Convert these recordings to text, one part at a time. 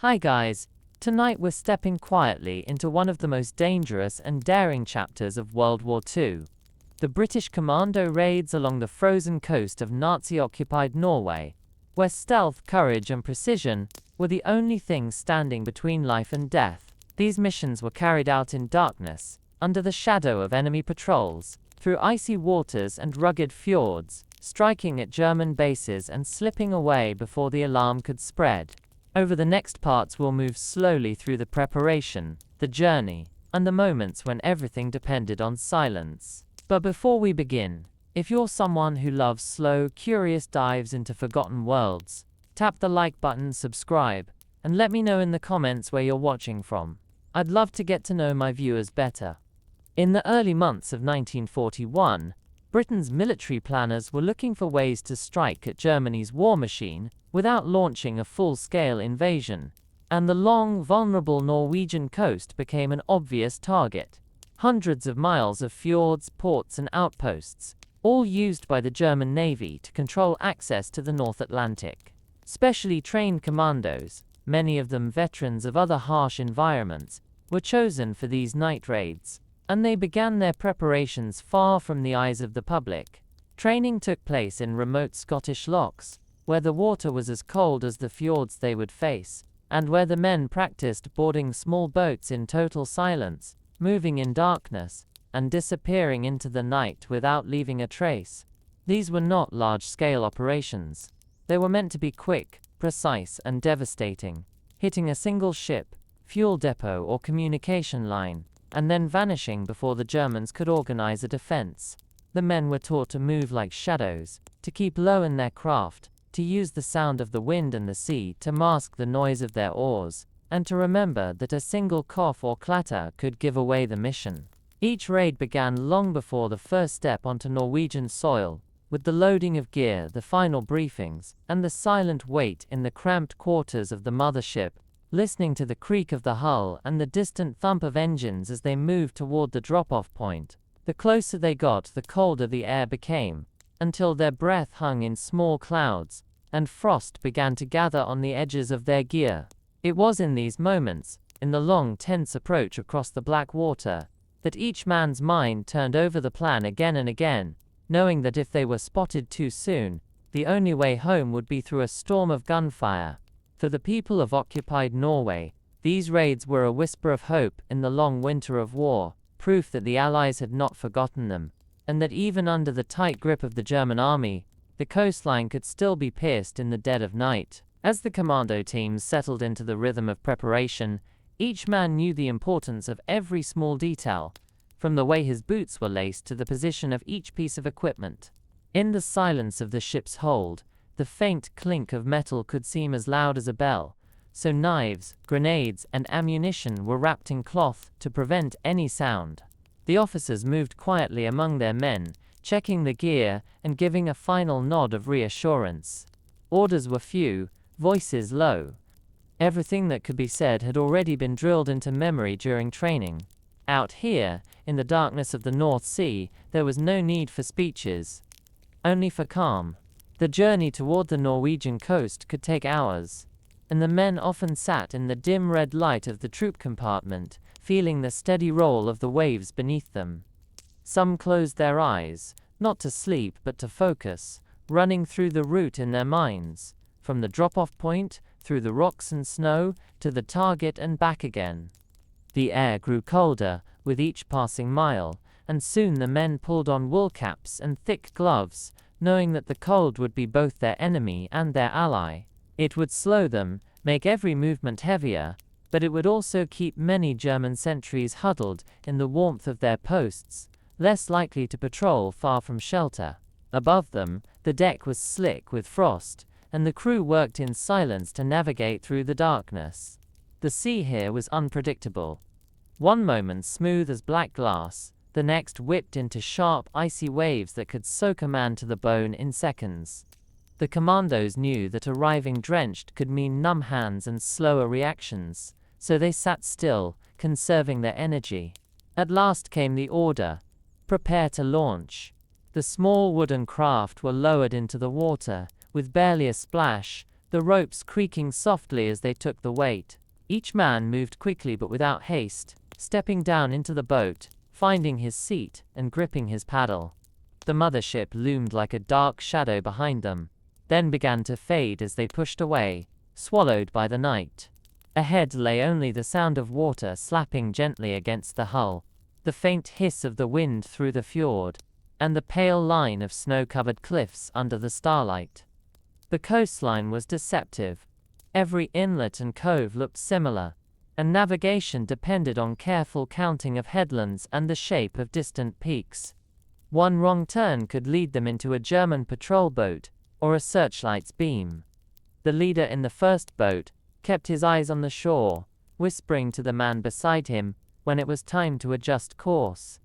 Hi guys, tonight we're stepping quietly into one of the most dangerous and daring chapters of World War II. The British commando raids along the frozen coast of Nazi-occupied Norway, where stealth, courage and precision were the only things standing between life and death. These missions were carried out in darkness, under the shadow of enemy patrols, through icy waters and rugged fjords, striking at German bases and slipping away before the alarm could spread. Over the next parts we'll move slowly through the preparation, the journey, and the moments when everything depended on silence. But before we begin, if you're someone who loves slow, curious dives into forgotten worlds, tap the like button, subscribe, and let me know in the comments where you're watching from. I'd love to get to know my viewers better. In the early months of 1941, Britain's military planners were looking for ways to strike at Germany's war machine without launching a full-scale invasion, and the long, vulnerable Norwegian coast became an obvious target. Hundreds of miles of fjords, ports and outposts, all used by the German Navy to control access to the North Atlantic. Specially trained commandos, many of them veterans of other harsh environments, were chosen for these night raids, and they began their preparations far from the eyes of the public. Training took place in remote Scottish lochs, where the water was as cold as the fjords they would face, and where the men practiced boarding small boats in total silence, moving in darkness, and disappearing into the night without leaving a trace. These were not large-scale operations. They were meant to be quick, precise, and devastating, hitting a single ship, fuel depot or communication line, and then vanishing before the Germans could organize a defense. The men were taught to move like shadows, to keep low in their craft, to use the sound of the wind and the sea to mask the noise of their oars, and to remember that a single cough or clatter could give away the mission. Each raid began long before the first step onto Norwegian soil, with the loading of gear, the final briefings, and the silent wait in the cramped quarters of the mothership, listening to the creak of the hull and the distant thump of engines as they moved toward the drop-off point. The closer they got, the colder the air became, until their breath hung in small clouds, and frost began to gather on the edges of their gear. It was in these moments, in the long, tense approach across the black water, that each man's mind turned over the plan again and again, knowing that if they were spotted too soon, the only way home would be through a storm of gunfire. For the people of occupied Norway, these raids were a whisper of hope in the long winter of war, proof that the Allies had not forgotten them, and that even under the tight grip of the German army, the coastline could still be pierced in the dead of night. As the commando teams settled into the rhythm of preparation, each man knew the importance of every small detail, from the way his boots were laced to the position of each piece of equipment. In the silence of the ship's hold, the faint clink of metal could seem as loud as a bell, so knives, grenades, and ammunition were wrapped in cloth to prevent any sound. The officers moved quietly among their men, checking the gear and giving a final nod of reassurance. Orders were few, voices low. Everything that could be said had already been drilled into memory during training. Out here, in the darkness of the North Sea, there was no need for speeches, only for calm. The journey toward the Norwegian coast could take hours, and the men often sat in the dim red light of the troop compartment, feeling the steady roll of the waves beneath them. Some closed their eyes, not to sleep but to focus, running through the route in their minds, from the drop-off point, through the rocks and snow, to the target and back again. The air grew colder with each passing mile, and soon the men pulled on wool caps and thick gloves, knowing that the cold would be both their enemy and their ally. It would slow them, make every movement heavier, but it would also keep many German sentries huddled in the warmth of their posts, less likely to patrol far from shelter. Above them, the deck was slick with frost, and the crew worked in silence to navigate through the darkness. The sea here was unpredictable. One moment smooth as black glass, the next whipped into sharp, icy waves that could soak a man to the bone in seconds. The commandos knew that arriving drenched could mean numb hands and slower reactions, so they sat still, conserving their energy. At last came the order: prepare to launch. The small wooden craft were lowered into the water, with barely a splash, the ropes creaking softly as they took the weight. Each man moved quickly but without haste, stepping down into the boat, finding his seat, and gripping his paddle. The mothership loomed like a dark shadow behind them, then began to fade as they pushed away, swallowed by the night. Ahead lay only the sound of water slapping gently against the hull, the faint hiss of the wind through the fjord, and the pale line of snow-covered cliffs under the starlight. The coastline was deceptive. Every inlet and cove looked similar, and navigation depended on careful counting of headlands and the shape of distant peaks. One wrong turn could lead them into a German patrol boat, or a searchlight's beam. The leader in the first boat kept his eyes on the shore, whispering to the man beside him when it was time to adjust course.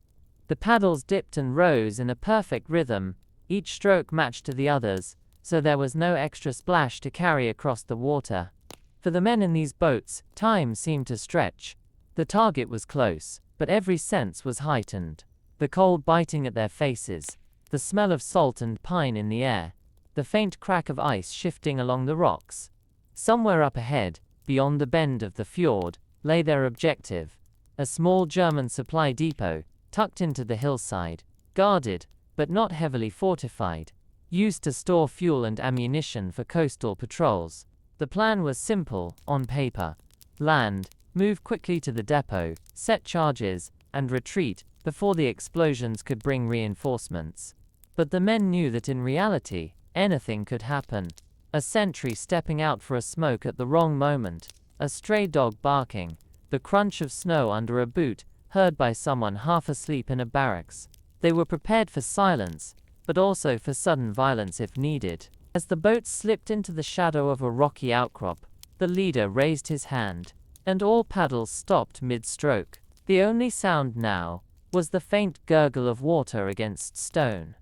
The paddles dipped and rose in a perfect rhythm, each stroke matched to the others, so there was no extra splash to carry across the water. For the men in these boats, time seemed to stretch. The target was close, but every sense was heightened. The cold biting at their faces, the smell of salt and pine in the air, the faint crack of ice shifting along the rocks. Somewhere up ahead, beyond the bend of the fjord, lay their objective, a small German supply depot, tucked into the hillside, guarded, but not heavily fortified, used to store fuel and ammunition for coastal patrols. The plan was simple, on paper. Land, move quickly to the depot, set charges, and retreat before the explosions could bring reinforcements. But the men knew that in reality, anything could happen. A sentry stepping out for a smoke at the wrong moment, a stray dog barking, the crunch of snow under a boot, heard by someone half asleep in a barracks. They were prepared for silence, but also for sudden violence if needed. As the boat slipped into the shadow of a rocky outcrop, the leader raised his hand, and all paddles stopped mid-stroke. The only sound now was the faint gurgle of water against stone.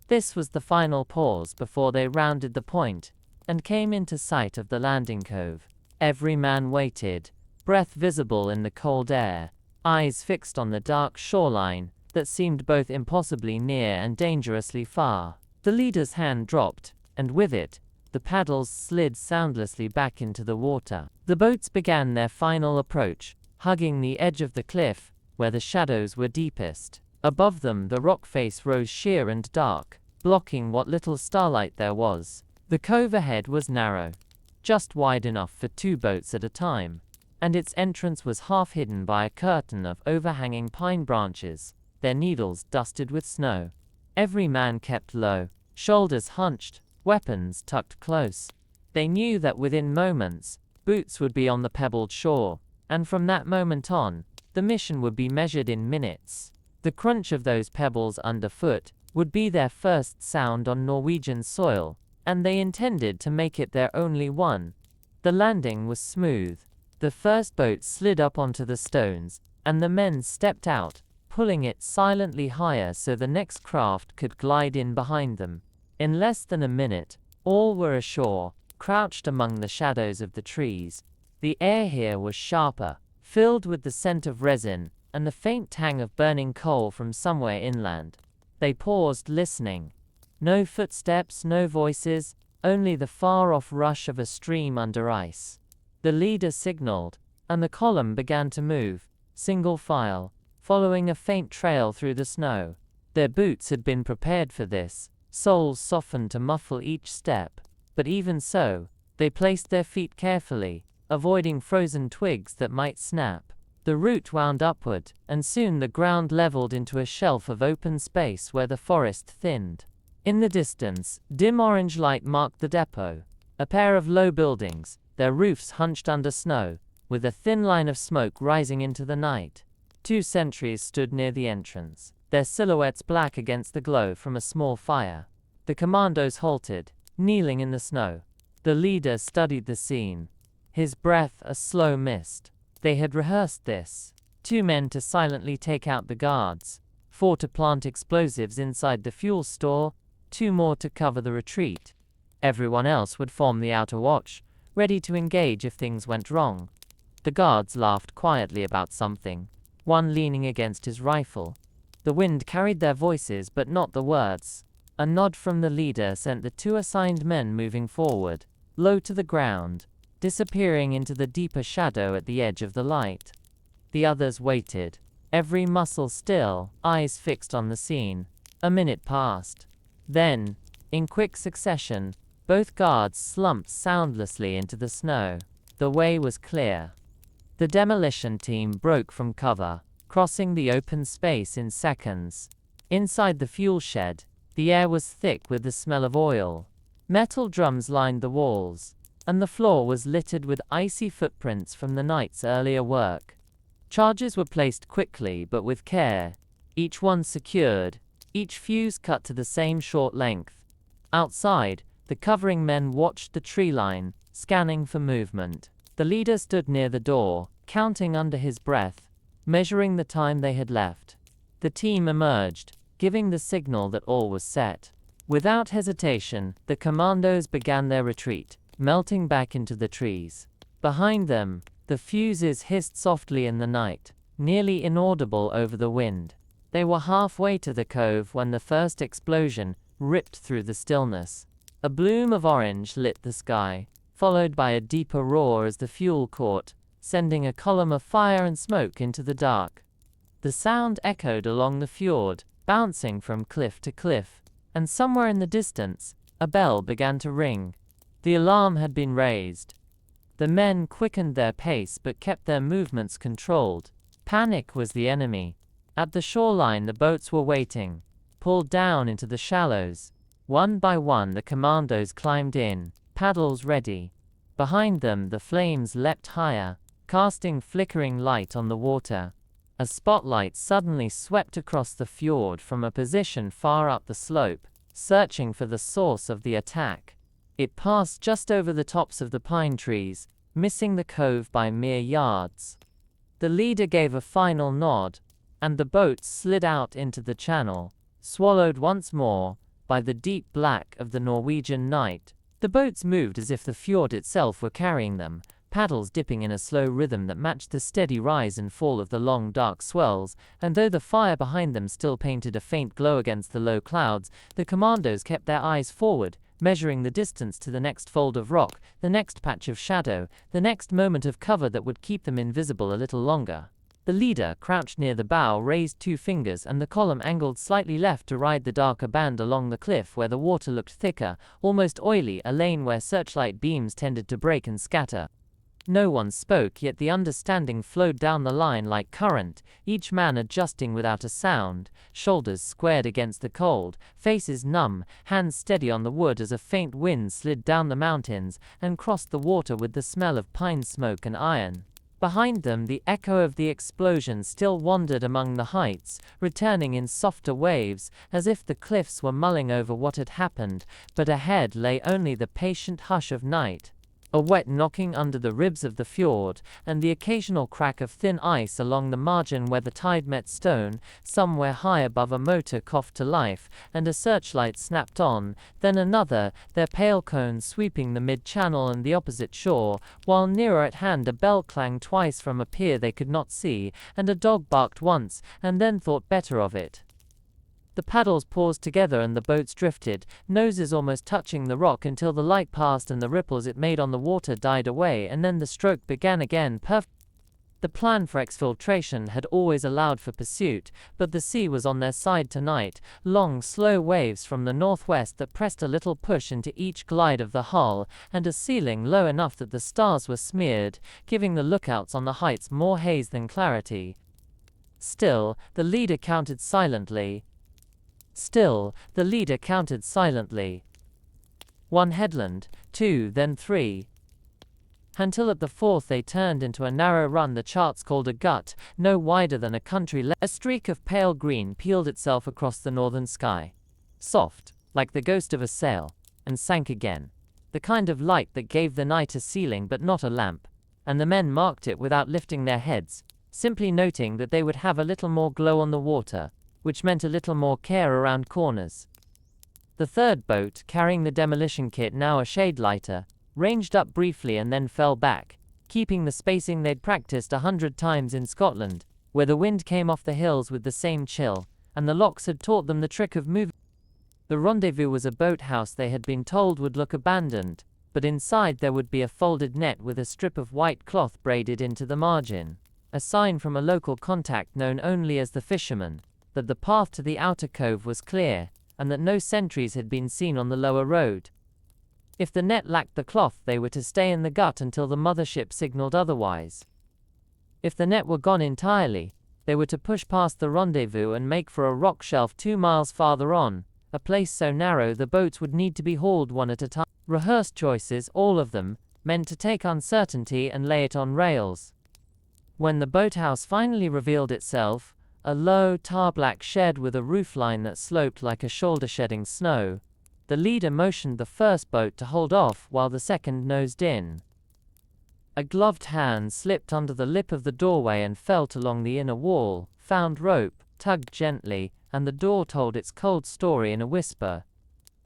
This was the final pause before they rounded the point and came into sight of the landing cove. Every man waited, breath visible in the cold air, eyes fixed on the dark shoreline that seemed both impossibly near and dangerously far. The leader's hand dropped, and with it, the paddles slid soundlessly back into the water. The boats began their final approach, hugging the edge of the cliff, where the shadows were deepest. Above them the rock face rose sheer and dark, blocking what little starlight there was. The cove ahead was narrow, just wide enough for 2 boats at a time, and its entrance was half hidden by a curtain of overhanging pine branches, their needles dusted with snow. Every man kept low, shoulders hunched, weapons tucked close. They knew that within moments, boots would be on the pebbled shore, and from that moment on, the mission would be measured in minutes. The crunch of those pebbles underfoot would be their first sound on Norwegian soil, and they intended to make it their only one. The landing was smooth. The first boat slid up onto the stones, and the men stepped out, pulling it silently higher so the next craft could glide in behind them. In less than a minute, all were ashore, crouched among the shadows of the trees. The air here was sharper, filled with the scent of resin, and the faint tang of burning coal from somewhere inland. They paused, listening. No footsteps, no voices, only the far-off rush of a stream under ice. The leader signaled, and the column began to move, single file, following a faint trail through the snow. Their boots had been prepared for this, soles softened to muffle each step, but even so, they placed their feet carefully, avoiding frozen twigs that might snap. The route wound upward, and soon the ground leveled into a shelf of open space where the forest thinned. In the distance, dim orange light marked the depot, a pair of low buildings, their roofs hunched under snow, with a thin line of smoke rising into the night. 2 sentries stood near the entrance, their silhouettes black against the glow from a small fire. The Commandos halted, kneeling in the snow. The leader studied the scene, his breath a slow mist. They had rehearsed this. 2 men to silently take out the guards, 4 to plant explosives inside the fuel store, 2 more to cover the retreat. Everyone else would form the outer watch, ready to engage if things went wrong. The guards laughed quietly about something, one leaning against his rifle. The wind carried their voices but not the words. A nod from the leader sent the 2 assigned men moving forward, low to the ground, disappearing into the deeper shadow at the edge of the light. The others waited, every muscle still, eyes fixed on the scene. A minute passed. Then, in quick succession, both guards slumped soundlessly into the snow. The way was clear. The demolition team broke from cover, crossing the open space in seconds. Inside the fuel shed, the air was thick with the smell of oil. Metal drums lined the walls, and the floor was littered with icy footprints from the night's earlier work. Charges were placed quickly but with care, each one secured, each fuse cut to the same short length. Outside, the covering men watched the tree line, scanning for movement. The leader stood near the door, counting under his breath, measuring the time they had left. The team emerged, giving the signal that all was set. Without hesitation, the Commandos began their retreat, melting back into the trees. Behind them, the fuses hissed softly in the night, nearly inaudible over the wind. They were halfway to the cove when the first explosion ripped through the stillness. A bloom of orange lit the sky, followed by a deeper roar as the fuel caught, sending a column of fire and smoke into the dark. The sound echoed along the fjord, bouncing from cliff to cliff, and somewhere in the distance, a bell began to ring. The alarm had been raised. The men quickened their pace but kept their movements controlled. Panic was the enemy. At the shoreline the boats were waiting, pulled down into the shallows. One by one the Commandos climbed in, paddles ready. Behind them the flames leapt higher, casting flickering light on the water. A spotlight suddenly swept across the fjord from a position far up the slope, searching for the source of the attack. It passed just over the tops of the pine trees, missing the cove by mere yards. The leader gave a final nod, and the boats slid out into the channel, swallowed once more by the deep black of the Norwegian night. The boats moved as if the fjord itself were carrying them, paddles dipping in a slow rhythm that matched the steady rise and fall of the long dark swells, and though the fire behind them still painted a faint glow against the low clouds, the Commandos kept their eyes forward, measuring the distance to the next fold of rock, the next patch of shadow, the next moment of cover that would keep them invisible a little longer. The leader, crouched near the bow, raised 2 fingers, and the column angled slightly left to ride the darker band along the cliff where the water looked thicker, almost oily, a lane where searchlight beams tended to break and scatter. No one spoke, yet the understanding flowed down the line like current, each man adjusting without a sound, shoulders squared against the cold, faces numb, hands steady on the wood as a faint wind slid down the mountains and crossed the water with the smell of pine smoke and iron. Behind them the echo of the explosion still wandered among the heights, returning in softer waves, as if the cliffs were mulling over what had happened, but ahead lay only the patient hush of night. A wet knocking under the ribs of the fjord, and the occasional crack of thin ice along the margin where the tide met stone, somewhere high above a motor coughed to life, and a searchlight snapped on, then another, their pale cones sweeping the mid-channel and the opposite shore, while nearer at hand a bell clanged twice from a pier they could not see, and a dog barked once, and then thought better of it. The paddles paused together and the boats drifted, noses almost touching the rock until the light passed and the ripples it made on the water died away, and then the stroke began again. The plan for exfiltration had always allowed for pursuit, but the sea was on their side tonight, long slow waves from the northwest that pressed a little push into each glide of the hull, and a ceiling low enough that the stars were smeared, giving the lookouts on the heights more haze than clarity. Still, the leader counted silently. 1 headland, 2, then 3. Until at the 4th they turned into a narrow run the charts called a gut, no wider than a country lane. A streak of pale green peeled itself across the northern sky. Soft, like the ghost of a sail, and sank again. The kind of light that gave the night a ceiling but not a lamp. And the men marked it without lifting their heads, simply noting that they would have a little more glow on the water, which meant a little more care around corners. The third boat, carrying the demolition kit now a shade lighter, ranged up briefly and then fell back, keeping the spacing they'd practiced 100 times in Scotland, where the wind came off the hills with the same chill, and the locks had taught them the trick of moving. The rendezvous was a boathouse they had been told would look abandoned, but inside there would be a folded net with a strip of white cloth braided into the margin. A sign from a local contact known only as the fisherman, that the path to the outer cove was clear, and that no sentries had been seen on the lower road. If the net lacked the cloth, they were to stay in the gut until the mothership signaled otherwise. If the net were gone entirely, they were to push past the rendezvous and make for a rock shelf 2 miles farther on, a place so narrow the boats would need to be hauled one at a time. Rehearsed choices, all of them, meant to take uncertainty and lay it on rails. When the boathouse finally revealed itself, a low, tar-black shed with a roofline that sloped like a shoulder shedding snow, the leader motioned the first boat to hold off while the second nosed in. A gloved hand slipped under the lip of the doorway and felt along the inner wall, found rope, tugged gently, and the door told its cold story in a whisper.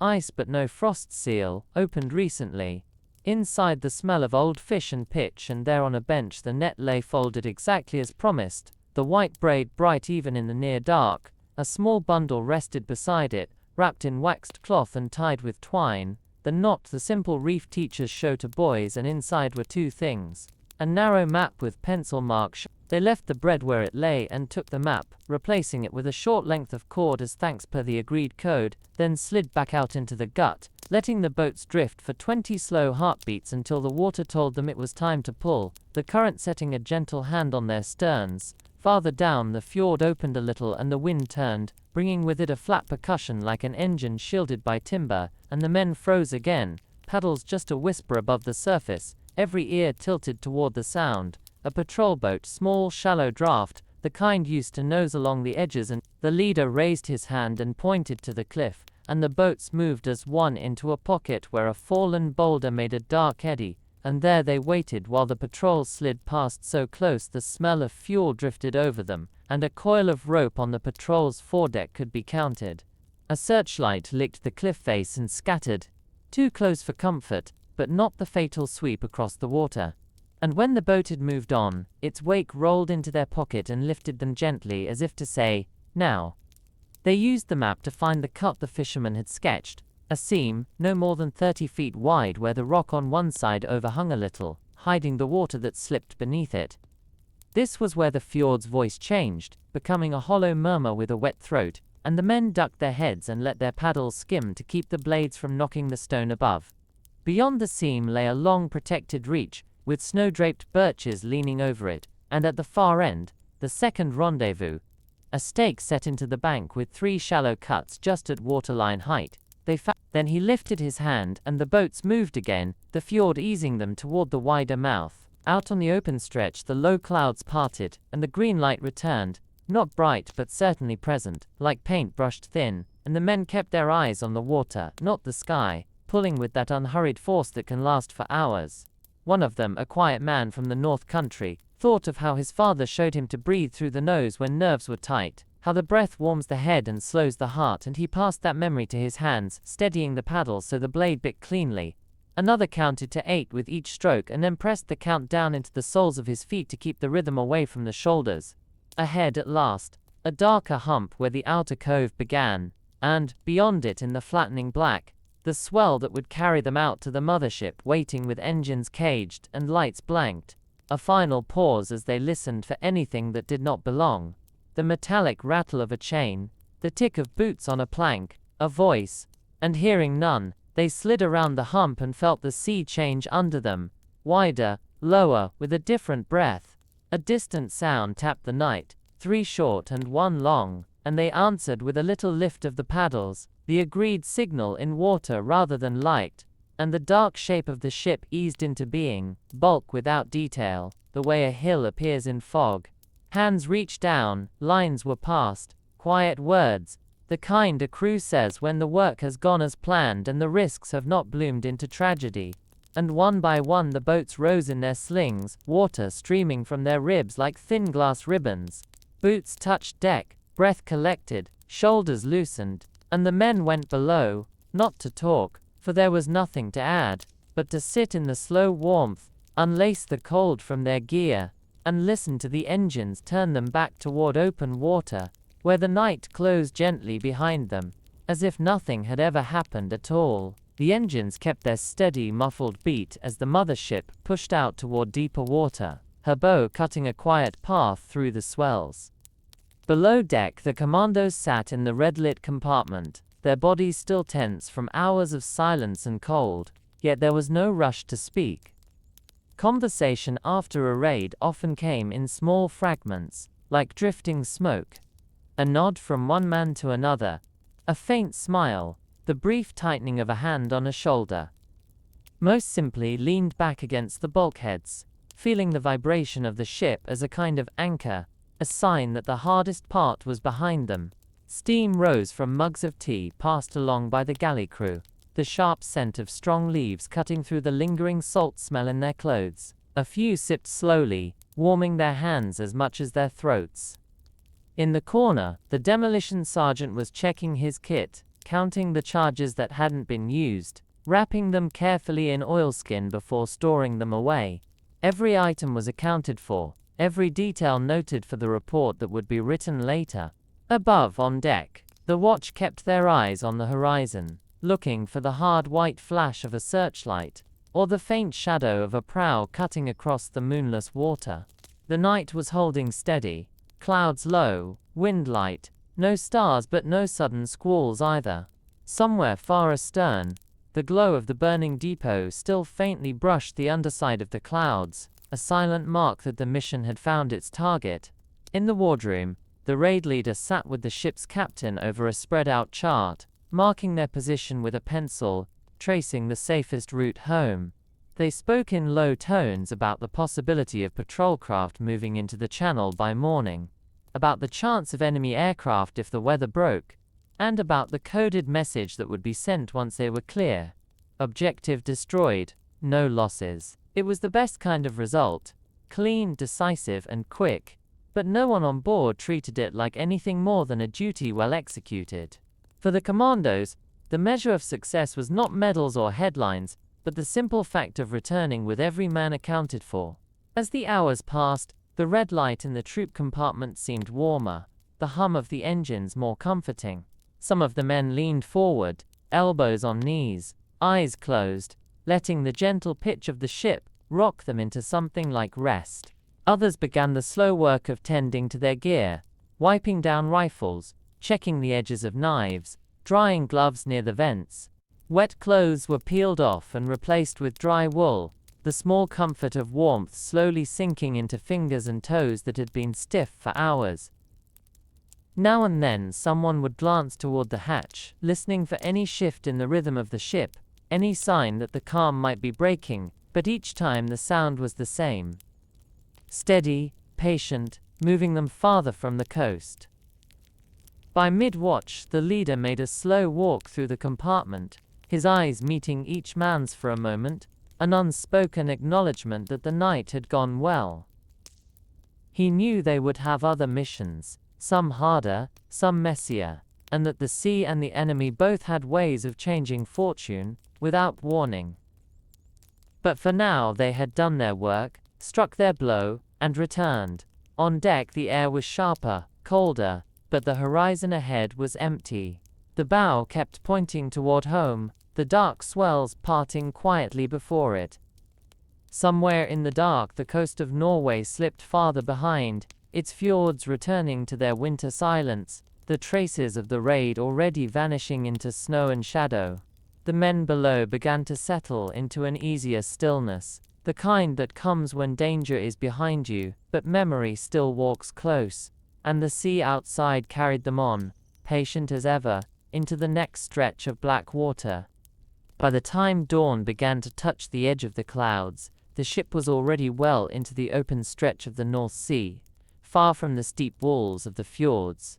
Ice but no frost seal, opened recently. Inside the smell of old fish and pitch, and there on a bench the net lay folded exactly as promised, the white braid bright even in the near dark. A small bundle rested beside it, wrapped in waxed cloth and tied with twine, the knot the simple reef teachers show to boys, and inside were 2 things. A narrow map with pencil marks. They left the bread where it lay and took the map, replacing it with a short length of cord as thanks per the agreed code, then slid back out into the gut, letting the boats drift for 20 slow heartbeats until the water told them it was time to pull, the current setting a gentle hand on their sterns. Farther down the fjord opened a little and the wind turned, bringing with it a flat percussion like an engine shielded by timber, and the men froze again, paddles just a whisper above the surface, every ear tilted toward the sound. A patrol boat, small, shallow draft, the kind used to nose along the edges, and the leader raised his hand and pointed to the cliff, and the boats moved as one into a pocket where a fallen boulder made a dark eddy, and there they waited while the patrol slid past so close the smell of fuel drifted over them, and a coil of rope on the patrol's foredeck could be counted. A searchlight licked the cliff face and scattered, too close for comfort, but not the fatal sweep across the water. And when the boat had moved on, its wake rolled into their pocket and lifted them gently as if to say, "Now." They used the map to find the cut the fisherman had sketched, a seam, no more than 30 feet wide, where the rock on one side overhung a little, hiding the water that slipped beneath it. This was where the fjord's voice changed, becoming a hollow murmur with a wet throat, and the men ducked their heads and let their paddles skim to keep the blades from knocking the stone above. Beyond the seam lay a long protected reach, with snow-draped birches leaning over it, and at the far end, the second rendezvous, a stake set into the bank with 3 shallow cuts just at waterline height. Then he lifted his hand, and the boats moved again, the fjord easing them toward the wider mouth. Out on the open stretch the low clouds parted, and the green light returned, not bright but certainly present, like paint brushed thin, and the men kept their eyes on the water, not the sky, pulling with that unhurried force that can last for hours. One of them, a quiet man from the North Country, thought of how his father showed him to breathe through the nose when nerves were tight, how the breath warms the head and slows the heart, and he passed that memory to his hands, steadying the paddle so the blade bit cleanly. Another counted to 8 with each stroke and then pressed the count down into the soles of his feet to keep the rhythm away from the shoulders. Ahead at last, a darker hump where the outer cove began, and, beyond it in the flattening black, the swell that would carry them out to the mothership waiting with engines caged and lights blanked. A final pause as they listened for anything that did not belong. The metallic rattle of a chain, the tick of boots on a plank, a voice, and hearing none, they slid around the hump and felt the sea change under them, wider, lower, with a different breath. A distant sound tapped the night, 3 short and 1 long, and they answered with a little lift of the paddles, the agreed signal in water rather than light, and the dark shape of the ship eased into being, bulk without detail, the way a hill appears in fog. Hands reached down, lines were passed, quiet words, the kind a crew says when the work has gone as planned and the risks have not bloomed into tragedy. And one by one the boats rose in their slings, water streaming from their ribs like thin glass ribbons. Boots touched deck, breath collected, shoulders loosened, and the men went below, not to talk, for there was nothing to add, but to sit in the slow warmth, unlace the cold from their gear, and listen to the engines turn them back toward open water, where the night closed gently behind them, as if nothing had ever happened at all. The engines kept their steady, muffled beat as the mothership pushed out toward deeper water, her bow cutting a quiet path through the swells. Below deck, the Commandos sat in the red-lit compartment, their bodies still tense from hours of silence and cold, yet there was no rush to speak. Conversation after a raid often came in small fragments, like drifting smoke. A nod from one man to another, a faint smile, the brief tightening of a hand on a shoulder. Most simply leaned back against the bulkheads, feeling the vibration of the ship as a kind of anchor, a sign that the hardest part was behind them. Steam rose from mugs of tea passed along by the galley crew, the sharp scent of strong leaves cutting through the lingering salt smell in their clothes. A few sipped slowly, warming their hands as much as their throats. In the corner, the demolition sergeant was checking his kit, counting the charges that hadn't been used, wrapping them carefully in oilskin before storing them away. Every item was accounted for, every detail noted for the report that would be written later. Above, on deck, the watch kept their eyes on the horizon, looking for the hard white flash of a searchlight, or the faint shadow of a prow cutting across the moonless water. The night was holding steady, clouds low, wind light, no stars but no sudden squalls either. Somewhere far astern, the glow of the burning depot still faintly brushed the underside of the clouds, a silent mark that the mission had found its target. In the wardroom, the raid leader sat with the ship's captain over a spread-out chart, marking their position with a pencil, tracing the safest route home. They spoke in low tones about the possibility of patrol craft moving into the channel by morning, about the chance of enemy aircraft if the weather broke, and about the coded message that would be sent once they were clear. Objective destroyed, no losses. It was the best kind of result, clean, decisive, and quick, but no one on board treated it like anything more than a duty well executed. For the Commandos, the measure of success was not medals or headlines, but the simple fact of returning with every man accounted for. As the hours passed, the red light in the troop compartment seemed warmer, the hum of the engines more comforting. Some of the men leaned forward, elbows on knees, eyes closed, letting the gentle pitch of the ship rock them into something like rest. Others began the slow work of tending to their gear, wiping down rifles, checking the edges of knives, drying gloves near the vents. Wet clothes were peeled off and replaced with dry wool, the small comfort of warmth slowly sinking into fingers and toes that had been stiff for hours. Now and then someone would glance toward the hatch, listening for any shift in the rhythm of the ship, any sign that the calm might be breaking, but each time the sound was the same. Steady, patient, moving them farther from the coast. By mid-watch, the leader made a slow walk through the compartment, his eyes meeting each man's for a moment, an unspoken acknowledgement that the night had gone well. He knew they would have other missions, some harder, some messier, and that the sea and the enemy both had ways of changing fortune, without warning. But for now they had done their work, struck their blow, and returned. On deck the air was sharper, colder, but the horizon ahead was empty. The bow kept pointing toward home, the dark swells parting quietly before it. Somewhere in the dark the coast of Norway slipped farther behind, its fjords returning to their winter silence, the traces of the raid already vanishing into snow and shadow. The men below began to settle into an easier stillness, the kind that comes when danger is behind you, but memory still walks close, and the sea outside carried them on, patient as ever, into the next stretch of black water. By the time dawn began to touch the edge of the clouds, the ship was already well into the open stretch of the North Sea, far from the steep walls of the fjords.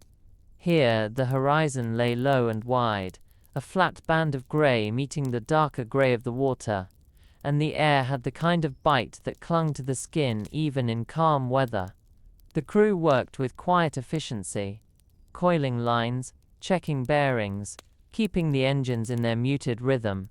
Here, the horizon lay low and wide, a flat band of grey meeting the darker grey of the water, and the air had the kind of bite that clung to the skin even in calm weather. The crew worked with quiet efficiency, coiling lines, checking bearings, keeping the engines in their muted rhythm.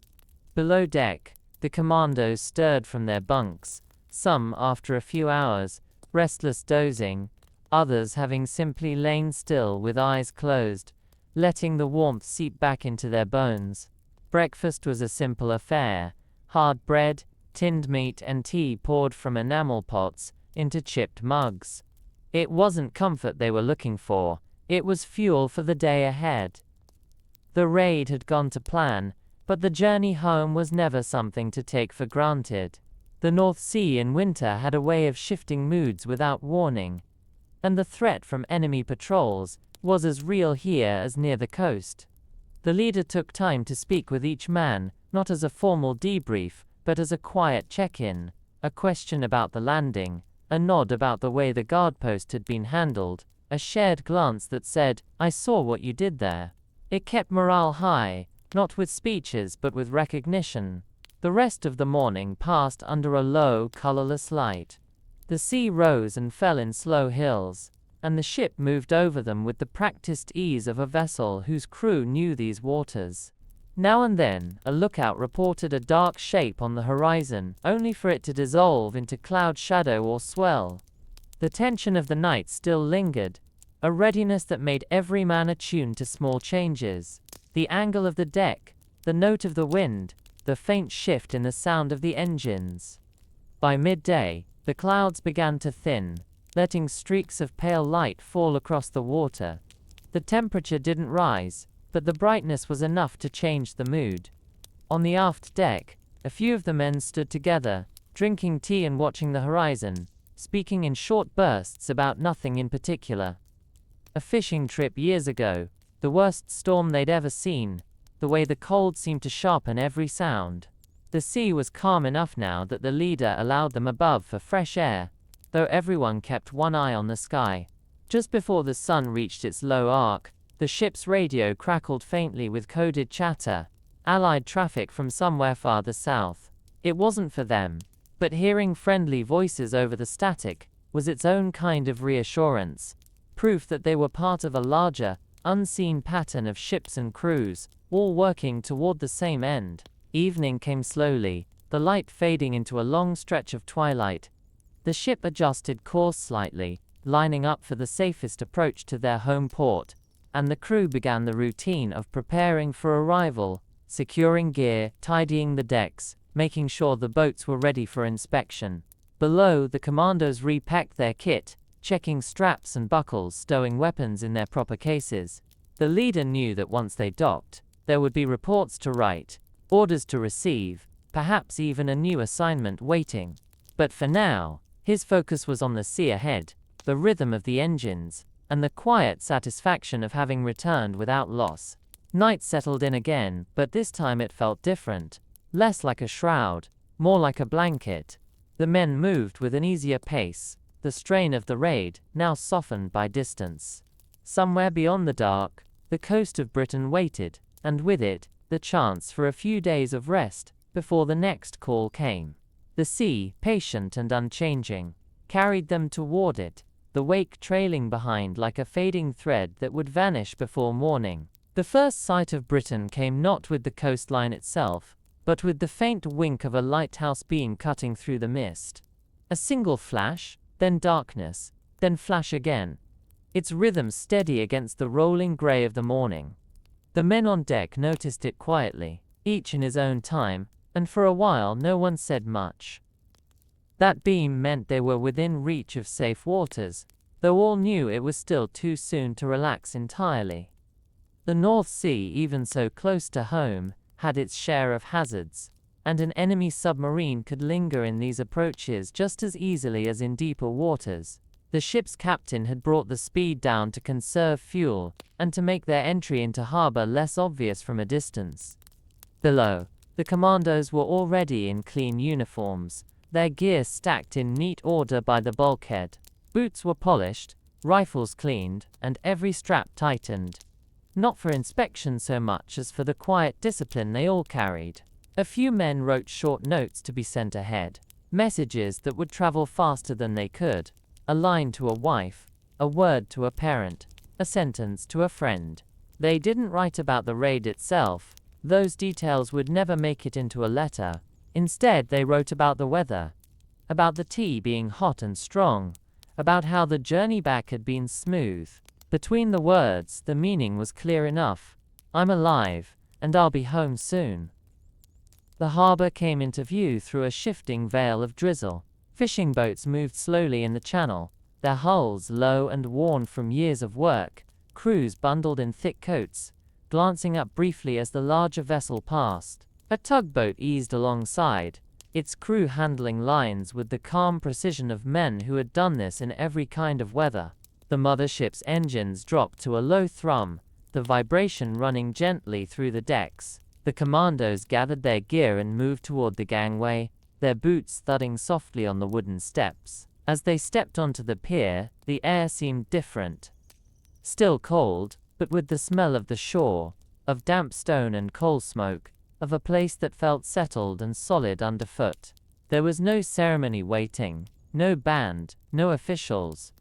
Below deck, the Commandos stirred from their bunks, some after a few hours, restless dozing, others having simply lain still with eyes closed, letting the warmth seep back into their bones. Breakfast was a simple affair: hard bread, tinned meat, and tea poured from enamel pots into chipped mugs. It wasn't comfort they were looking for, it was fuel for the day ahead. The raid had gone to plan, but the journey home was never something to take for granted. The North Sea in winter had a way of shifting moods without warning, and the threat from enemy patrols was as real here as near the coast. The leader took time to speak with each man, not as a formal debrief, but as a quiet check-in, a question about the landing, a nod about the way the guard post had been handled, a shared glance that said, "I saw what you did there." It kept morale high, not with speeches but with recognition. The rest of the morning passed under a low, colorless light. The sea rose and fell in slow hills, and the ship moved over them with the practiced ease of a vessel whose crew knew these waters. Now and then, a lookout reported a dark shape on the horizon, only for it to dissolve into cloud shadow or swell. The tension of the night still lingered, a readiness that made every man attuned to small changes. The angle of the deck, the note of the wind, the faint shift in the sound of the engines. By midday, the clouds began to thin, letting streaks of pale light fall across the water. The temperature didn't rise, but the brightness was enough to change the mood. On the aft deck, a few of the men stood together, drinking tea and watching the horizon, speaking in short bursts about nothing in particular. A fishing trip years ago, the worst storm they'd ever seen, the way the cold seemed to sharpen every sound. The sea was calm enough now that the leader allowed them above for fresh air, though everyone kept one eye on the sky. Just before the sun reached its low arc, the ship's radio crackled faintly with coded chatter, Allied traffic from somewhere farther south. It wasn't for them, but hearing friendly voices over the static was its own kind of reassurance, proof that they were part of a larger, unseen pattern of ships and crews, all working toward the same end. Evening came slowly, the light fading into a long stretch of twilight. The ship adjusted course slightly, lining up for the safest approach to their home port, and the crew began the routine of preparing for arrival, securing gear, tidying the decks, making sure the boats were ready for inspection. Below, the commandos repacked their kit, checking straps and buckles, stowing weapons in their proper cases. The leader knew that once they docked, there would be reports to write, orders to receive, perhaps even a new assignment waiting. But for now, his focus was on the sea ahead, the rhythm of the engines, and the quiet satisfaction of having returned without loss. Night settled in again, but this time it felt different, less like a shroud, more like a blanket. The men moved with an easier pace, the strain of the raid now softened by distance. Somewhere beyond the dark, the coast of Britain waited, and with it, the chance for a few days of rest before the next call came. The sea, patient and unchanging, carried them toward it, the wake trailing behind like a fading thread that would vanish before morning. The first sight of Britain came not with the coastline itself, but with the faint wink of a lighthouse beam cutting through the mist. A single flash, then darkness, then flash again, its rhythm steady against the rolling grey of the morning. The men on deck noticed it quietly, each in his own time, and for a while no one said much. That beam meant they were within reach of safe waters, though all knew it was still too soon to relax entirely. The North Sea, even so close to home, had its share of hazards, and an enemy submarine could linger in these approaches just as easily as in deeper waters. The ship's captain had brought the speed down to conserve fuel, and to make their entry into harbor less obvious from a distance. Below, the commandos were already in clean uniforms, their gear stacked in neat order by the bulkhead. Boots were polished, rifles cleaned, and every strap tightened. Not for inspection so much as for the quiet discipline they all carried. A few men wrote short notes to be sent ahead, messages that would travel faster than they could. A line to a wife, a word to a parent, a sentence to a friend. They didn't write about the raid itself, those details would never make it into a letter. Instead, they wrote about the weather, about the tea being hot and strong, about how the journey back had been smooth. Between the words, the meaning was clear enough. I'm alive, and I'll be home soon." The harbor came into view through a shifting veil of drizzle. Fishing boats moved slowly in the channel, their hulls low and worn from years of work, crews bundled in thick coats, glancing up briefly as the larger vessel passed. A tugboat eased alongside, its crew handling lines with the calm precision of men who had done this in every kind of weather. The mothership's engines dropped to a low thrum, the vibration running gently through the decks. The Commandos gathered their gear and moved toward the gangway, their boots thudding softly on the wooden steps. As they stepped onto the pier, the air seemed different. Still cold, but with the smell of the shore, of damp stone and coal smoke, of a place that felt settled and solid underfoot. There was no ceremony waiting, no band, no officials.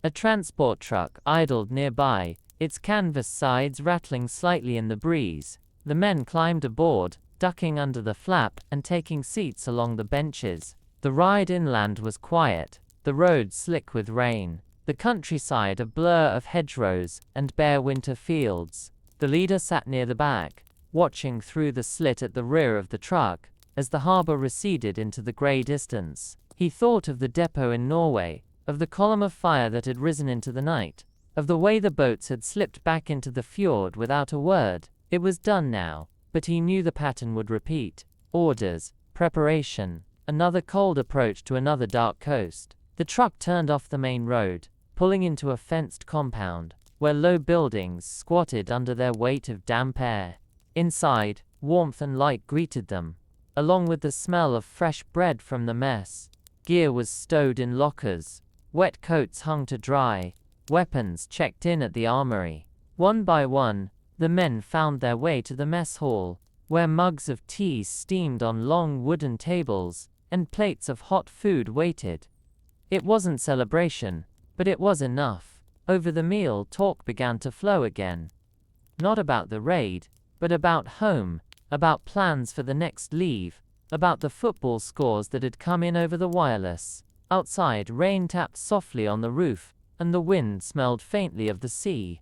A transport truck idled nearby, its canvas sides rattling slightly in the breeze. The men climbed aboard, ducking under the flap and taking seats along the benches. The ride inland was quiet, the road slick with rain, the countryside a blur of hedgerows and bare winter fields. The leader sat near the back, watching through the slit at the rear of the truck. As the harbor receded into the grey distance, he thought of the depot in Norway, of the column of fire that had risen into the night, of the way the boats had slipped back into the fjord without a word. It was done now, but he knew the pattern would repeat. Orders, preparation, another cold approach to another dark coast. The truck turned off the main road, pulling into a fenced compound, where low buildings squatted under their weight of damp air. Inside, warmth and light greeted them, along with the smell of fresh bread from the mess. Gear was stowed in lockers, wet coats hung to dry, weapons checked in at the armory. One by one, the men found their way to the mess hall, where mugs of tea steamed on long wooden tables, and plates of hot food waited. It wasn't celebration, but it was enough. Over the meal, talk began to flow again. Not about the raid, but about home, about plans for the next leave, about the football scores that had come in over the wireless. Outside, rain tapped softly on the roof, and the wind smelled faintly of the sea.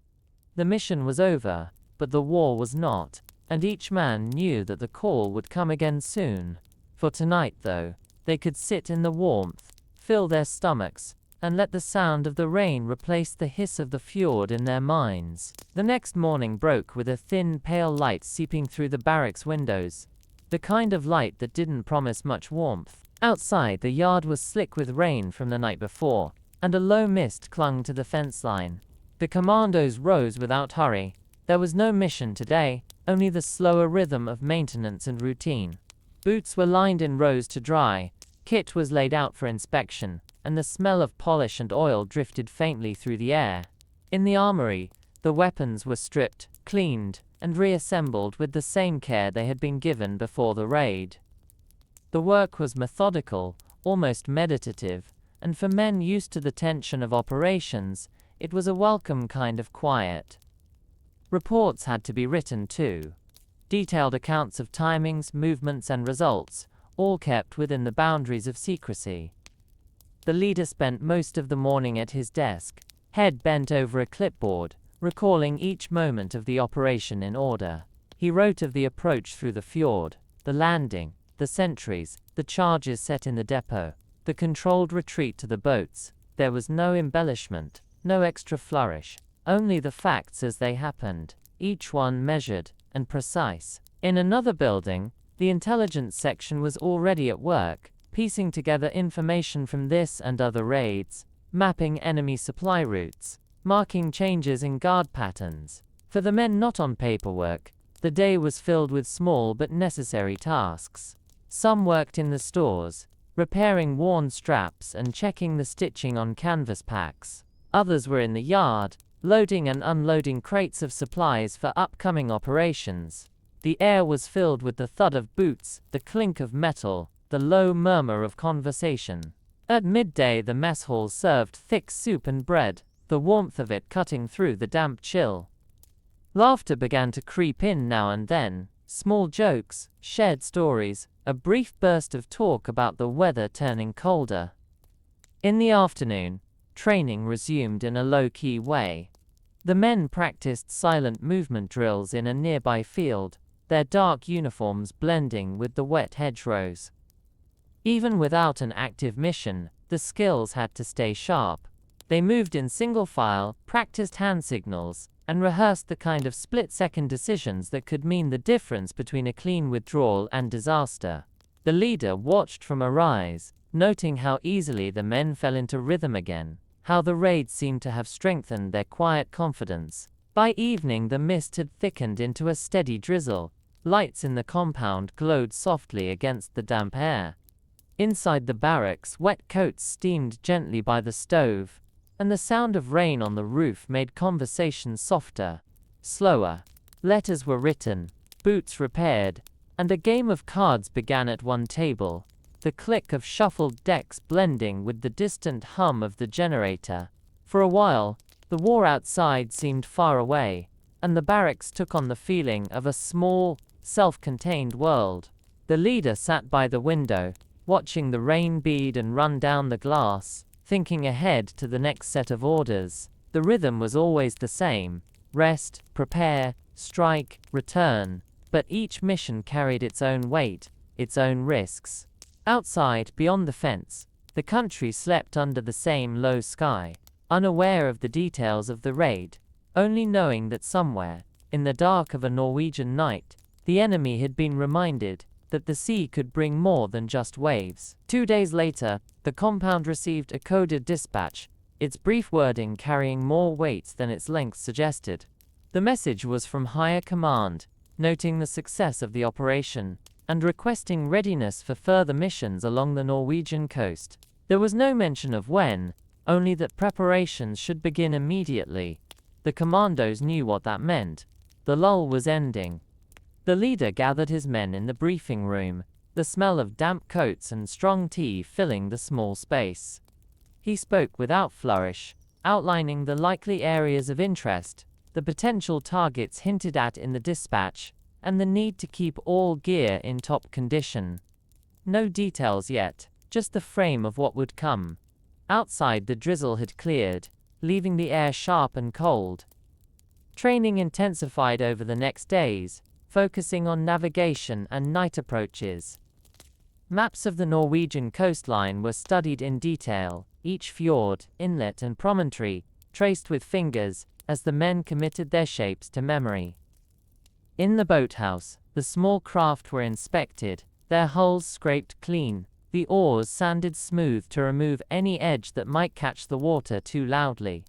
The mission was over, but the war was not, and each man knew that the call would come again soon. For tonight, though, they could sit in the warmth, fill their stomachs, and let the sound of the rain replace the hiss of the fjord in their minds. The next morning broke with a thin, pale light seeping through the barracks windows, the kind of light that didn't promise much warmth. Outside, the yard was slick with rain from the night before, and a low mist clung to the fence line. The Commandos rose without hurry. There was no mission today, only the slower rhythm of maintenance and routine. Boots were lined in rows to dry, kit was laid out for inspection, and the smell of polish and oil drifted faintly through the air. In the armory, the weapons were stripped, cleaned, and reassembled with the same care they had been given before the raid. The work was methodical, almost meditative, and for men used to the tension of operations, it was a welcome kind of quiet. Reports had to be written too. Detailed accounts of timings, movements, and results, all kept within the boundaries of secrecy. The leader spent most of the morning at his desk, head bent over a clipboard, recalling each moment of the operation in order. He wrote of the approach through the fjord, the landing, the sentries, the charges set in the depot, the controlled retreat to the boats. There was no embellishment, no extra flourish, only the facts as they happened, each one measured and precise. In another building, the intelligence section was already at work, piecing together information from this and other raids, mapping enemy supply routes, marking changes in guard patterns. For the men not on paperwork, the day was filled with small but necessary tasks. Some worked in the stores, repairing worn straps and checking the stitching on canvas packs. Others were in the yard, loading and unloading crates of supplies for upcoming operations. The air was filled with the thud of boots, the clink of metal, the low murmur of conversation. At midday, the mess hall served thick soup and bread, the warmth of it cutting through the damp chill. Laughter began to creep in now and then, small jokes, shared stories, a brief burst of talk about the weather turning colder. In the afternoon, training resumed in a low-key way. The men practiced silent movement drills in a nearby field, their dark uniforms blending with the wet hedgerows. Even without an active mission, the skills had to stay sharp. They moved in single file, practiced hand signals, and rehearsed the kind of split-second decisions that could mean the difference between a clean withdrawal and disaster. The leader watched from a rise, noting how easily the men fell into rhythm again, how the raid seemed to have strengthened their quiet confidence. By evening the mist had thickened into a steady drizzle. Lights in the compound glowed softly against the damp air. Inside the barracks, wet coats steamed gently by the stove, and the sound of rain on the roof made conversation softer, slower. Letters were written, boots repaired, and a game of cards began at one table, the click of shuffled decks blending with the distant hum of the generator. For a while, the war outside seemed far away, and the barracks took on the feeling of a small, self-contained world. The leader sat by the window, watching the rain bead and run down the glass, thinking ahead to the next set of orders. The rhythm was always the same: rest, prepare, strike, return. But each mission carried its own weight, its own risks. Outside, beyond the fence, the country slept under the same low sky, unaware of the details of the raid, only knowing that somewhere, in the dark of a Norwegian night, the enemy had been reminded that the sea could bring more than just waves. 2 days later, the compound received a coded dispatch, its brief wording carrying more weight than its length suggested. The message was from higher command, noting the success of the operation, and requesting readiness for further missions along the Norwegian coast. There was no mention of when, only that preparations should begin immediately. The Commandos knew what that meant. The lull was ending. The leader gathered his men in the briefing room, the smell of damp coats and strong tea filling the small space. He spoke without flourish, outlining the likely areas of interest, the potential targets hinted at in the dispatch, and the need to keep all gear in top condition. No details yet, just the frame of what would come. Outside, the drizzle had cleared, leaving the air sharp and cold. Training intensified over the next days, focusing on navigation and night approaches. Maps of the Norwegian coastline were studied in detail, each fjord, inlet and promontory traced with fingers, as the men committed their shapes to memory. In the boathouse, the small craft were inspected, their hulls scraped clean, the oars sanded smooth to remove any edge that might catch the water too loudly.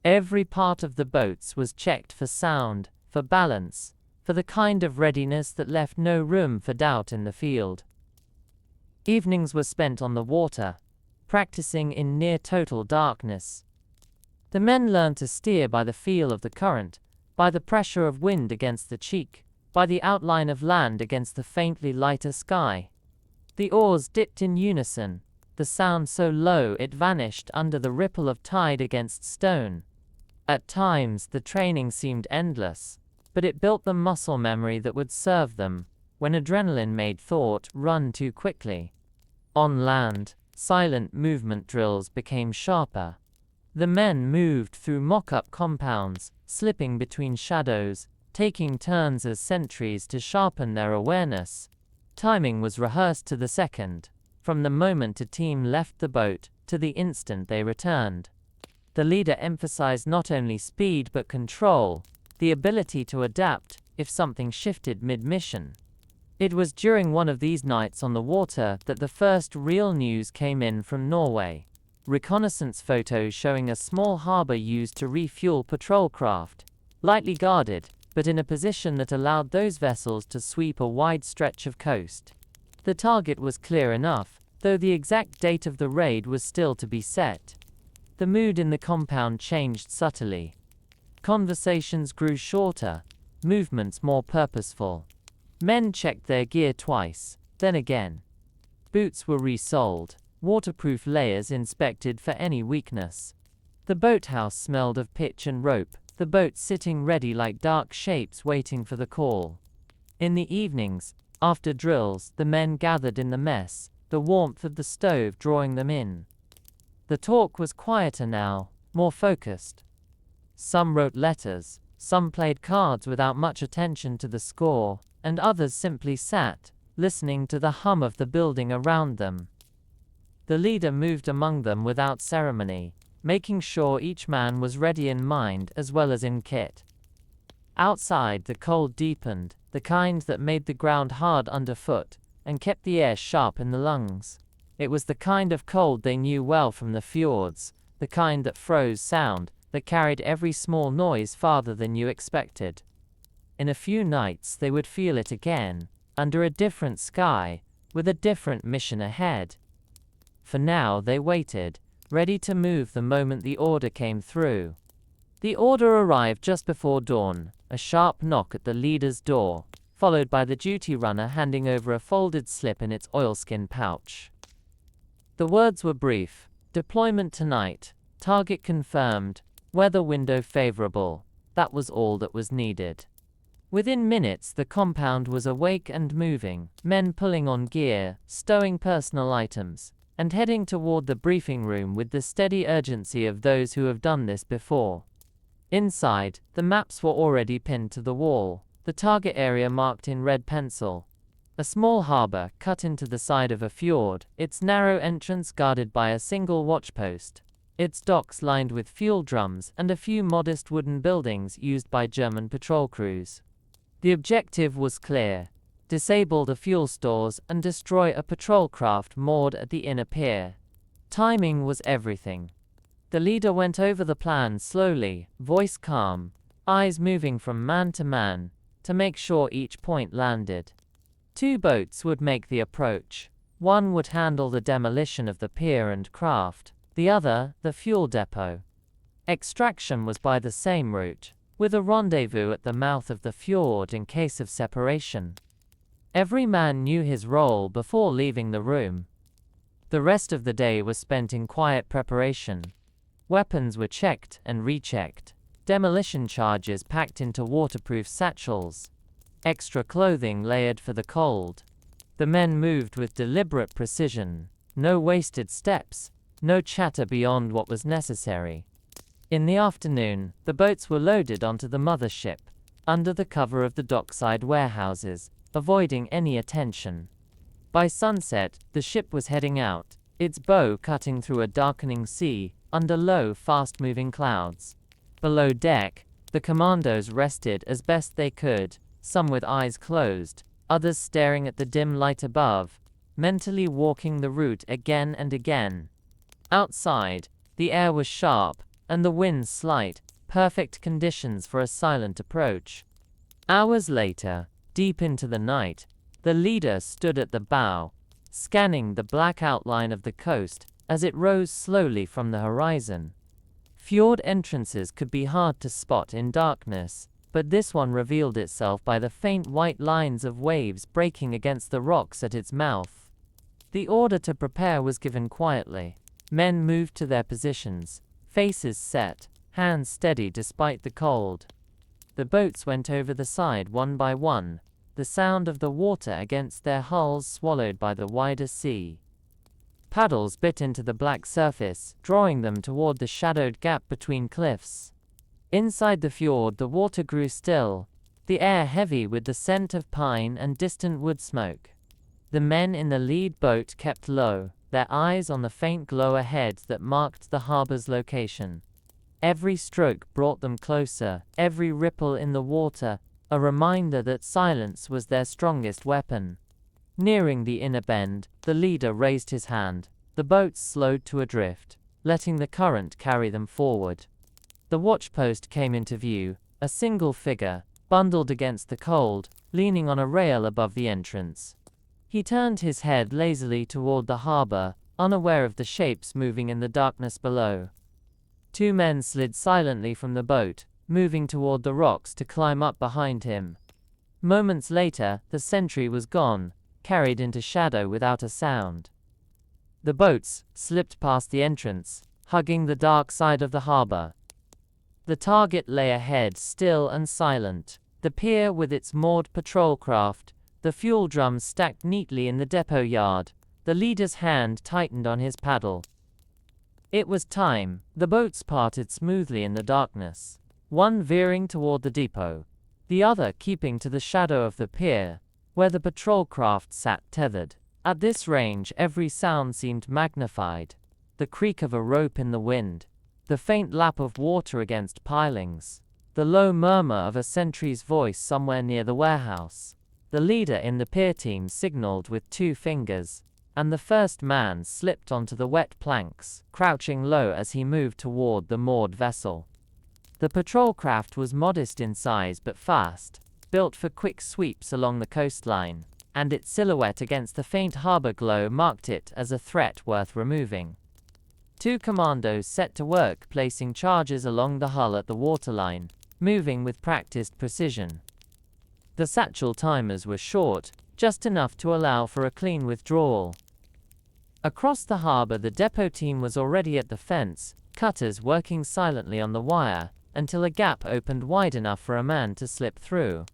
Every part of the boats was checked for sound, for balance, for the kind of readiness that left no room for doubt in the field. Evenings were spent on the water, practicing in near total darkness. The men learned to steer by the feel of the current, by the pressure of wind against the cheek, by the outline of land against the faintly lighter sky. The oars dipped in unison, the sound so low it vanished under the ripple of tide against stone. At times the training seemed endless, but it built the muscle memory that would serve them when adrenaline made thought run too quickly. On land, silent movement drills became sharper. The men moved through mock-up compounds, slipping between shadows, taking turns as sentries to sharpen their awareness. Timing was rehearsed to the second, from the moment a team left the boat to the instant they returned. The leader emphasized not only speed but control, the ability to adapt if something shifted mid-mission. It was during one of these nights on the water that the first real news came in from Norway. Reconnaissance photos showing a small harbor used to refuel patrol craft, lightly guarded, but in a position that allowed those vessels to sweep a wide stretch of coast. The target was clear enough, though the exact date of the raid was still to be set. The mood in the compound changed subtly. Conversations grew shorter, movements more purposeful. Men checked their gear twice, then again. Boots were resoled, waterproof layers inspected for any weakness. The boathouse smelled of pitch and rope, the boats sitting ready like dark shapes waiting for the call. In the evenings, after drills, the men gathered in the mess, the warmth of the stove drawing them in. The talk was quieter now, more focused. Some wrote letters, some played cards without much attention to the score, and others simply sat, listening to the hum of the building around them. The leader moved among them without ceremony, making sure each man was ready in mind as well as in kit. Outside, the cold deepened, the kind that made the ground hard underfoot, and kept the air sharp in the lungs. It was the kind of cold they knew well from the fjords, the kind that froze sound, that carried every small noise farther than you expected. In a few nights they would feel it again, under a different sky, with a different mission ahead. For now they waited, ready to move the moment the order came through. The order arrived just before dawn, a sharp knock at the leader's door, followed by the duty runner handing over a folded slip in its oilskin pouch. The words were brief: deployment tonight, target confirmed, weather window favorable. That was all that was needed. Within minutes the compound was awake and moving, men pulling on gear, stowing personal items, and heading toward the briefing room with the steady urgency of those who have done this before. Inside, the maps were already pinned to the wall, the target area marked in red pencil. A small harbor cut into the side of a fjord, its narrow entrance guarded by a single watchpost, its docks lined with fuel drums and a few modest wooden buildings used by German patrol crews. The objective was clear: disable the fuel stores and destroy a patrol craft moored at the inner pier. Timing was everything. The leader went over the plan slowly, voice calm, eyes moving from man to make sure each point landed. 2 boats would make the approach. One would handle the demolition of the pier and craft, the other, the fuel depot. Extraction was by the same route, with a rendezvous at the mouth of the fjord in case of separation. Every man knew his role before leaving the room. The rest of the day was spent in quiet preparation. Weapons were checked and rechecked, demolition charges packed into waterproof satchels, extra clothing layered for the cold. The men moved with deliberate precision, no wasted steps, no chatter beyond what was necessary. In the afternoon, the boats were loaded onto the mothership, under the cover of the dockside warehouses, avoiding any attention. By sunset, the ship was heading out, its bow cutting through a darkening sea, under low, fast-moving clouds. Below deck, the commandos rested as best they could, some with eyes closed, others staring at the dim light above, mentally walking the route again and again. Outside, the air was sharp, and the wind slight, perfect conditions for a silent approach. Hours later, deep into the night, the leader stood at the bow, scanning the black outline of the coast as it rose slowly from the horizon. Fjord entrances could be hard to spot in darkness, but this one revealed itself by the faint white lines of waves breaking against the rocks at its mouth. The order to prepare was given quietly. Men moved to their positions, faces set, hands steady despite the cold. The boats went over the side one by one, the sound of the water against their hulls swallowed by the wider sea. Paddles bit into the black surface, drawing them toward the shadowed gap between cliffs. Inside the fjord the water grew still, the air heavy with the scent of pine and distant wood smoke. The men in the lead boat kept low, their eyes on the faint glow ahead that marked the harbor's location. Every stroke brought them closer, every ripple in the water, a reminder that silence was their strongest weapon. Nearing the inner bend, the leader raised his hand. The boats slowed to a drift, letting the current carry them forward. The watchpost came into view, a single figure, bundled against the cold, leaning on a rail above the entrance. He turned his head lazily toward the harbor, unaware of the shapes moving in the darkness below. 2 men slid silently from the boat, moving toward the rocks to climb up behind him. Moments later, the sentry was gone, carried into shadow without a sound. The boats slipped past the entrance, hugging the dark side of the harbor. The target lay ahead, still and silent. The pier with its moored patrol craft, the fuel drums stacked neatly in the depot yard. The leader's hand tightened on his paddle. It was time. The boats parted smoothly in the darkness. one veering toward the depot, the other keeping to the shadow of the pier, where the patrol craft sat tethered. At this range, every sound seemed magnified. The creak of a rope in the wind, the faint lap of water against pilings, the low murmur of a sentry's voice somewhere near the warehouse. The leader in the pier team signaled with 2 fingers, and the first man slipped onto the wet planks, crouching low as he moved toward the moored vessel. The patrol craft was modest in size but fast, built for quick sweeps along the coastline, and its silhouette against the faint harbor glow marked it as a threat worth removing. 2 commandos set to work placing charges along the hull at the waterline, moving with practiced precision. The satchel timers were short, just enough to allow for a clean withdrawal. Across the harbor, the depot team was already at the fence, cutters working silently on the wire, until a gap opened wide enough for a man to slip through.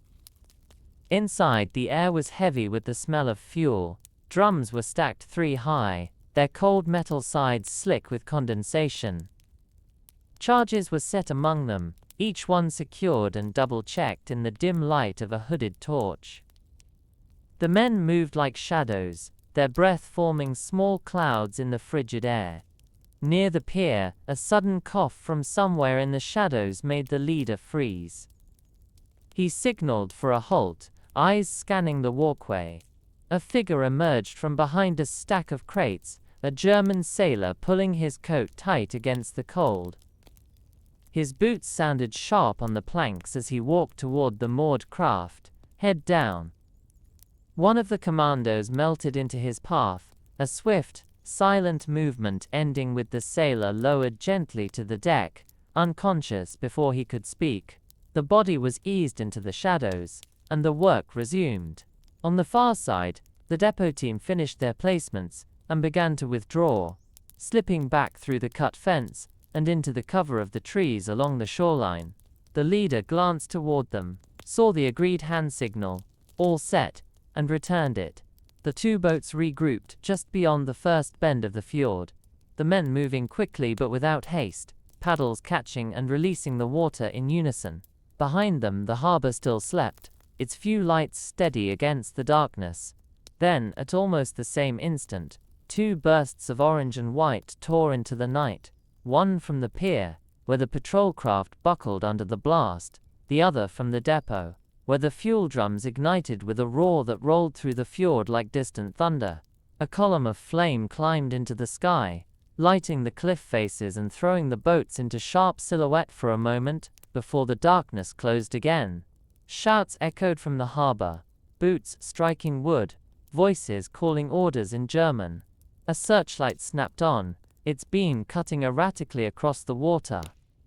Inside, the air was heavy with the smell of fuel. Drums were stacked 3 high, their cold metal sides slick with condensation. Charges were set among them, each one secured and double-checked in the dim light of a hooded torch. The men moved like shadows, their breath forming small clouds in the frigid air. Near the pier, a sudden cough from somewhere in the shadows made the leader freeze. He signaled for a halt, eyes scanning the walkway. A figure emerged from behind a stack of crates, a German sailor pulling his coat tight against the cold. His boots sounded sharp on the planks as he walked toward the moored craft, head down. One of the commandos melted into his path, a swift, silent movement ending with the sailor lowered gently to the deck, unconscious before he could speak. The body was eased into the shadows, and the work resumed. On the far side, the depot team finished their placements and began to withdraw, slipping back through the cut fence and into the cover of the trees along the shoreline. The leader glanced toward them, saw the agreed hand signal, all set, and returned it. The 2 boats regrouped just beyond the first bend of the fjord, the men moving quickly but without haste, paddles catching and releasing the water in unison. Behind them, the harbor still slept, its few lights steady against the darkness. Then, at almost the same instant, 2 bursts of orange and white tore into the night, one from the pier, where the patrol craft buckled under the blast, the other from the depot, where the fuel drums ignited with a roar that rolled through the fjord like distant thunder. A column of flame climbed into the sky, lighting the cliff faces and throwing the boats into sharp silhouette for a moment, before the darkness closed again. Shouts echoed from the harbor, boots striking wood, voices calling orders in German. A searchlight snapped on, its beam cutting erratically across the water.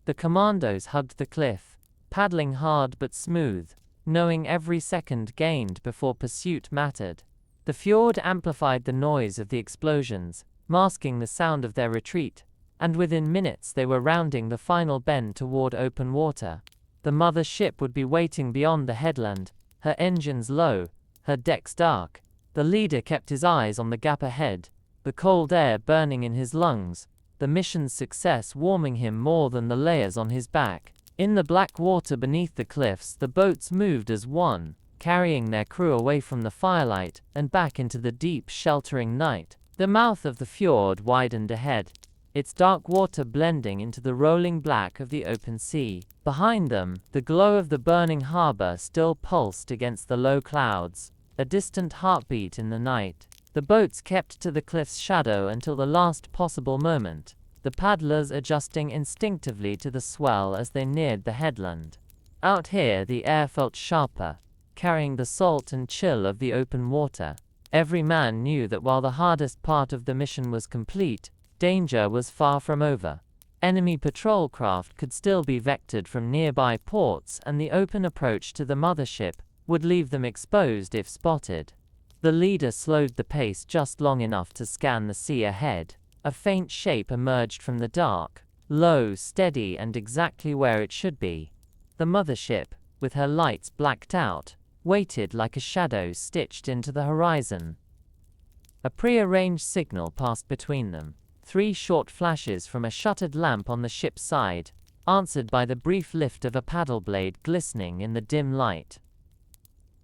The commandos hugged the cliff, paddling hard but smooth, knowing every second gained before pursuit mattered. The fjord amplified the noise of the explosions, masking the sound of their retreat, and within minutes they were rounding the final bend toward open water. The mother ship would be waiting beyond the headland, her engines low, her decks dark. The leader kept his eyes on the gap ahead, the cold air burning in his lungs, the mission's success warming him more than the layers on his back. In the black water beneath the cliffs, the boats moved as one, carrying their crew away from the firelight and back into the deep, sheltering night. The mouth of the fjord widened ahead, its dark water blending into the rolling black of the open sea. Behind them, the glow of the burning harbor still pulsed against the low clouds, a distant heartbeat in the night. The boats kept to the cliff's shadow until the last possible moment, the paddlers adjusting instinctively to the swell as they neared the headland. Out here, the air felt sharper, carrying the salt and chill of the open water. Every man knew that while the hardest part of the mission was complete, danger was far from over. Enemy patrol craft could still be vectored from nearby ports, and the open approach to the mothership would leave them exposed if spotted. The leader slowed the pace just long enough to scan the sea ahead. A faint shape emerged from the dark, low, steady, and exactly where it should be. The mothership, with her lights blacked out, waited like a shadow stitched into the horizon. A prearranged signal passed between them. 3 short flashes from a shuttered lamp on the ship's side, answered by the brief lift of a paddle blade glistening in the dim light.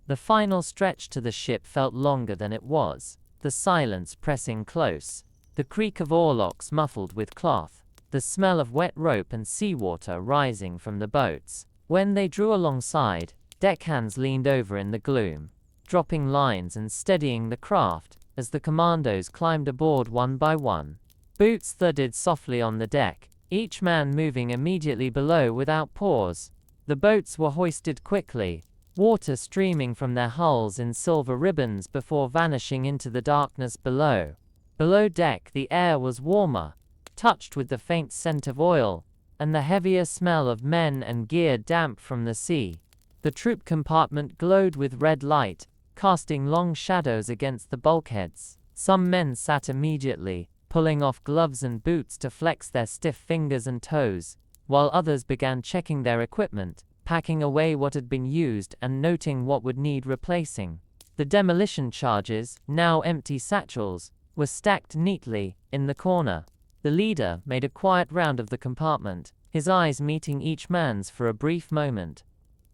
The final stretch to the ship felt longer than it was, the silence pressing close, the creak of oarlocks muffled with cloth, the smell of wet rope and seawater rising from the boats. When they drew alongside, deckhands leaned over in the gloom, dropping lines and steadying the craft as the commandos climbed aboard one by one. Boots thudded softly on the deck, each man moving immediately below without pause. The boats were hoisted quickly, water streaming from their hulls in silver ribbons before vanishing into the darkness below. Below deck the air was warmer, touched with the faint scent of oil, and the heavier smell of men and gear damp from the sea. The troop compartment glowed with red light, casting long shadows against the bulkheads. Some men sat immediately, pulling off gloves and boots to flex their stiff fingers and toes, while others began checking their equipment, packing away what had been used and noting what would need replacing. The demolition charges, now empty satchels, were stacked neatly in the corner. The leader made a quiet round of the compartment, his eyes meeting each man's for a brief moment.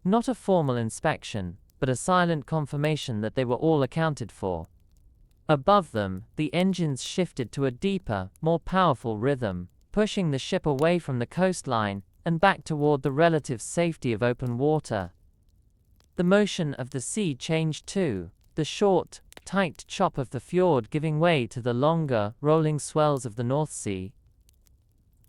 Not a formal inspection, but a silent confirmation that they were all accounted for. Above them, the engines shifted to a deeper, more powerful rhythm, pushing the ship away from the coastline and back toward the relative safety of open water. The motion of the sea changed too, the short, tight chop of the fjord giving way to the longer, rolling swells of the North Sea.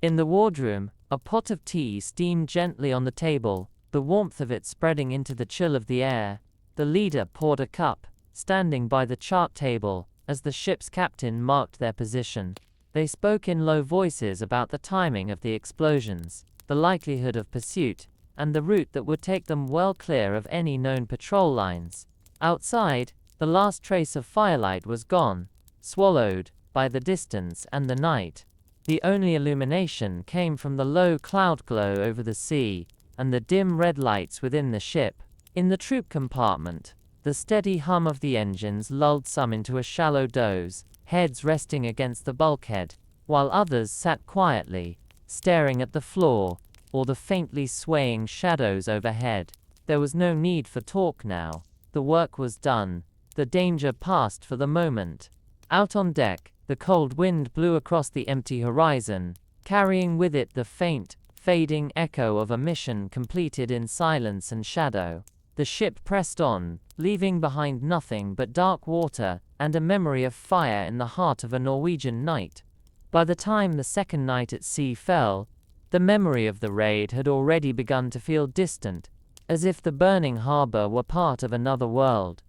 In the wardroom, a pot of tea steamed gently on the table, the warmth of it spreading into the chill of the air. The leader poured a cup, standing by the chart table, as the ship's captain marked their position. They spoke in low voices about the timing of the explosions, the likelihood of pursuit, and the route that would take them well clear of any known patrol lines. Outside, the last trace of firelight was gone, swallowed by the distance and the night. The only illumination came from the low cloud glow over the sea, and the dim red lights within the ship. In the troop compartment, the steady hum of the engines lulled some into a shallow doze, heads resting against the bulkhead, while others sat quietly, staring at the floor, or the faintly swaying shadows overhead. There was no need for talk now. The work was done, the danger past for the moment. Out on deck, the cold wind blew across the empty horizon, carrying with it the faint, fading echo of a mission completed in silence and shadow. The ship pressed on, leaving behind nothing but dark water and a memory of fire in the heart of a Norwegian night. By the time the second night at sea fell, the memory of the raid had already begun to feel distant, as if the burning harbor were part of another world.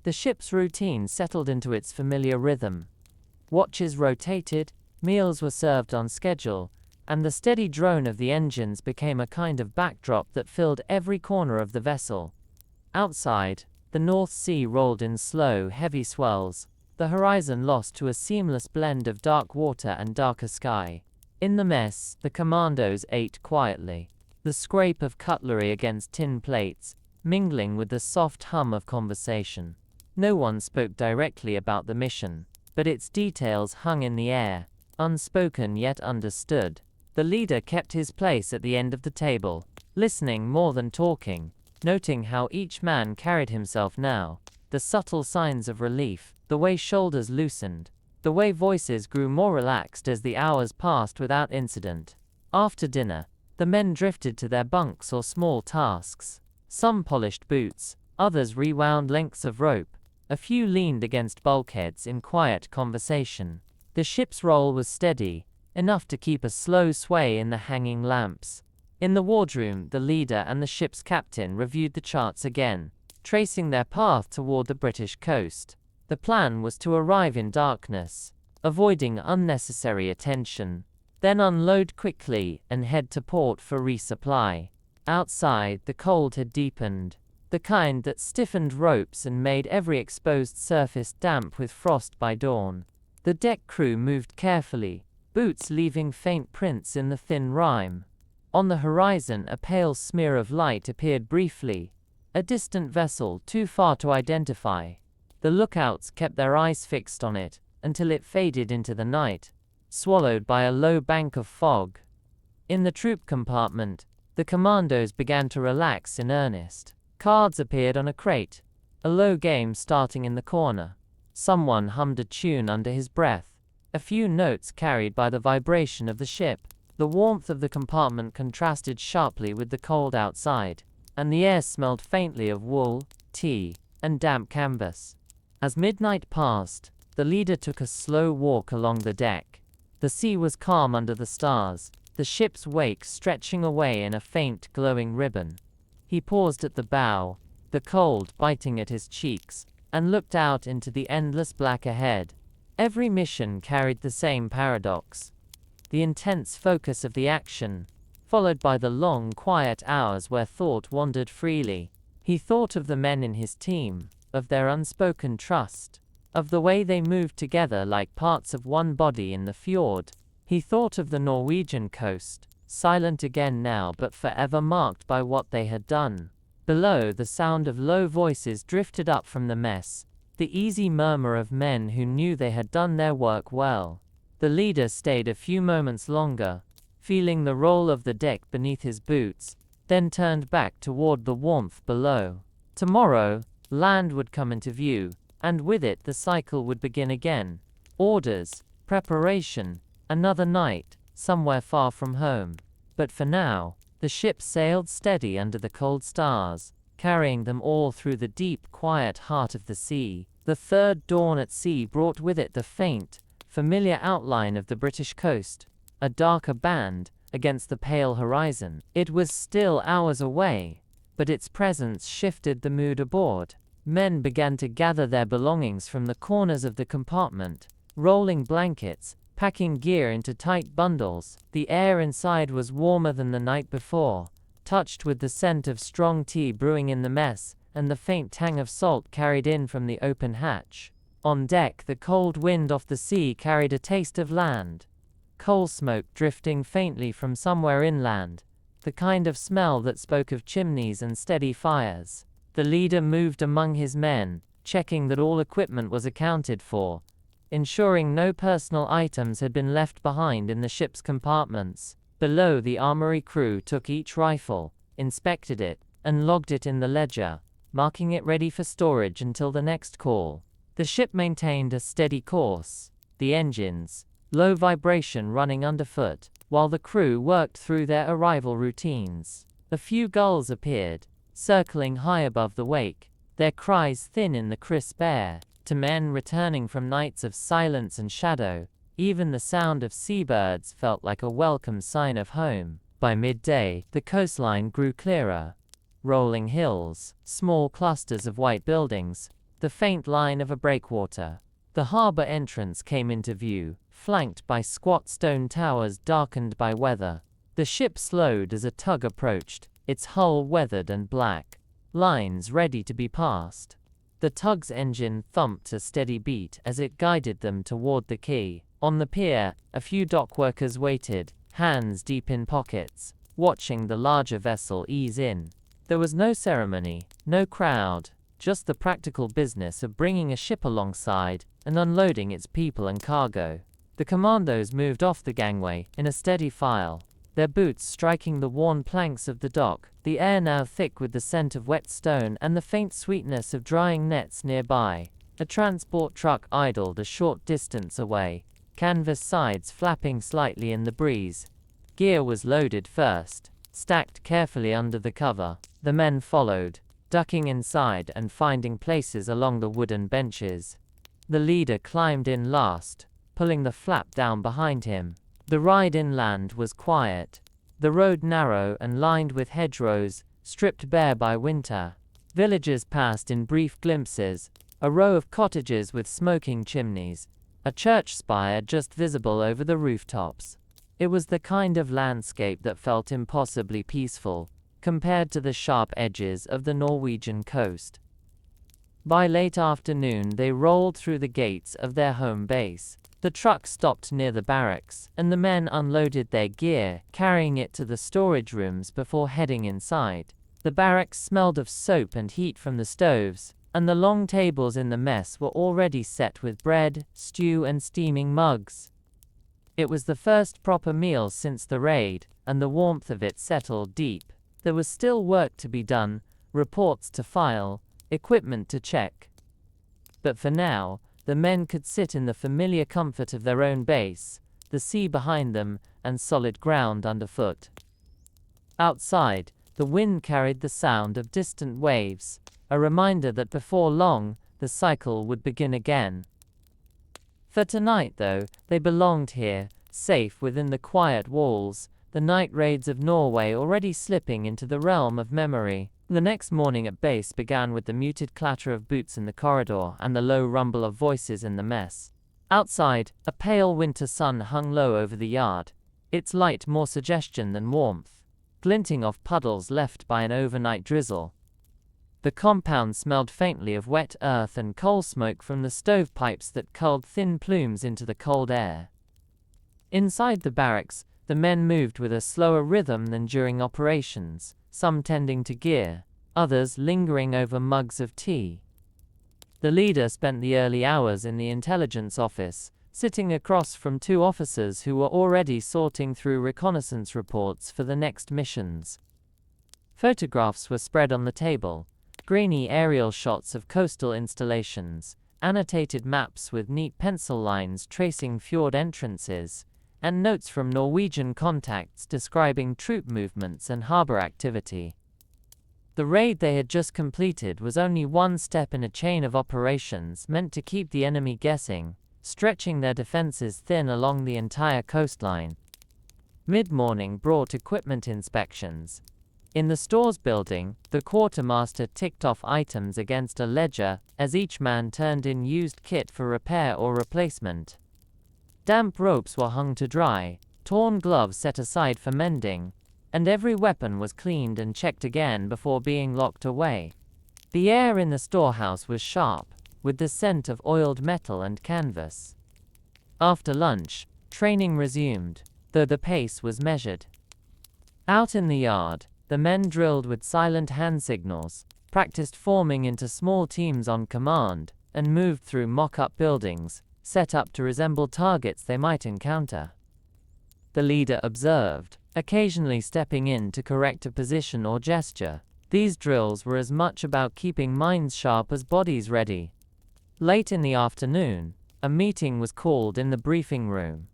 The ship's routine settled into its familiar rhythm. Watches rotated, meals were served on schedule, and the steady drone of the engines became a kind of backdrop that filled every corner of the vessel. Outside, the North Sea rolled in slow, heavy swells, the horizon lost to a seamless blend of dark water and darker sky. In the mess, the commandos ate quietly, the scrape of cutlery against tin plates, mingling with the soft hum of conversation. No one spoke directly about the mission, but its details hung in the air, unspoken yet understood. The leader kept his place at the end of the table, listening more than talking, noting how each man carried himself now, the subtle signs of relief, the way shoulders loosened, the way voices grew more relaxed as the hours passed without incident. After dinner, the men drifted to their bunks or small tasks. Some polished boots, others rewound lengths of rope, a few leaned against bulkheads in quiet conversation. The ship's roll was steady, enough to keep a slow sway in the hanging lamps. In the wardroom, the leader and the ship's captain reviewed the charts again, tracing their path toward the British coast. The plan was to arrive in darkness, avoiding unnecessary attention, then unload quickly and head to port for resupply. Outside, the cold had deepened, the kind that stiffened ropes and made every exposed surface damp with frost by dawn. The deck crew moved carefully, boots leaving faint prints in the thin rime. On the horizon, a pale smear of light appeared briefly, a distant vessel too far to identify. The lookouts kept their eyes fixed on it until it faded into the night, swallowed by a low bank of fog. In the troop compartment, the commandos began to relax in earnest. Cards appeared on a crate, a low game starting in the corner. Someone hummed a tune under his breath, a few notes carried by the vibration of the ship. The warmth of the compartment contrasted sharply with the cold outside, and the air smelled faintly of wool, tea, and damp canvas. As midnight passed, the leader took a slow walk along the deck. The sea was calm under the stars, the ship's wake stretching away in a faint, glowing ribbon. He paused at the bow, the cold biting at his cheeks, and looked out into the endless black ahead. Every mission carried the same paradox. The intense focus of the action, followed by the long, quiet hours where thought wandered freely. He thought of the men in his team, of their unspoken trust, of the way they moved together like parts of one body in the fjord. He thought of the Norwegian coast, silent again now but forever marked by what they had done. Below, the sound of low voices drifted up from the mess, the easy murmur of men who knew they had done their work well. The leader stayed a few moments longer, feeling the roll of the deck beneath his boots, then turned back toward the warmth below. Tomorrow, land would come into view, and with it the cycle would begin again. Orders, preparation, another night, somewhere far from home. But for now, the ship sailed steady under the cold stars, carrying them all through the deep, quiet heart of the sea. The third dawn at sea brought with it the faint, familiar outline of the British coast, a darker band against the pale horizon. It was still hours away, but its presence shifted the mood aboard. Men began to gather their belongings from the corners of the compartment, rolling blankets, packing gear into tight bundles. The air inside was warmer than the night before, touched with the scent of strong tea brewing in the mess, and the faint tang of salt carried in from the open hatch. On deck, the cold wind off the sea carried a taste of land. Coal smoke drifting faintly from somewhere inland, the kind of smell that spoke of chimneys and steady fires. The leader moved among his men, checking that all equipment was accounted for, ensuring no personal items had been left behind in the ship's compartments. Below, the armory crew took each rifle, inspected it, and logged it in the ledger, marking it ready for storage until the next call. The ship maintained a steady course, the engines, low vibration running underfoot, while the crew worked through their arrival routines. A few gulls appeared, circling high above the wake, their cries thin in the crisp air. To men returning from nights of silence and shadow, even the sound of seabirds felt like a welcome sign of home. By midday, the coastline grew clearer. Rolling hills, small clusters of white buildings, the faint line of a breakwater. The harbor entrance came into view, flanked by squat stone towers darkened by weather. The ship slowed as a tug approached, its hull weathered and black, lines ready to be passed. The tug's engine thumped a steady beat as it guided them toward the quay. On the pier, a few dock workers waited, hands deep in pockets, watching the larger vessel ease in. There was no ceremony, no crowd, just the practical business of bringing a ship alongside and unloading its people and cargo. The commandos moved off the gangway in a steady file, their boots striking the worn planks of the dock, the air now thick with the scent of wet stone and the faint sweetness of drying nets nearby. A transport truck idled a short distance away, canvas sides flapping slightly in the breeze. Gear was loaded first, stacked carefully under the cover. The men followed, ducking inside and finding places along the wooden benches. The leader climbed in last, pulling the flap down behind him. The ride inland was quiet, the road narrow and lined with hedgerows, stripped bare by winter. Villages passed in brief glimpses, a row of cottages with smoking chimneys, a church spire just visible over the rooftops. It was the kind of landscape that felt impossibly peaceful, compared to the sharp edges of the Norwegian coast. By late afternoon they rolled through the gates of their home base. The truck stopped near the barracks, and the men unloaded their gear, carrying it to the storage rooms before heading inside. The barracks smelled of soap and heat from the stoves, and the long tables in the mess were already set with bread, stew and steaming mugs. It was the first proper meal since the raid, and the warmth of it settled deep. There was still work to be done, reports to file, equipment to check. But for now, the men could sit in the familiar comfort of their own base, the sea behind them, and solid ground underfoot. Outside, the wind carried the sound of distant waves, a reminder that before long, the cycle would begin again. For tonight, though, they belonged here, safe within the quiet walls, the night raids of Norway already slipping into the realm of memory. The next morning at base began with the muted clatter of boots in the corridor and the low rumble of voices in the mess. Outside, a pale winter sun hung low over the yard, its light more suggestion than warmth, glinting off puddles left by an overnight drizzle. The compound smelled faintly of wet earth and coal smoke from the stovepipes that curled thin plumes into the cold air. Inside the barracks, the men moved with a slower rhythm than during operations, some tending to gear, others lingering over mugs of tea. The leader spent the early hours in the intelligence office, sitting across from two officers who were already sorting through reconnaissance reports for the next missions. Photographs were spread on the table, grainy aerial shots of coastal installations, annotated maps with neat pencil lines tracing fjord entrances, and notes from Norwegian contacts describing troop movements and harbor activity. The raid they had just completed was only one step in a chain of operations meant to keep the enemy guessing, stretching their defenses thin along the entire coastline. Mid-morning brought equipment inspections. In the stores building, the quartermaster ticked off items against a ledger as each man turned in used kit for repair or replacement. Damp ropes were hung to dry, torn gloves set aside for mending, and every weapon was cleaned and checked again before being locked away. The air in the storehouse was sharp, with the scent of oiled metal and canvas. After lunch, training resumed, though the pace was measured. Out in the yard, the men drilled with silent hand signals, practiced forming into small teams on command, and moved through mock-up buildings, set up to resemble targets they might encounter. The leader observed, occasionally stepping in to correct a position or gesture. These drills were as much about keeping minds sharp as bodies ready. Late in the afternoon, a meeting was called in the briefing room.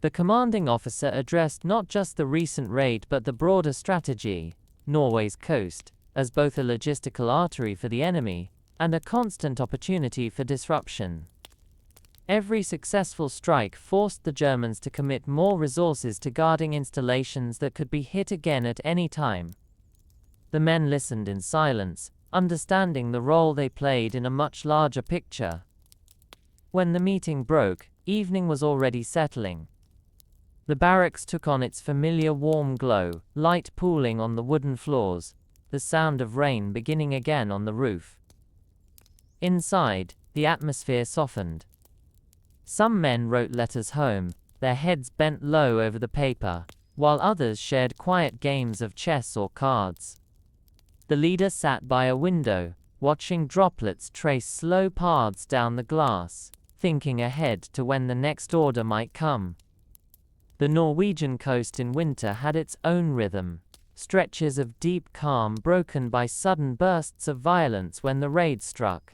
The commanding officer addressed not just the recent raid but the broader strategy, Norway's coast, as both a logistical artery for the enemy and a constant opportunity for disruption. Every successful strike forced the Germans to commit more resources to guarding installations that could be hit again at any time. The men listened in silence, understanding the role they played in a much larger picture. When the meeting broke, evening was already settling. The barracks took on its familiar warm glow, light pooling on the wooden floors, the sound of rain beginning again on the roof. Inside, the atmosphere softened. Some men wrote letters home, their heads bent low over the paper, while others shared quiet games of chess or cards. The leader sat by a window, watching droplets trace slow paths down the glass, thinking ahead to when the next order might come. The Norwegian coast in winter had its own rhythm, stretches of deep calm broken by sudden bursts of violence when the raid struck.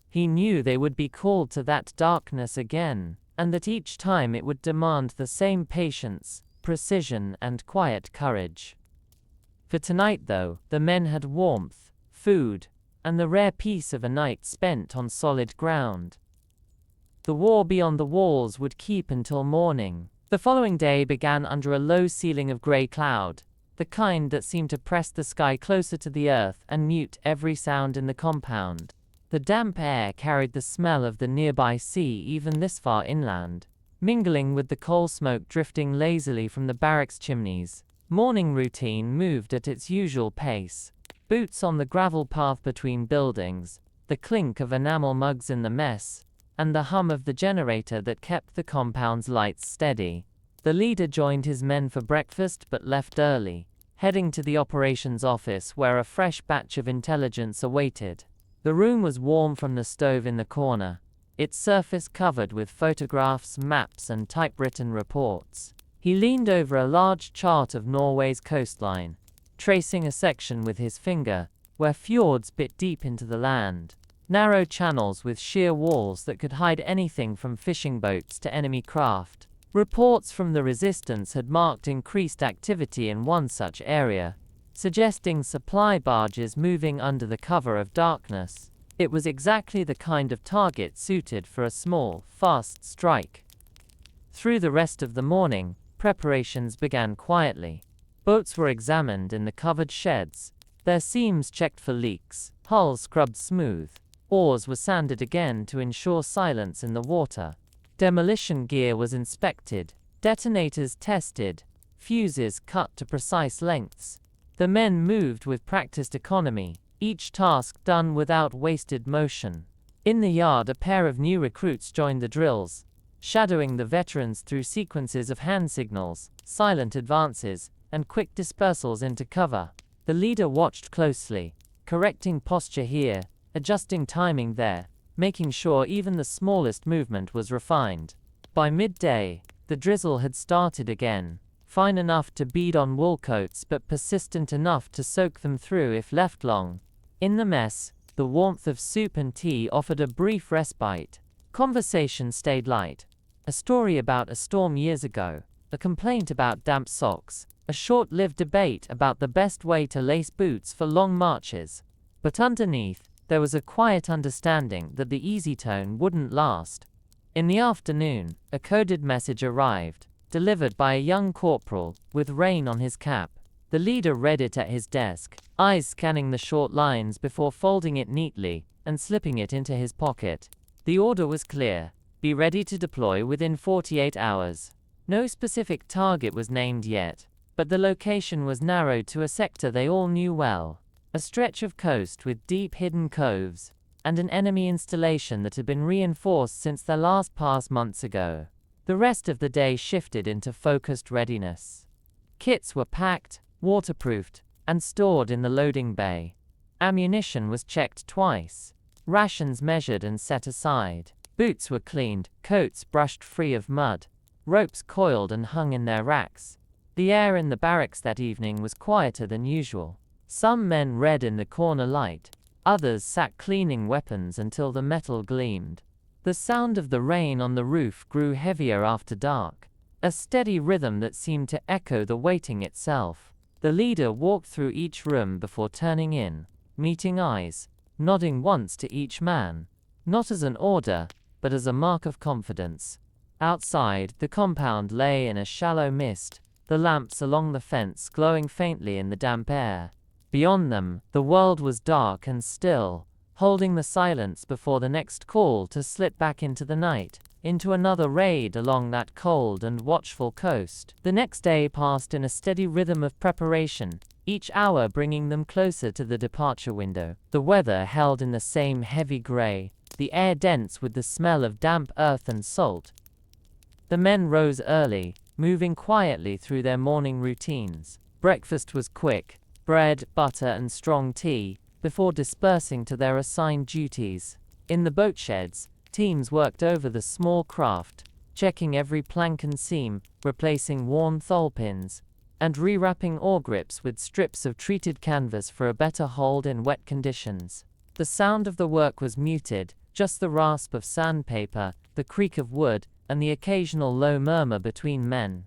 He knew they would be called to that darkness again, and that each time it would demand the same patience, precision, and quiet courage. For tonight, though, the men had warmth, food, and the rare peace of a night spent on solid ground. The war beyond the walls would keep until morning. The following day began under a low ceiling of grey cloud, the kind that seemed to press the sky closer to the earth and mute every sound in the compound. The damp air carried the smell of the nearby sea even this far inland, mingling with the coal smoke drifting lazily from the barracks chimneys. Morning routine moved at its usual pace. Boots on the gravel path between buildings, the clink of enamel mugs in the mess, and the hum of the generator that kept the compound's lights steady. The leader joined his men for breakfast but left early, heading to the operations office where a fresh batch of intelligence awaited. The room was warm from the stove in the corner, its surface covered with photographs, maps, and typewritten reports. He leaned over a large chart of Norway's coastline, tracing a section with his finger, where fjords bit deep into the land. Narrow channels with sheer walls that could hide anything from fishing boats to enemy craft. Reports from the resistance had marked increased activity in one such area, suggesting supply barges moving under the cover of darkness. It was exactly the kind of target suited for a small, fast strike. Through the rest of the morning, preparations began quietly. Boats were examined in the covered sheds, their seams checked for leaks, hulls scrubbed smooth. Oars were sanded again to ensure silence in the water. Demolition gear was inspected, detonators tested, fuses cut to precise lengths. The men moved with practiced economy, each task done without wasted motion. In the yard, a pair of new recruits joined the drills, shadowing the veterans through sequences of hand signals, silent advances, and quick dispersals into cover. The leader watched closely, correcting posture here, adjusting timing there, making sure even the smallest movement was refined. By midday, the drizzle had started again, fine enough to bead on wool coats but persistent enough to soak them through if left long. In the mess, the warmth of soup and tea offered a brief respite. Conversation stayed light. A story about a storm years ago, a complaint about damp socks, a short-lived debate about the best way to lace boots for long marches. But underneath, there was a quiet understanding that the easy tone wouldn't last. In the afternoon, a coded message arrived, delivered by a young corporal, with rain on his cap. The leader read it at his desk, eyes scanning the short lines before folding it neatly and slipping it into his pocket. The order was clear: be ready to deploy within 48 hours. No specific target was named yet, but the location was narrowed to a sector they all knew well. A stretch of coast with deep hidden coves, and an enemy installation that had been reinforced since their last pass months ago. The rest of the day shifted into focused readiness. Kits were packed, waterproofed, and stored in the loading bay. Ammunition was checked twice, rations measured and set aside. Boots were cleaned, coats brushed free of mud, ropes coiled and hung in their racks. The air in the barracks that evening was quieter than usual. Some men read in the corner light, others sat cleaning weapons until the metal gleamed. The sound of the rain on the roof grew heavier after dark, a steady rhythm that seemed to echo the waiting itself. The leader walked through each room before turning in, meeting eyes, nodding once to each man, not as an order, but as a mark of confidence. Outside, the compound lay in a shallow mist, the lamps along the fence glowing faintly in the damp air. Beyond them, the world was dark and still, holding the silence before the next call to slip back into the night, into another raid along that cold and watchful coast. The next day passed in a steady rhythm of preparation, each hour bringing them closer to the departure window. The weather held in the same heavy gray, the air dense with the smell of damp earth and salt. The men rose early, moving quietly through their morning routines. Breakfast was quick, bread, butter, and strong tea, before dispersing to their assigned duties. In the boat sheds, teams worked over the small craft, checking every plank and seam, replacing worn thole pins, and rewrapping oar grips with strips of treated canvas for a better hold in wet conditions. The sound of the work was muted, just the rasp of sandpaper, the creak of wood, and the occasional low murmur between men.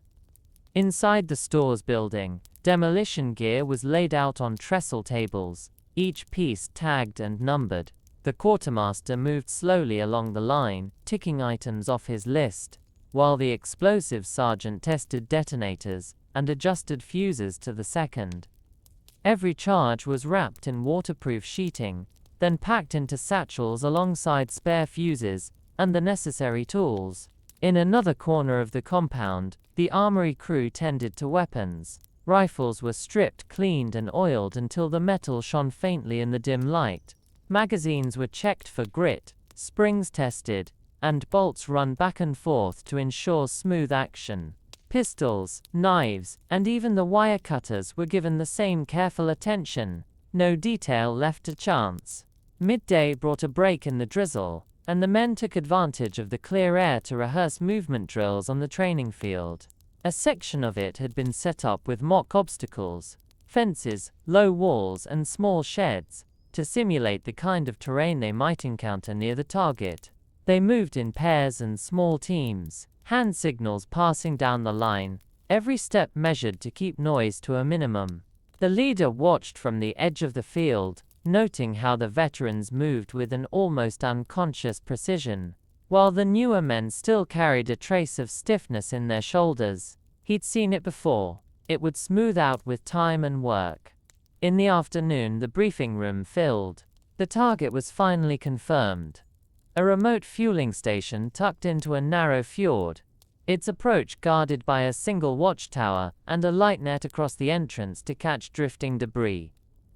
Inside the stores building, demolition gear was laid out on trestle tables, each piece tagged and numbered. The quartermaster moved slowly along the line, ticking items off his list, while the explosives sergeant tested detonators and adjusted fuses to the second. Every charge was wrapped in waterproof sheeting, then packed into satchels alongside spare fuses and the necessary tools. In another corner of the compound, the armory crew tended to weapons. Rifles were stripped, cleaned, and oiled until the metal shone faintly in the dim light. Magazines were checked for grit, springs tested, and bolts run back and forth to ensure smooth action. Pistols, knives, and even the wire cutters were given the same careful attention, no detail left to chance. Midday brought a break in the drizzle, and the men took advantage of the clear air to rehearse movement drills on the training field. A section of it had been set up with mock obstacles, fences, low walls, and small sheds, to simulate the kind of terrain they might encounter near the target. They moved in pairs and small teams, hand signals passing down the line, every step measured to keep noise to a minimum. The leader watched from the edge of the field, noting how the veterans moved with an almost unconscious precision, while the newer men still carried a trace of stiffness in their shoulders. He'd seen it before. It would smooth out with time and work. In the afternoon, the briefing room filled. The target was finally confirmed. A remote fueling station tucked into a narrow fjord, its approach guarded by a single watchtower and a light net across the entrance to catch drifting debris.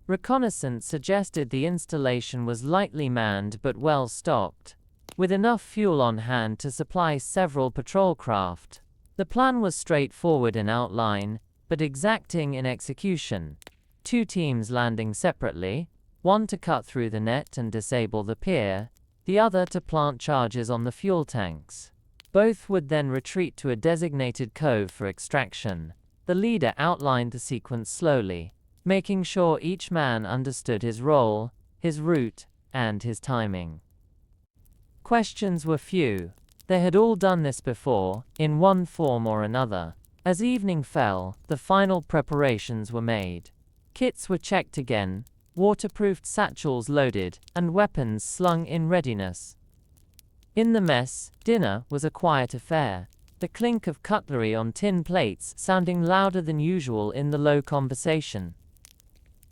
Reconnaissance suggested the installation was lightly manned but well stocked, with enough fuel on hand to supply several patrol craft. The plan was straightforward in outline, but exacting in execution. 2 teams landing separately, one to cut through the net and disable the pier, the other to plant charges on the fuel tanks. Both would then retreat to a designated cove for extraction. The leader outlined the sequence slowly, making sure each man understood his role, his route, and his timing. Questions were few. They had all done this before, in one form or another. As evening fell, the final preparations were made. Kits were checked again, waterproofed satchels loaded, and weapons slung in readiness. In the mess, dinner was a quiet affair, the clink of cutlery on tin plates sounding louder than usual in the low conversation.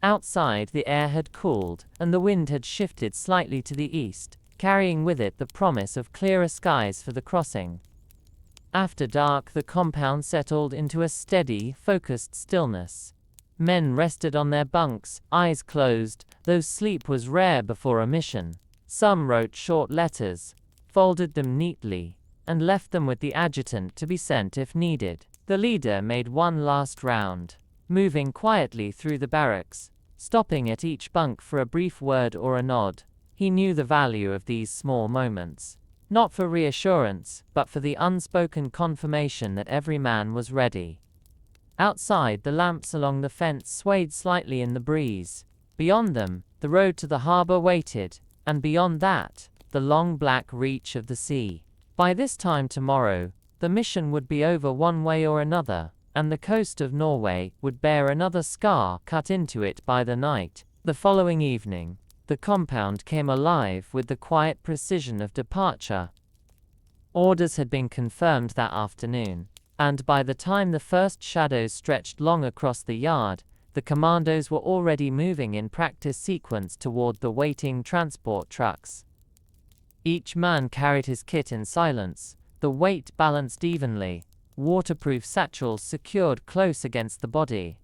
Outside, the air had cooled, and the wind had shifted slightly to the east, carrying with it the promise of clearer skies for the crossing. After dark, the compound settled into a steady, focused stillness. Men rested on their bunks, eyes closed, though sleep was rare before a mission. Some wrote short letters, folded them neatly, and left them with the adjutant to be sent if needed. The leader made one last round, moving quietly through the barracks, stopping at each bunk for a brief word or a nod. He knew the value of these small moments, not for reassurance, but for the unspoken confirmation that every man was ready. Outside, the lamps along the fence swayed slightly in the breeze. Beyond them, the road to the harbor waited, and beyond that, the long black reach of the sea. By this time tomorrow, the mission would be over one way or another, and the coast of Norway would bear another scar cut into it by the night. The following evening, the compound came alive with the quiet precision of departure. Orders had been confirmed that afternoon, and by the time the first shadows stretched long across the yard, the commandos were already moving in practice sequence toward the waiting transport trucks. Each man carried his kit in silence, the weight balanced evenly, waterproof satchels secured close against the body.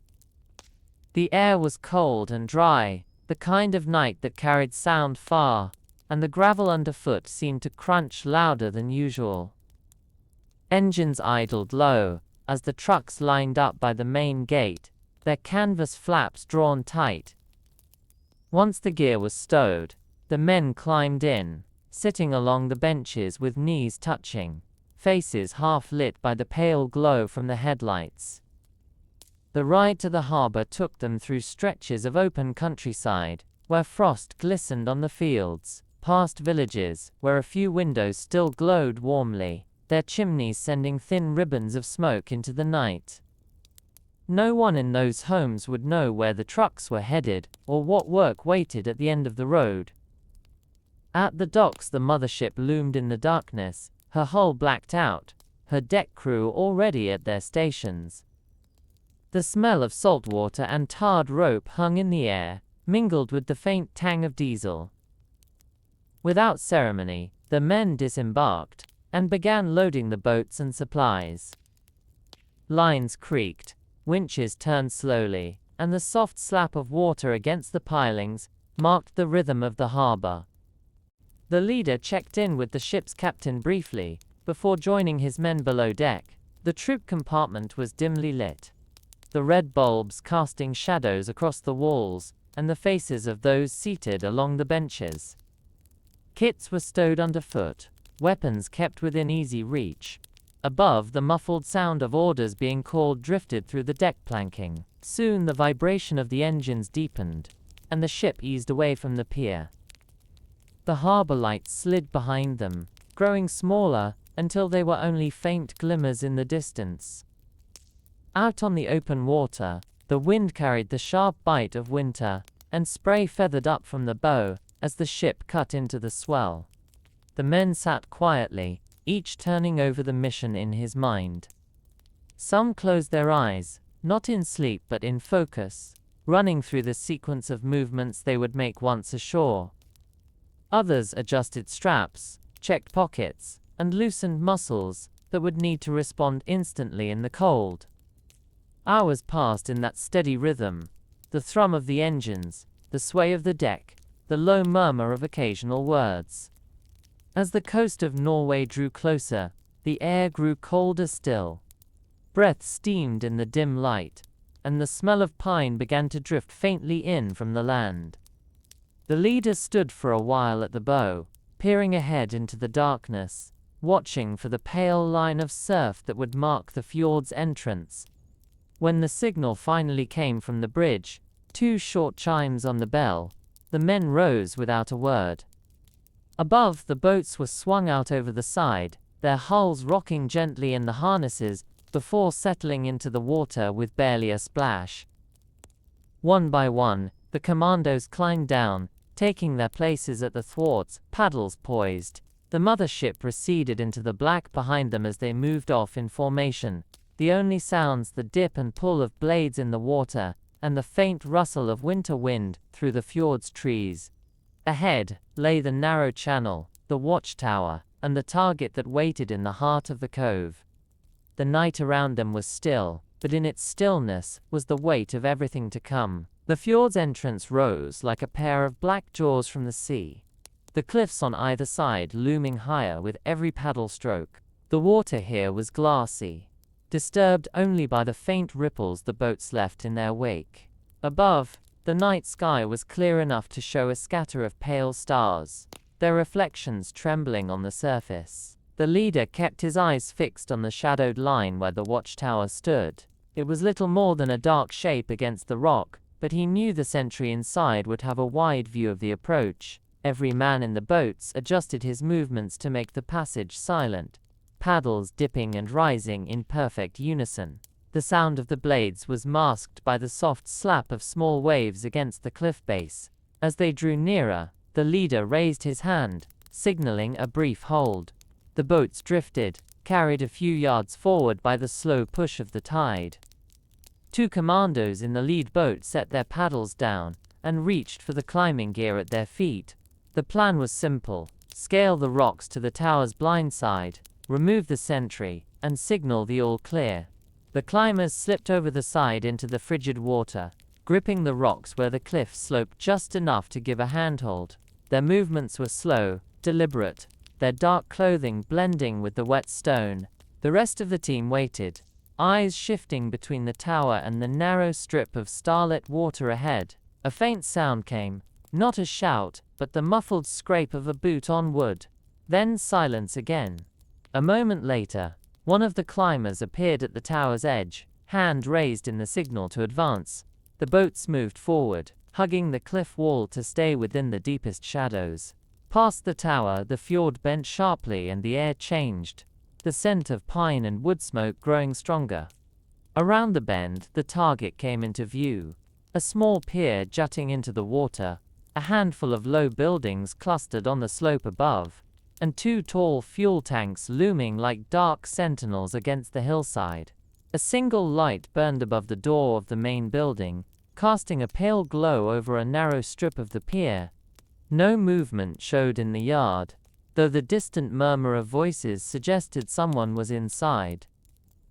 The air was cold and dry, the kind of night that carried sound far, and the gravel underfoot seemed to crunch louder than usual. Engines idled low, as the trucks lined up by the main gate, their canvas flaps drawn tight. Once the gear was stowed, the men climbed in, sitting along the benches with knees touching, faces half lit by the pale glow from the headlights. The ride to the harbor took them through stretches of open countryside, where frost glistened on the fields, past villages, where a few windows still glowed warmly, their chimneys sending thin ribbons of smoke into the night. No one in those homes would know where the trucks were headed, or what work waited at the end of the road. At the docks, the mothership loomed in the darkness, her hull blacked out, her deck crew already at their stations. The smell of salt water and tarred rope hung in the air, mingled with the faint tang of diesel. Without ceremony, the men disembarked, and began loading the boats and supplies. Lines creaked, winches turned slowly, and the soft slap of water against the pilings marked the rhythm of the harbor. The leader checked in with the ship's captain briefly, before joining his men below deck. The troop compartment was dimly lit, the red bulbs casting shadows across the walls, and the faces of those seated along the benches. Kits were stowed underfoot, weapons kept within easy reach. Above, the muffled sound of orders being called drifted through the deck planking. Soon the vibration of the engines deepened, and the ship eased away from the pier. The harbor lights slid behind them, growing smaller until they were only faint glimmers in the distance. Out on the open water, the wind carried the sharp bite of winter, and spray feathered up from the bow as the ship cut into the swell. The men sat quietly, each turning over the mission in his mind. Some closed their eyes, not in sleep but in focus, running through the sequence of movements they would make once ashore. Others adjusted straps, checked pockets, and loosened muscles that would need to respond instantly in the cold. Hours passed in that steady rhythm, the thrum of the engines, the sway of the deck, the low murmur of occasional words. As the coast of Norway drew closer, the air grew colder still. Breath steamed in the dim light, and the smell of pine began to drift faintly in from the land. The leader stood for a while at the bow, peering ahead into the darkness, watching for the pale line of surf that would mark the fjord's entrance. When the signal finally came from the bridge, 2 short chimes on the bell, the men rose without a word. Above, the boats were swung out over the side, their hulls rocking gently in the harnesses before settling into the water with barely a splash. One by one, the commandos climbed down, taking their places at the thwarts, paddles poised. The mothership receded into the black behind them as they moved off in formation, the only sounds the dip and pull of blades in the water, and the faint rustle of winter wind through the fjord's trees. Ahead lay the narrow channel, the watchtower, and the target that waited in the heart of the cove. The night around them was still, but in its stillness was the weight of everything to come. The fjord's entrance rose like a pair of black jaws from the sea, the cliffs on either side looming higher with every paddle stroke. The water here was glassy, disturbed only by the faint ripples the boats left in their wake. Above, the night sky was clear enough to show a scatter of pale stars, their reflections trembling on the surface. The leader kept his eyes fixed on the shadowed line where the watchtower stood. It was little more than a dark shape against the rock, but he knew the sentry inside would have a wide view of the approach. Every man in the boats adjusted his movements to make the passage silent, paddles dipping and rising in perfect unison. The sound of the blades was masked by the soft slap of small waves against the cliff base. As they drew nearer, the leader raised his hand, signaling a brief hold. The boats drifted, carried a few yards forward by the slow push of the tide. 2 commandos in the lead boat set their paddles down and reached for the climbing gear at their feet. The plan was simple: scale the rocks to the tower's blind side, remove the sentry, and signal the all clear. The climbers slipped over the side into the frigid water, gripping the rocks where the cliff sloped just enough to give a handhold. Their movements were slow, deliberate, their dark clothing blending with the wet stone. The rest of the team waited, eyes shifting between the tower and the narrow strip of starlit water ahead. A faint sound came, not a shout, but the muffled scrape of a boot on wood. Then silence again. A moment later, one of the climbers appeared at the tower's edge, hand raised in the signal to advance. The boats moved forward, hugging the cliff wall to stay within the deepest shadows. Past the tower, the fjord bent sharply and the air changed, the scent of pine and wood smoke growing stronger. Around the bend, the target came into view. A small pier jutting into the water, a handful of low buildings clustered on the slope above, and 2 tall fuel tanks looming like dark sentinels against the hillside. A single light burned above the door of the main building, casting a pale glow over a narrow strip of the pier. No movement showed in the yard, though the distant murmur of voices suggested someone was inside.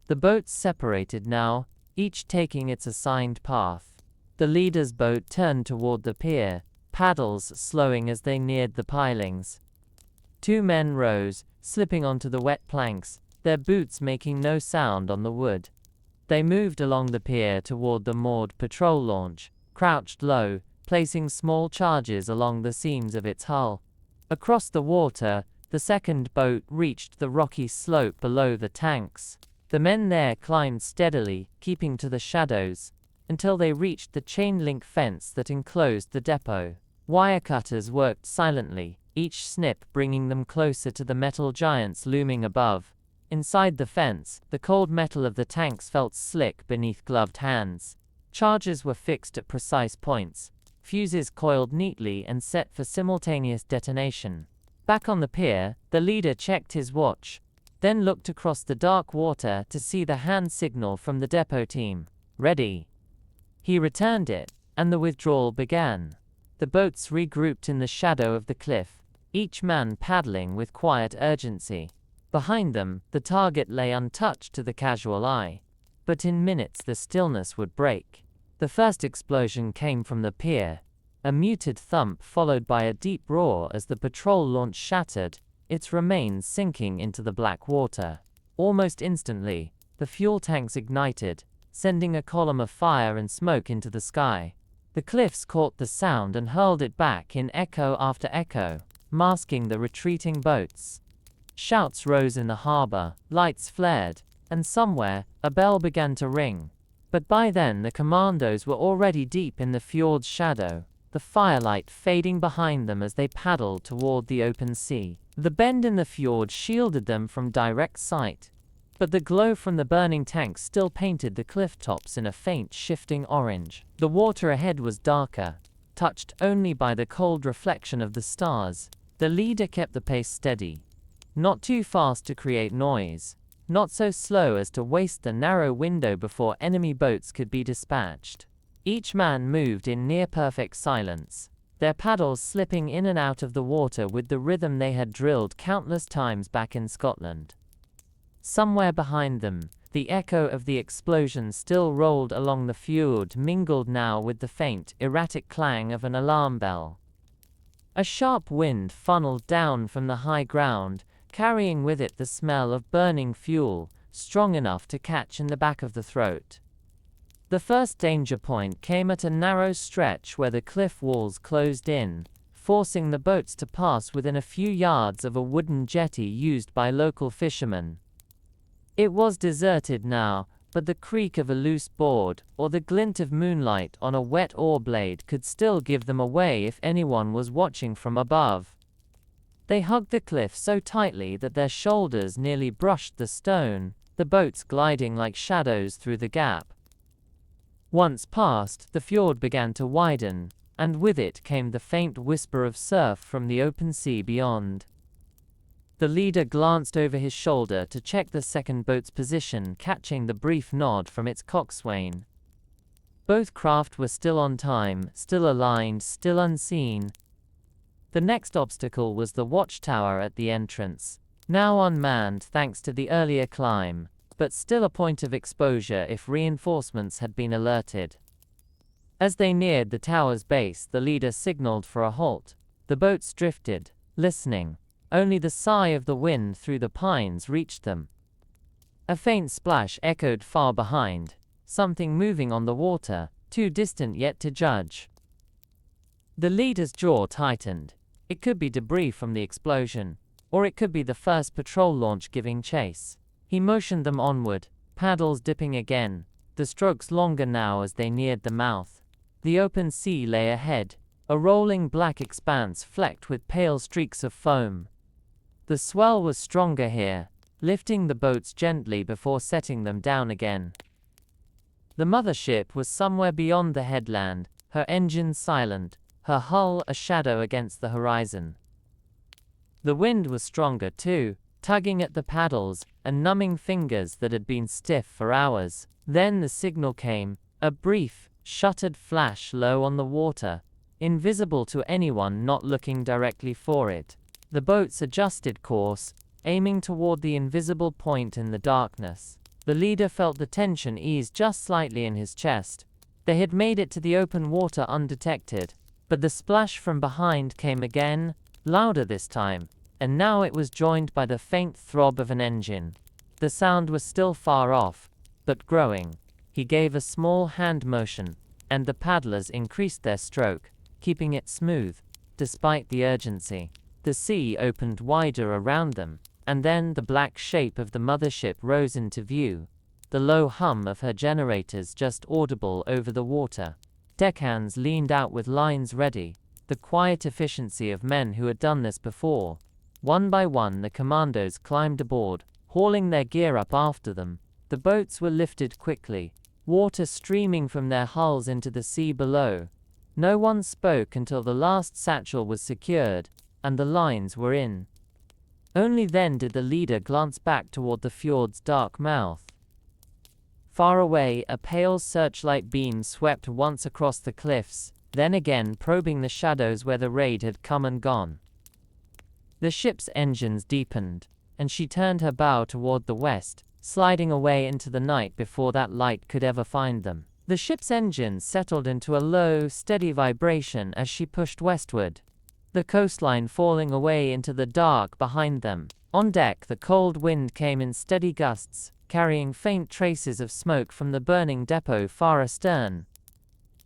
The boats separated now, each taking its assigned path. The leader's boat turned toward the pier, paddles slowing as they neared the pilings. 2 men rose, slipping onto the wet planks, their boots making no sound on the wood. They moved along the pier toward the moored patrol launch, crouched low, placing small charges along the seams of its hull. Across the water, the second boat reached the rocky slope below the tanks. The men there climbed steadily, keeping to the shadows, until they reached the chain-link fence that enclosed the depot. Wire cutters worked silently, each snip bringing them closer to the metal giants looming above. Inside the fence, the cold metal of the tanks felt slick beneath gloved hands. Charges were fixed at precise points, fuses coiled neatly and set for simultaneous detonation. Back on the pier, the leader checked his watch, then looked across the dark water to see the hand signal from the depot team. Ready. He returned it, and the withdrawal began. The boats regrouped in the shadow of the cliff, each man paddling with quiet urgency. Behind them, the target lay untouched to the casual eye. But in minutes the stillness would break. The first explosion came from the pier, a muted thump followed by a deep roar as the patrol launch shattered, its remains sinking into the black water. Almost instantly, the fuel tanks ignited, sending a column of fire and smoke into the sky. The cliffs caught the sound and hurled it back in echo after echo, masking the retreating boats. Shouts rose in the harbor, lights flared, and somewhere, a bell began to ring. But by then the commandos were already deep in the fjord's shadow, the firelight fading behind them as they paddled toward the open sea. The bend in the fjord shielded them from direct sight, but the glow from the burning tanks still painted the cliff tops in a faint shifting orange. The water ahead was darker, touched only by the cold reflection of the stars. The leader kept the pace steady, not too fast to create noise, not so slow as to waste the narrow window before enemy boats could be dispatched. Each man moved in near-perfect silence, their paddles slipping in and out of the water with the rhythm they had drilled countless times back in Scotland. Somewhere behind them, the echo of the explosion still rolled along the fjord, mingled now with the faint, erratic clang of an alarm bell. A sharp wind funneled down from the high ground, carrying with it the smell of burning fuel, strong enough to catch in the back of the throat. The first danger point came at a narrow stretch where the cliff walls closed in, forcing the boats to pass within a few yards of a wooden jetty used by local fishermen. It was deserted now, but the creak of a loose board, or the glint of moonlight on a wet oar blade could still give them away if anyone was watching from above. They hugged the cliff so tightly that their shoulders nearly brushed the stone, the boats gliding like shadows through the gap. Once past, the fjord began to widen, and with it came the faint whisper of surf from the open sea beyond. The leader glanced over his shoulder to check the second boat's position, catching the brief nod from its coxswain. Both craft were still on time, still aligned, still unseen. The next obstacle was the watchtower at the entrance, now unmanned thanks to the earlier climb, but still a point of exposure if reinforcements had been alerted. As they neared the tower's base, the leader signaled for a halt. The boats drifted, listening. Only the sigh of the wind through the pines reached them. A faint splash echoed far behind, something moving on the water, too distant yet to judge. The leader's jaw tightened. It could be debris from the explosion, or it could be the first patrol launch giving chase. He motioned them onward, paddles dipping again, the strokes longer now as they neared the mouth. The open sea lay ahead, a rolling black expanse flecked with pale streaks of foam. The swell was stronger here, lifting the boats gently before setting them down again. The mothership was somewhere beyond the headland, her engines silent, her hull a shadow against the horizon. The wind was stronger too, tugging at the paddles and numbing fingers that had been stiff for hours. Then the signal came, a brief, shuttered flash low on the water, invisible to anyone not looking directly for it. The boats adjusted course, aiming toward the invisible point in the darkness. The leader felt the tension ease just slightly in his chest. They had made it to the open water undetected, but the splash from behind came again, louder this time, and now it was joined by the faint throb of an engine. The sound was still far off, but growing. He gave a small hand motion, and the paddlers increased their stroke, keeping it smooth, despite the urgency. The sea opened wider around them, and then the black shape of the mothership rose into view, the low hum of her generators just audible over the water. Deckhands leaned out with lines ready, the quiet efficiency of men who had done this before. One by one the commandos climbed aboard, hauling their gear up after them. The boats were lifted quickly, water streaming from their hulls into the sea below. No one spoke until the last satchel was secured, and the lines were in. Only then did the leader glance back toward the fjord's dark mouth. Far away, a pale searchlight beam swept once across the cliffs, then again probing the shadows where the raid had come and gone. The ship's engines deepened, and she turned her bow toward the west, sliding away into the night before that light could ever find them. The ship's engines settled into a low, steady vibration as she pushed westward, the coastline falling away into the dark behind them. On deck, the cold wind came in steady gusts, carrying faint traces of smoke from the burning depot far astern.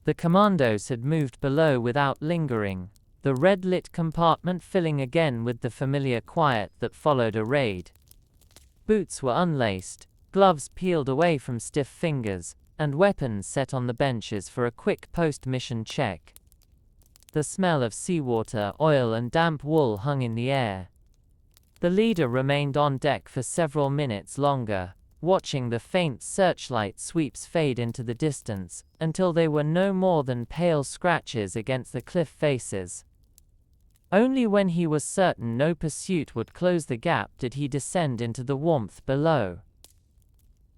The commandos had moved below without lingering, the red-lit compartment filling again with the familiar quiet that followed a raid. Boots were unlaced, gloves peeled away from stiff fingers, and weapons set on the benches for a quick post-mission check. The smell of seawater, oil and damp wool hung in the air. The leader remained on deck for several minutes longer, watching the faint searchlight sweeps fade into the distance, until they were no more than pale scratches against the cliff faces. Only when he was certain no pursuit would close the gap did he descend into the warmth below.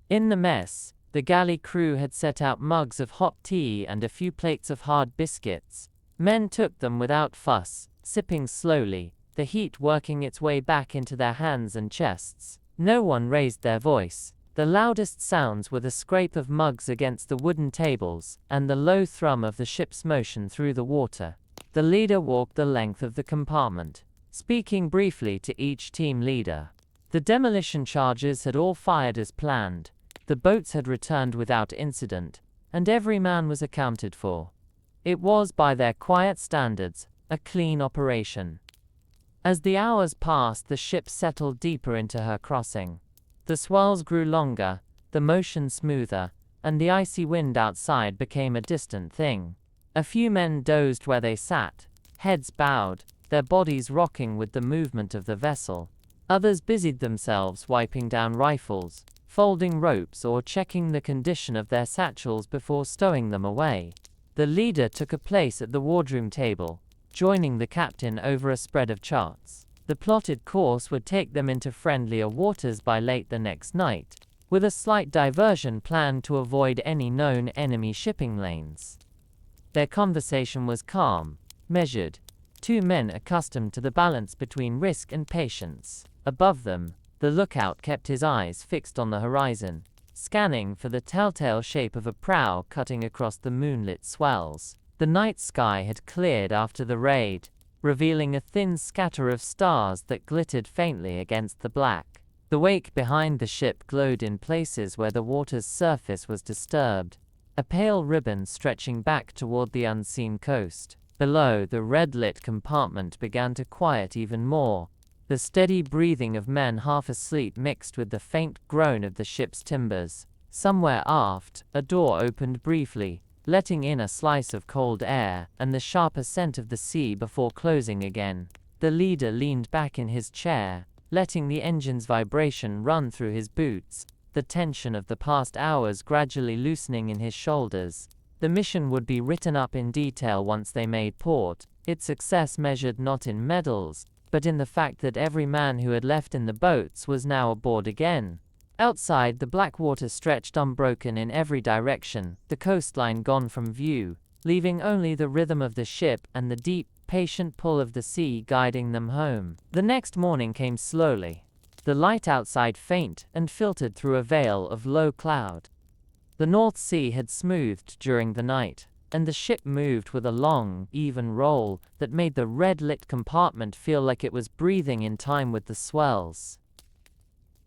In the mess, the galley crew had set out mugs of hot tea and a few plates of hard biscuits. Men took them without fuss, sipping slowly, the heat working its way back into their hands and chests. No one raised their voice. The loudest sounds were the scrape of mugs against the wooden tables, and the low thrum of the ship's motion through the water. The leader walked the length of the compartment, speaking briefly to each team leader. The demolition charges had all fired as planned, the boats had returned without incident, and every man was accounted for. It was, by their quiet standards, a clean operation. As the hours passed, the ship settled deeper into her crossing. The swells grew longer, the motion smoother, and the icy wind outside became a distant thing. A few men dozed where they sat, heads bowed, their bodies rocking with the movement of the vessel. Others busied themselves wiping down rifles, folding ropes, or checking the condition of their satchels before stowing them away. The leader took a place at the wardroom table, joining the captain over a spread of charts. The plotted course would take them into friendlier waters by late the next night, with a slight diversion planned to avoid any known enemy shipping lanes. Their conversation was calm, measured, two men accustomed to the balance between risk and patience. Above them, the lookout kept his eyes fixed on the horizon, scanning for the telltale shape of a prow cutting across the moonlit swells. The night sky had cleared after the raid, revealing a thin scatter of stars that glittered faintly against the black. The wake behind the ship glowed in places where the water's surface was disturbed, a pale ribbon stretching back toward the unseen coast. Below, the red-lit compartment began to quiet even more, the steady breathing of men half asleep mixed with the faint groan of the ship's timbers. Somewhere aft, a door opened briefly, letting in a slice of cold air and the sharper scent of the sea before closing again. The leader leaned back in his chair, letting the engine's vibration run through his boots, the tension of the past hours gradually loosening in his shoulders. The mission would be written up in detail once they made port, its success measured not in medals, but in the fact that every man who had left in the boats was now aboard again. Outside, the black water stretched unbroken in every direction, the coastline gone from view, leaving only the rhythm of the ship and the deep, patient pull of the sea guiding them home. The next morning came slowly, the light outside faint and filtered through a veil of low cloud. The North Sea had smoothed during the night, and the ship moved with a long, even roll that made the red-lit compartment feel like it was breathing in time with the swells.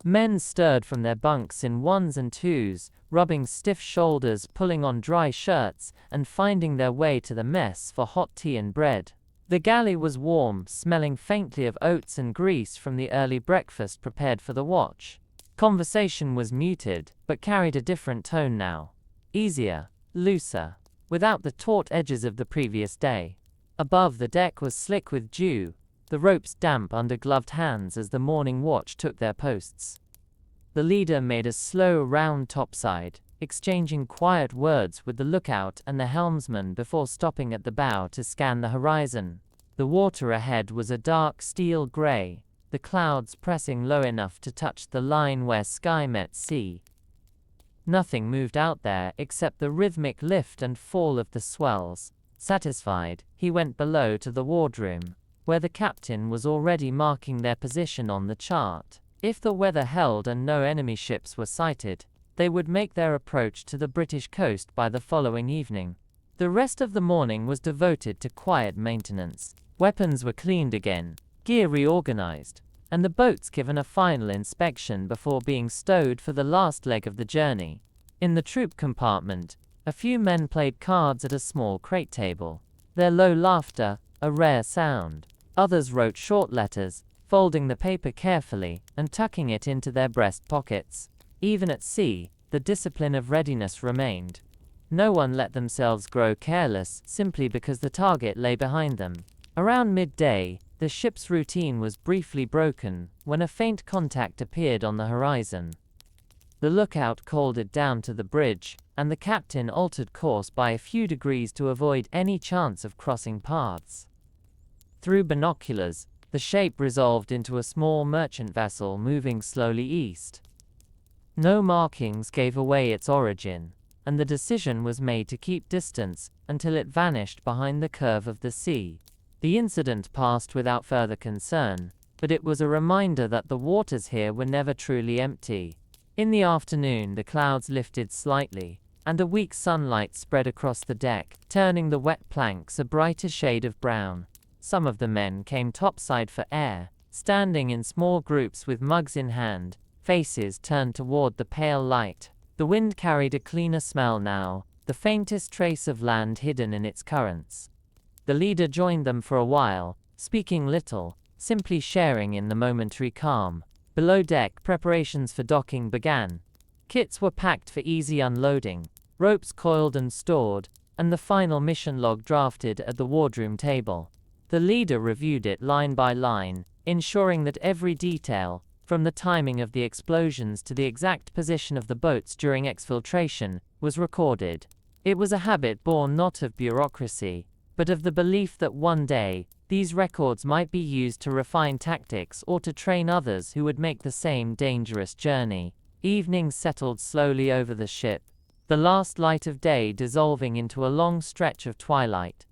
Men stirred from their bunks in ones and twos, rubbing stiff shoulders, pulling on dry shirts, and finding their way to the mess for hot tea and bread. The galley was warm, smelling faintly of oats and grease from the early breakfast prepared for the watch. Conversation was muted, but carried a different tone now. Easier, looser, without the taut edges of the previous day. Above, the deck was slick with dew, the ropes damp under gloved hands as the morning watch took their posts. The leader made a slow round topside, exchanging quiet words with the lookout and the helmsman before stopping at the bow to scan the horizon. The water ahead was a dark steel gray, the clouds pressing low enough to touch the line where sky met sea. Nothing moved out there except the rhythmic lift and fall of the swells. Satisfied, he went below to the wardroom, where the captain was already marking their position on the chart. If the weather held and no enemy ships were sighted, they would make their approach to the British coast by the following evening. The rest of the morning was devoted to quiet maintenance. Weapons were cleaned again, gear reorganized, and the boats given a final inspection before being stowed for the last leg of the journey. In the troop compartment, a few men played cards at a small crate table, their low laughter a rare sound. Others wrote short letters, folding the paper carefully and tucking it into their breast pockets. Even at sea, the discipline of readiness remained. No one let themselves grow careless simply because the target lay behind them. Around midday, the ship's routine was briefly broken when a faint contact appeared on the horizon. The lookout called it down to the bridge, and the captain altered course by a few degrees to avoid any chance of crossing paths. Through binoculars, the shape resolved into a small merchant vessel moving slowly east. No markings gave away its origin, and the decision was made to keep distance until it vanished behind the curve of the sea. The incident passed without further concern, but it was a reminder that the waters here were never truly empty. In the afternoon, the clouds lifted slightly, and a weak sunlight spread across the deck, turning the wet planks a brighter shade of brown. Some of the men came topside for air, standing in small groups with mugs in hand, faces turned toward the pale light. The wind carried a cleaner smell now, the faintest trace of land hidden in its currents. The leader joined them for a while, speaking little, simply sharing in the momentary calm. Below deck, preparations for docking began. Kits were packed for easy unloading, ropes coiled and stored, and the final mission log drafted at the wardroom table. The leader reviewed it line by line, ensuring that every detail, from the timing of the explosions to the exact position of the boats during exfiltration, was recorded. It was a habit born not of bureaucracy, but of the belief that one day, these records might be used to refine tactics or to train others who would make the same dangerous journey. Evening settled slowly over the ship, the last light of day dissolving into a long stretch of twilight.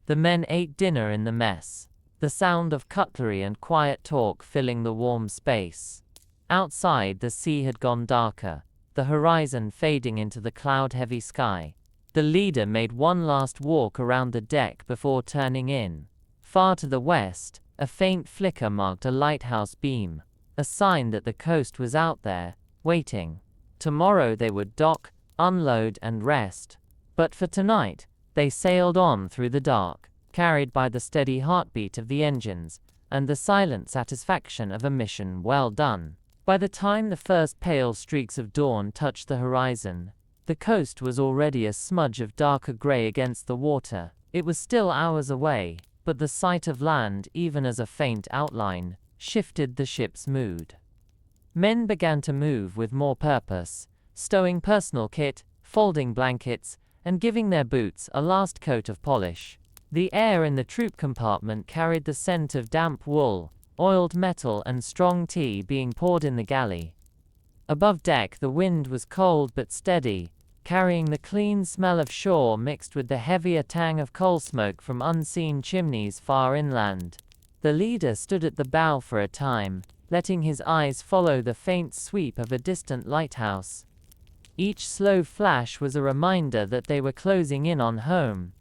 The men ate dinner in the mess, the sound of cutlery and quiet talk filling the warm space. Outside, the sea had gone darker, the horizon fading into the cloud-heavy sky. The leader made one last walk around the deck before turning in. Far to the west, a faint flicker marked a lighthouse beam, a sign that the coast was out there, waiting. Tomorrow they would dock, unload and rest. But for tonight, they sailed on through the dark, carried by the steady heartbeat of the engines, and the silent satisfaction of a mission well done. By the time the first pale streaks of dawn touched the horizon, the coast was already a smudge of darker gray against the water. It was still hours away, but the sight of land, even as a faint outline, shifted the ship's mood. Men began to move with more purpose, stowing personal kit, folding blankets, and giving their boots a last coat of polish. The air in the troop compartment carried the scent of damp wool, oiled metal and strong tea being poured in the galley. Above deck, the wind was cold but steady, carrying the clean smell of shore mixed with the heavier tang of coal smoke from unseen chimneys far inland. The leader stood at the bow for a time, letting his eyes follow the faint sweep of a distant lighthouse. Each slow flash was a reminder that they were closing in on home.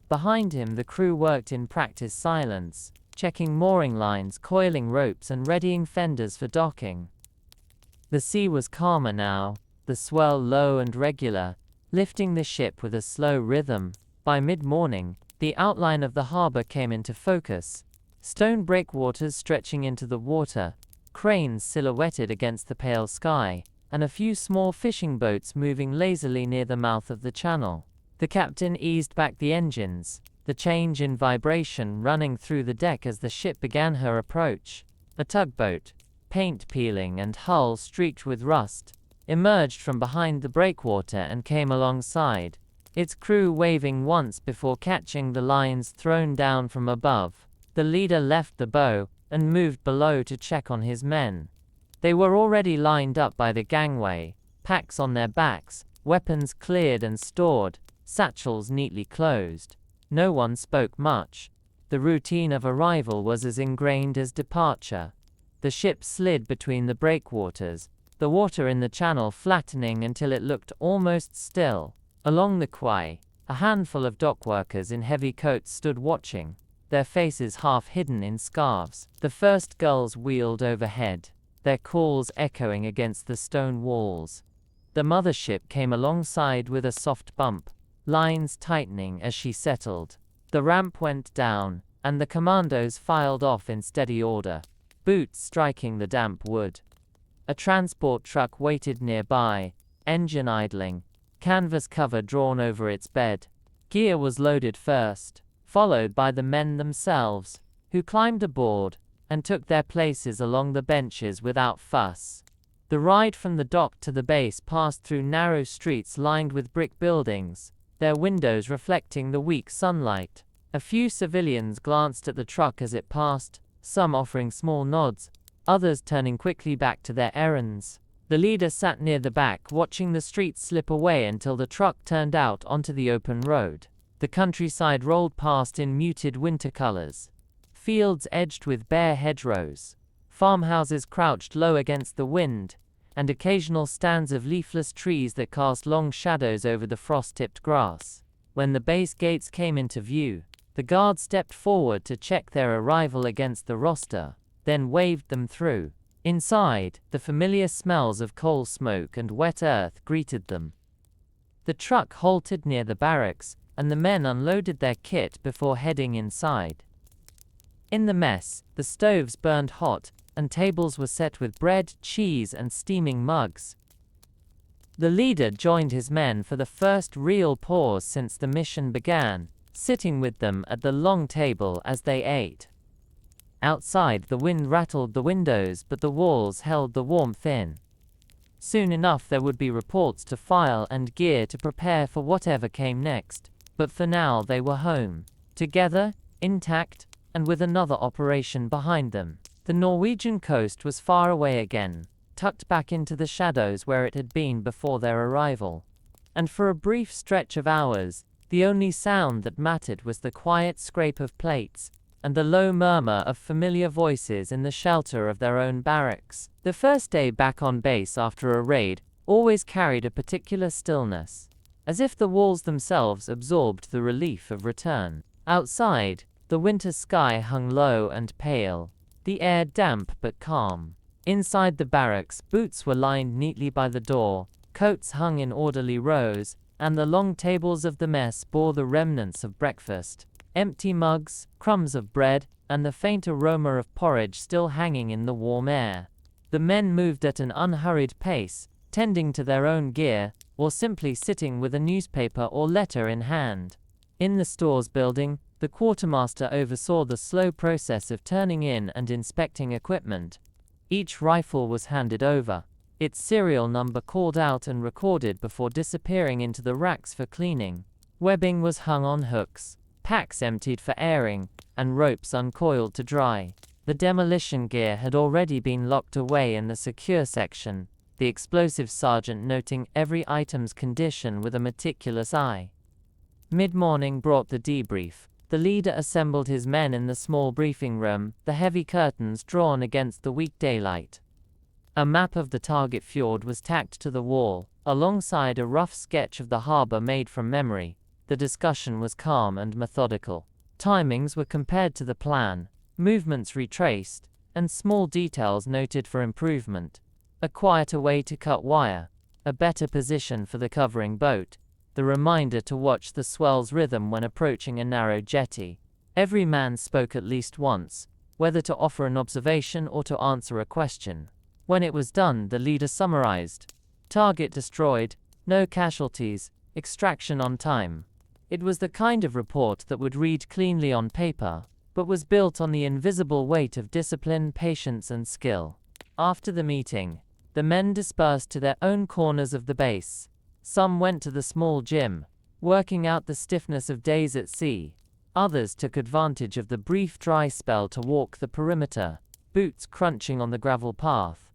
Behind him, the crew worked in practiced silence, checking mooring lines, coiling ropes, and readying fenders for docking. The sea was calmer now, the swell low and regular, lifting the ship with a slow rhythm. By mid-morning, The outline of the harbor came into focus. Stone breakwaters stretching into the water, cranes silhouetted against the pale sky, and a few small fishing boats moving lazily near the mouth of the channel. The captain eased back the engines, the change in vibration running through the deck as the ship began her approach. A tugboat, paint peeling and hull streaked with rust, emerged from behind the breakwater and came alongside, its crew waving once before catching the lines thrown down from above. The leader left the bow and moved below to check on his men. They were already lined up by the gangway, packs on their backs, weapons cleared and stored, satchels neatly closed. No one spoke much. The routine of arrival was as ingrained as departure. The ship slid between the breakwaters, the water in the channel flattening until it looked almost still. Along the quay, a handful of dockworkers in heavy coats stood watching, their faces half hidden in scarves. The first gulls wheeled overhead, their calls echoing against the stone walls. The mothership came alongside with a soft bump, lines tightening as she settled. The ramp went down, and the Commandos filed off in steady order, boots striking the damp wood. A transport truck waited nearby, engine idling, canvas cover drawn over its bed. Gear was loaded first, followed by the men themselves, who climbed aboard and took their places along the benches without fuss. The ride from the dock to the base passed through narrow streets lined with brick buildings, their windows reflecting the weak sunlight. A few civilians glanced at the truck as it passed, some offering small nods, others turning quickly back to their errands. The leader sat near the back, watching the streets slip away until the truck turned out onto the open road. The countryside rolled past in muted winter colors. Fields edged with bare hedgerows, farmhouses crouched low against the wind, and occasional stands of leafless trees that cast long shadows over the frost-tipped grass. When the base gates came into view, the guard stepped forward to check their arrival against the roster, then waved them through. Inside, the familiar smells of coal smoke and wet earth greeted them. The truck halted near the barracks, and the men unloaded their kit before heading inside. In the mess, the stoves burned hot, and tables were set with bread, cheese, and steaming mugs. The leader joined his men for the first real pause since the mission began, sitting with them at the long table as they ate. Outside, the wind rattled the windows, but the walls held the warmth in. Soon enough there would be reports to file and gear to prepare for whatever came next, but for now they were home, together, intact, and with another operation behind them. The Norwegian coast was far away again, tucked back into the shadows where it had been before their arrival. And for a brief stretch of hours, the only sound that mattered was the quiet scrape of plates, and the low murmur of familiar voices in the shelter of their own barracks. The first day back on base after a raid always carried a particular stillness, as if the walls themselves absorbed the relief of return. Outside, the winter sky hung low and pale, the air damp but calm. Inside the barracks, boots were lined neatly by the door, coats hung in orderly rows, and the long tables of the mess bore the remnants of breakfast. Empty mugs, crumbs of bread, and the faint aroma of porridge still hanging in the warm air. The men moved at an unhurried pace, tending to their own gear, or simply sitting with a newspaper or letter in hand. In the stores building, the quartermaster oversaw the slow process of turning in and inspecting equipment. Each rifle was handed over, its serial number called out and recorded before disappearing into the racks for cleaning. Webbing was hung on hooks, packs emptied for airing, and ropes uncoiled to dry. The demolition gear had already been locked away in the secure section, the explosive sergeant noting every item's condition with a meticulous eye. Mid-morning brought the debrief. The leader assembled his men in the small briefing room, the heavy curtains drawn against the weak daylight. A map of the target fjord was tacked to the wall, alongside a rough sketch of the harbor made from memory. The discussion was calm and methodical. Timings were compared to the plan, movements retraced, and small details noted for improvement. A quieter way to cut wire, a better position for the covering boat, the reminder to watch the swell's rhythm when approaching a narrow jetty. Every man spoke at least once, whether to offer an observation or to answer a question. When it was done, the leader summarized. Target destroyed, no casualties, extraction on time. It was the kind of report that would read cleanly on paper, but was built on the invisible weight of discipline, patience, and skill. After the meeting, the men dispersed to their own corners of the base. Some went to the small gym, working out the stiffness of days at sea. Others took advantage of the brief dry spell to walk the perimeter, boots crunching on the gravel path.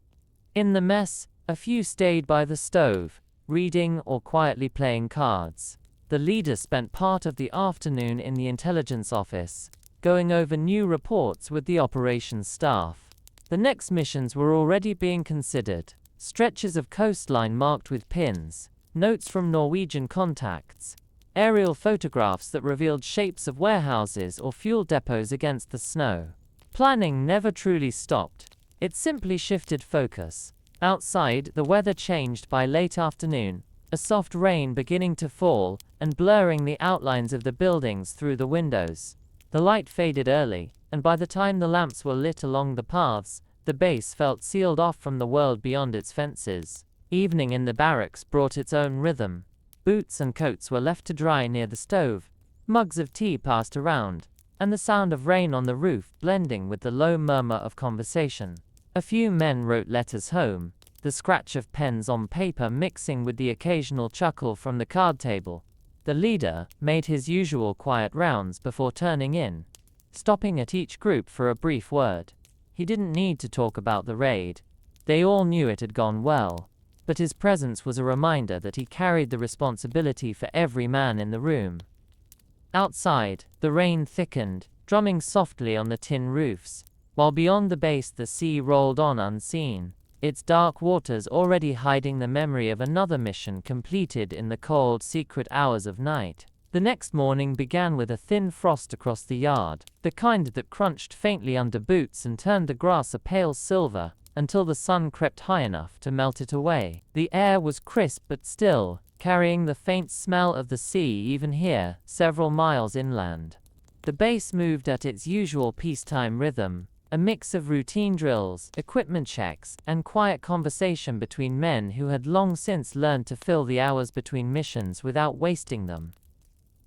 In the mess, a few stayed by the stove, reading or quietly playing cards. The leader spent part of the afternoon in the intelligence office, going over new reports with the operations staff. The next missions were already being considered. Stretches of coastline marked with pins, notes from Norwegian contacts, aerial photographs that revealed shapes of warehouses or fuel depots against the snow. Planning never truly stopped. It simply shifted focus. Outside, the weather changed by late afternoon, a soft rain beginning to fall and blurring the outlines of the buildings through the windows. The light faded early, and by the time the lamps were lit along the paths, the base felt sealed off from the world beyond its fences. Evening in the barracks brought its own rhythm. Boots and coats were left to dry near the stove, mugs of tea passed around, and the sound of rain on the roof blending with the low murmur of conversation. A few men wrote letters home, the scratch of pens on paper mixing with the occasional chuckle from the card table. The leader made his usual quiet rounds before turning in, stopping at each group for a brief word. He didn't need to talk about the raid. They all knew it had gone well, but his presence was a reminder that he carried the responsibility for every man in the room. Outside, the rain thickened, drumming softly on the tin roofs, while beyond the base the sea rolled on unseen, its dark waters already hiding the memory of another mission completed in the cold, secret hours of night. The next morning began with a thin frost across the yard, the kind that crunched faintly under boots and turned the grass a pale silver, until the sun crept high enough to melt it away. The air was crisp but still, carrying the faint smell of the sea even here, several miles inland. The base moved at its usual peacetime rhythm, a mix of routine drills, equipment checks, and quiet conversation between men who had long since learned to fill the hours between missions without wasting them.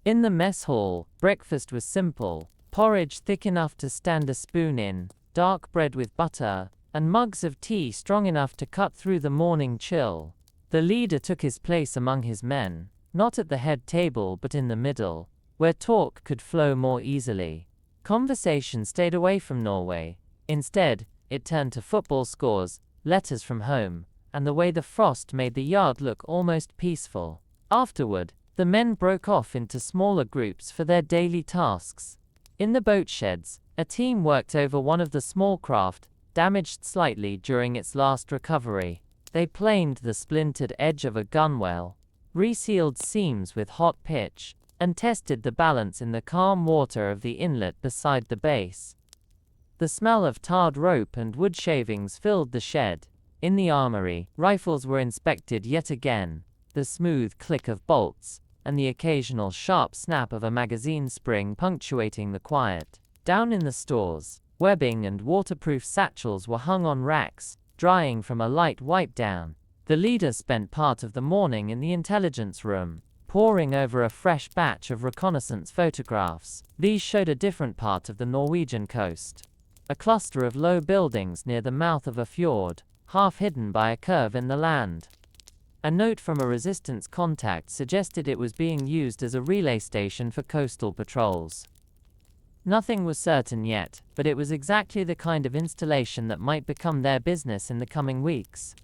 In the mess hall, breakfast was simple: porridge thick enough to stand a spoon in, dark bread with butter, and mugs of tea strong enough to cut through the morning chill. The leader took his place among his men, not at the head table but in the middle, where talk could flow more easily. Conversation stayed away from Norway. Instead, it turned to football scores, letters from home, and the way the frost made the yard look almost peaceful. Afterward, the men broke off into smaller groups for their daily tasks. In the boat sheds, a team worked over one of the small craft, damaged slightly during its last recovery. They planed the splintered edge of a gunwale, resealed seams with hot pitch, and tested the balance in the calm water of the inlet beside the base. The smell of tarred rope and wood shavings filled the shed. In the armory, rifles were inspected yet again, the smooth click of bolts, and the occasional sharp snap of a magazine spring punctuating the quiet. Down in the stores, webbing and waterproof satchels were hung on racks, drying from a light wipe down. The leader spent part of the morning in the intelligence room, poring over a fresh batch of reconnaissance photographs. These showed a different part of the Norwegian coast. A cluster of low buildings near the mouth of a fjord, half hidden by a curve in the land. A note from a resistance contact suggested it was being used as a relay station for coastal patrols. Nothing was certain yet, but it was exactly the kind of installation that might become their business in the coming weeks.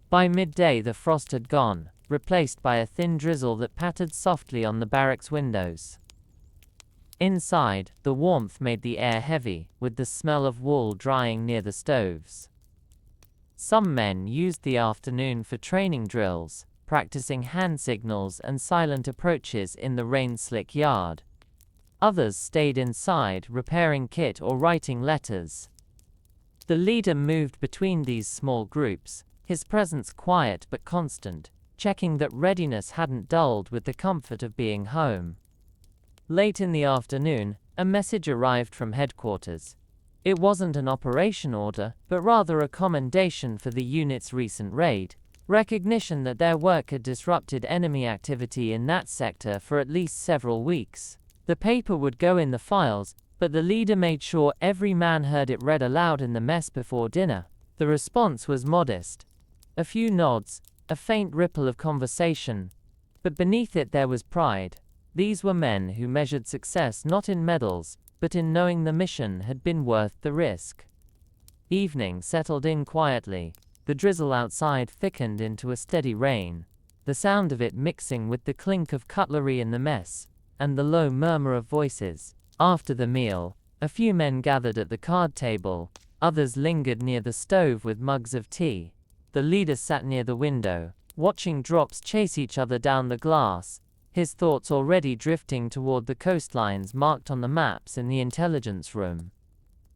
By midday the frost had gone, replaced by a thin drizzle that pattered softly on the barracks windows. Inside, the warmth made the air heavy, with the smell of wool drying near the stoves. Some men used the afternoon for training drills, practicing hand signals and silent approaches in the rain-slick yard. Others stayed inside, repairing kit or writing letters. The leader moved between these small groups, his presence quiet but constant, checking that readiness hadn't dulled with the comfort of being home. Late in the afternoon, a message arrived from headquarters. It wasn't an operation order, but rather a commendation for the unit's recent raid, recognition that their work had disrupted enemy activity in that sector for at least several weeks. The paper would go in the files, but the leader made sure every man heard it read aloud in the mess before dinner. The response was modest. A few nods, a faint ripple of conversation, but beneath it there was pride. These were men who measured success not in medals, but in knowing the mission had been worth the risk. Evening settled in quietly. The drizzle outside thickened into a steady rain, the sound of it mixing with the clink of cutlery in the mess, and the low murmur of voices. After the meal, a few men gathered at the card table, others lingered near the stove with mugs of tea. The leader sat near the window, watching drops chase each other down the glass, his thoughts already drifting toward the coastlines marked on the maps in the intelligence room.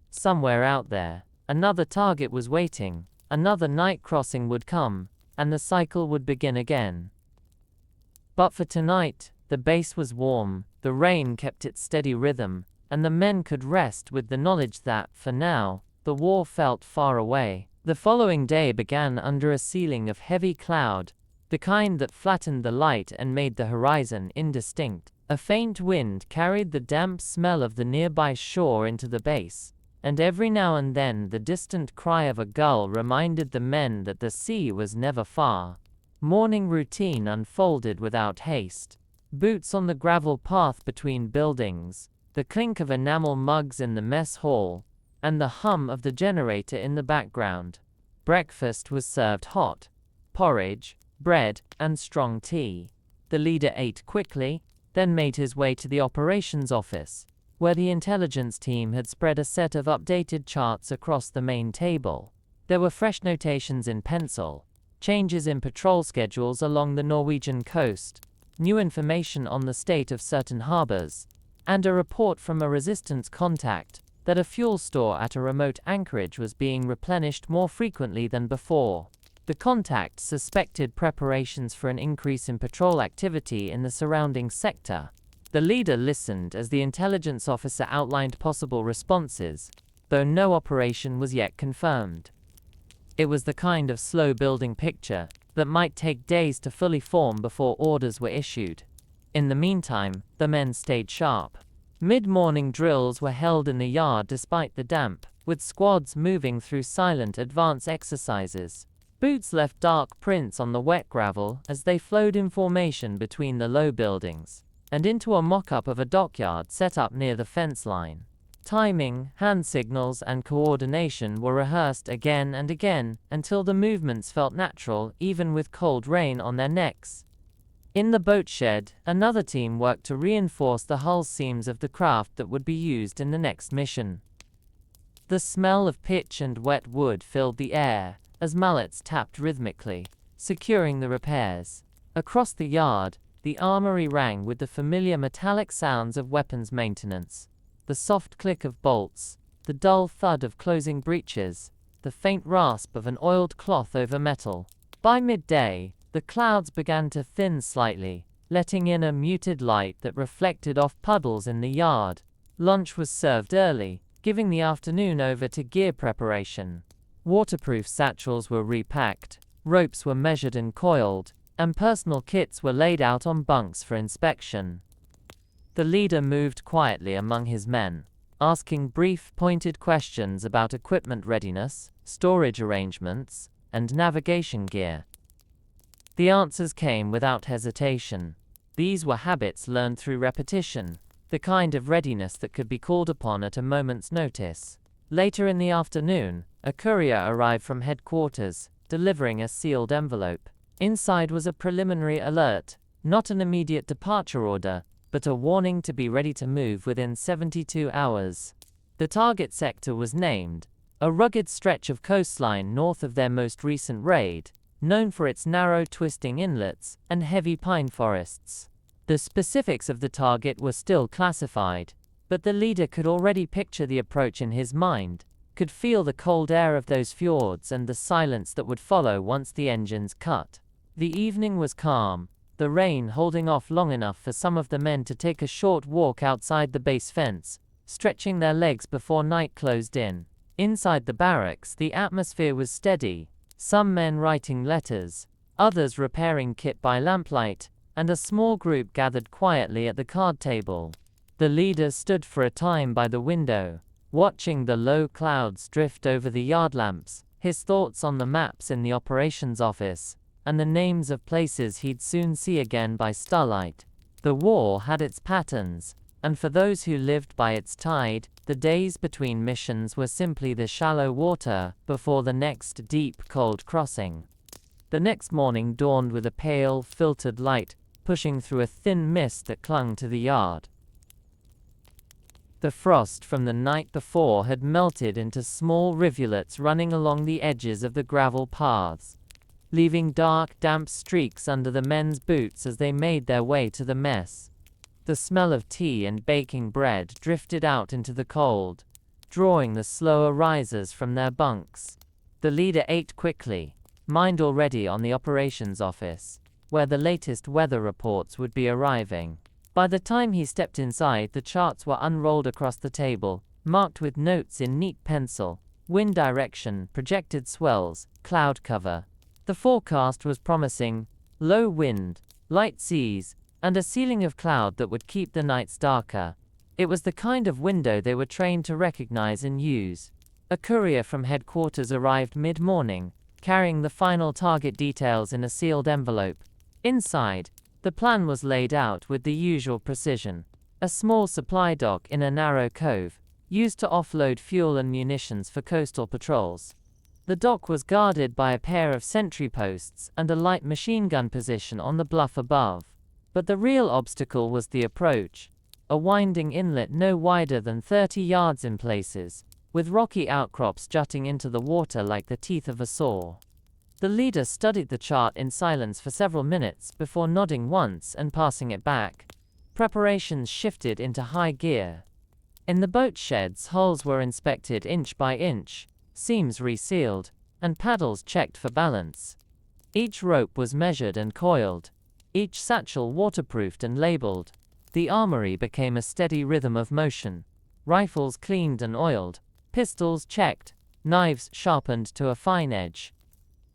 Somewhere out there, another target was waiting, another night crossing would come, and the cycle would begin again. But for tonight, the base was warm, the rain kept its steady rhythm, and the men could rest with the knowledge that, for now, the war felt far away. The following day began under a ceiling of heavy cloud, the kind that flattened the light and made the horizon indistinct. A faint wind carried the damp smell of the nearby shore into the base, and every now and then the distant cry of a gull reminded the men that the sea was never far. Morning routine unfolded without haste. Boots on the gravel path between buildings, the clink of enamel mugs in the mess hall, and the hum of the generator in the background. Breakfast was served hot. Porridge, bread, and strong tea. The leader ate quickly, then made his way to the operations office, where the intelligence team had spread a set of updated charts across the main table. There were fresh notations in pencil, changes in patrol schedules along the Norwegian coast, new information on the state of certain harbors, and a report from a resistance contact that a fuel store at a remote anchorage was being replenished more frequently than before. The contact suspected preparations for an increase in patrol activity in the surrounding sector. The leader listened as the intelligence officer outlined possible responses, though no operation was yet confirmed. It was the kind of slow-building picture that might take days to fully form before orders were issued. In the meantime, the men stayed sharp. Mid-morning drills were held in the yard despite the damp, with squads moving through silent advance exercises. Boots left dark prints on the wet gravel as they flowed in formation between the low buildings, and into a mock-up of a dockyard set up near the fence line. Timing, hand signals, and coordination were rehearsed again and again until the movements felt natural even with cold rain on their necks. In the boat shed, another team worked to reinforce the hull seams of the craft that would be used in the next mission. The smell of pitch and wet wood filled the air as mallets tapped rhythmically, securing the repairs. Across the yard, the armory rang with the familiar metallic sounds of weapons maintenance. The soft click of bolts, the dull thud of closing breeches, the faint rasp of an oiled cloth over metal. By midday, the clouds began to thin slightly, letting in a muted light that reflected off puddles in the yard. Lunch was served early, giving the afternoon over to gear preparation. Waterproof satchels were repacked, ropes were measured and coiled, and personal kits were laid out on bunks for inspection. The leader moved quietly among his men, asking brief, pointed questions about equipment readiness, storage arrangements, and navigation gear. The answers came without hesitation. These were habits learned through repetition, the kind of readiness that could be called upon at a moment's notice. Later in the afternoon, a courier arrived from headquarters, delivering a sealed envelope. Inside was a preliminary alert, not an immediate departure order, but a warning to be ready to move within 72 hours. The target sector was named, a rugged stretch of coastline north of their most recent raid, known for its narrow twisting inlets and heavy pine forests. The specifics of the target were still classified, but the leader could already picture the approach in his mind, could feel the cold air of those fjords and the silence that would follow once the engines cut. The evening was calm, the rain holding off long enough for some of the men to take a short walk outside the base fence, stretching their legs before night closed in. Inside the barracks, the atmosphere was steady, some men writing letters, others repairing kit by lamplight, and a small group gathered quietly at the card table. The leader stood for a time by the window, watching the low clouds drift over the yard lamps, his thoughts on the maps in the operations office, and the names of places he'd soon see again by starlight. The war had its patterns, and for those who lived by its tide, the days between missions were simply the shallow water before the next deep, cold crossing. The next morning dawned with a pale, filtered light, pushing through a thin mist that clung to the yard. The frost from the night before had melted into small rivulets running along the edges of the gravel paths, leaving dark, damp streaks under the men's boots as they made their way to the mess. The smell of tea and baking bread drifted out into the cold, drawing the slower risers from their bunks. The leader ate quickly, mind already on the operations office, where the latest weather reports would be arriving. By the time he stepped inside, the charts were unrolled across the table, marked with notes in neat pencil: wind direction, projected swells, cloud cover. The forecast was promising: low wind, light seas, and a ceiling of cloud that would keep the nights darker. It was the kind of window they were trained to recognize and use. A courier from headquarters arrived mid-morning, carrying the final target details in a sealed envelope. Inside, the plan was laid out with the usual precision. A small supply dock in a narrow cove, used to offload fuel and munitions for coastal patrols. The dock was guarded by a pair of sentry posts and a light machine gun position on the bluff above. But the real obstacle was the approach, a winding inlet no wider than 30 yards in places, with rocky outcrops jutting into the water like the teeth of a saw. The leader studied the chart in silence for several minutes before nodding once and passing it back. Preparations shifted into high gear. In the boat sheds, hulls were inspected inch by inch, seams resealed, and paddles checked for balance. Each rope was measured and coiled, each satchel waterproofed and labeled. The armory became a steady rhythm of motion. Rifles cleaned and oiled, pistols checked, knives sharpened to a fine edge.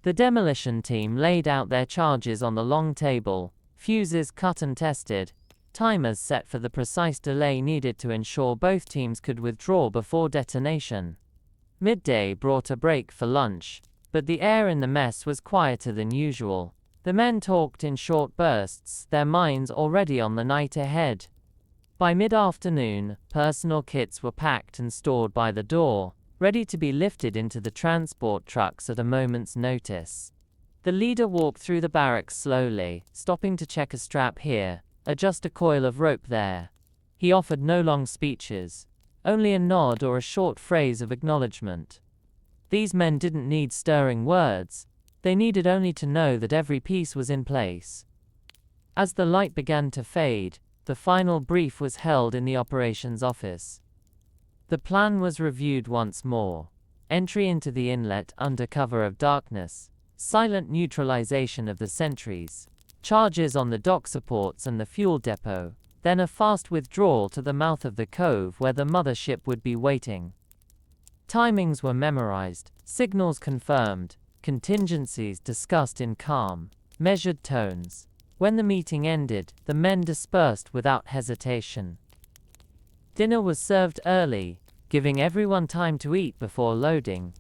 The demolition team laid out their charges on the long table, fuses cut and tested, timers set for the precise delay needed to ensure both teams could withdraw before detonation. Midday brought a break for lunch, but the air in the mess was quieter than usual. The men talked in short bursts, their minds already on the night ahead. By mid-afternoon, personal kits were packed and stored by the door, ready to be lifted into the transport trucks at a moment's notice. The leader walked through the barracks slowly, stopping to check a strap here, adjust a coil of rope there. He offered no long speeches, only a nod or a short phrase of acknowledgement. These men didn't need stirring words, they needed only to know that every piece was in place. As the light began to fade, the final brief was held in the operations office. The plan was reviewed once more. Entry into the inlet under cover of darkness, silent neutralization of the sentries, charges on the dock supports and the fuel depot, then a fast withdrawal to the mouth of the cove where the mothership would be waiting. Timings were memorized, signals confirmed, contingencies discussed in calm, measured tones. When the meeting ended, the men dispersed without hesitation. Dinner was served early, giving everyone time to eat before loading.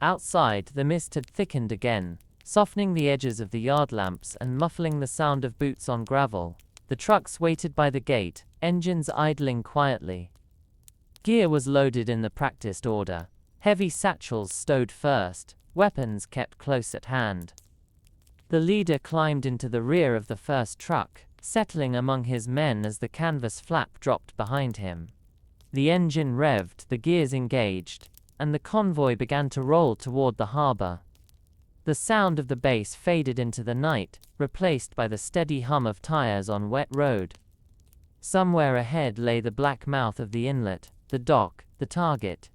Outside, the mist had thickened again, softening the edges of the yard lamps and muffling the sound of boots on gravel. The trucks waited by the gate, engines idling quietly. Gear was loaded in the practiced order, heavy satchels stowed first, weapons kept close at hand. The leader climbed into the rear of the first truck, settling among his men as the canvas flap dropped behind him. The engine revved, the gears engaged, and the convoy began to roll toward the harbor. The sound of the bass faded into the night, replaced by the steady hum of tires on wet road. Somewhere ahead lay the black mouth of the inlet, the dock, the target.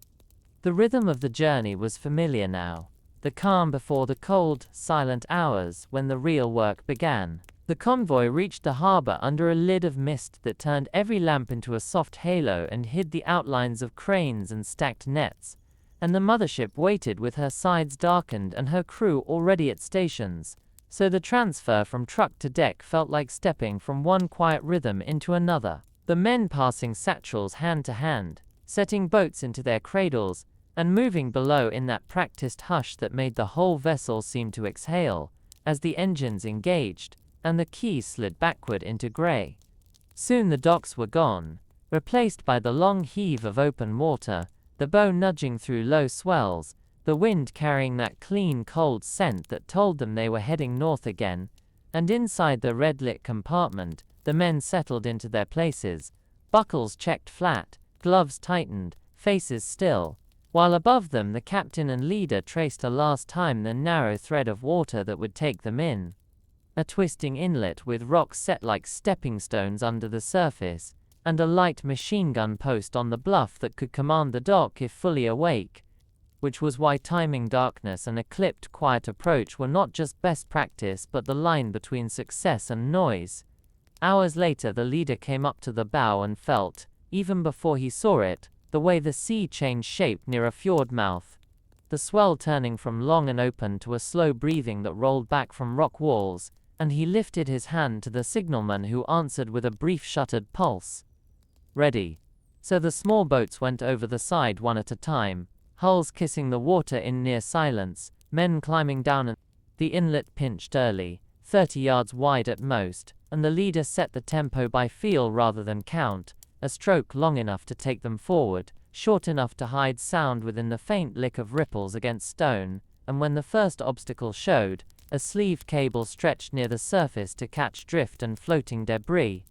The rhythm of the journey was familiar now. the calm before the cold, silent hours when the real work began. The convoy reached the harbor under a lid of mist that turned every lamp into a soft halo and hid the outlines of cranes and stacked nets, and the mothership waited with her sides darkened and her crew already at stations, so the transfer from truck to deck felt like stepping from one quiet rhythm into another. The men passing satchels hand to hand, setting boats into their cradles, and moving below in that practiced hush that made the whole vessel seem to exhale, as the engines engaged, and the keys slid backward into grey. Soon the docks were gone, replaced by the long heave of open water, the bow nudging through low swells, the wind carrying that clean, cold scent that told them they were heading north again, and inside the red-lit compartment, the men settled into their places, buckles checked flat, gloves tightened, faces still, while above them the captain and leader traced a last time the narrow thread of water that would take them in. A twisting inlet with rocks set like stepping stones under the surface, and a light machine gun post on the bluff that could command the dock if fully awake, which was why timing darkness and a clipped, quiet approach were not just best practice but the line between success and noise. Hours later the leader came up to the bow and felt, even before he saw it, the way the sea changed shape near a fjord mouth, the swell turning from long and open to a slow breathing that rolled back from rock walls, and he lifted his hand to the signalman who answered with a brief shuttered pulse. Ready. So the small boats went over the side one at a time, hulls kissing the water in near silence, men climbing down, and the inlet pinched early, 30 yards wide at most, and the leader set the tempo by feel rather than count, a stroke long enough to take them forward, short enough to hide sound within the faint lick of ripples against stone, and when the first obstacle showed, a sleeved cable stretched near the surface to catch drift and floating debris.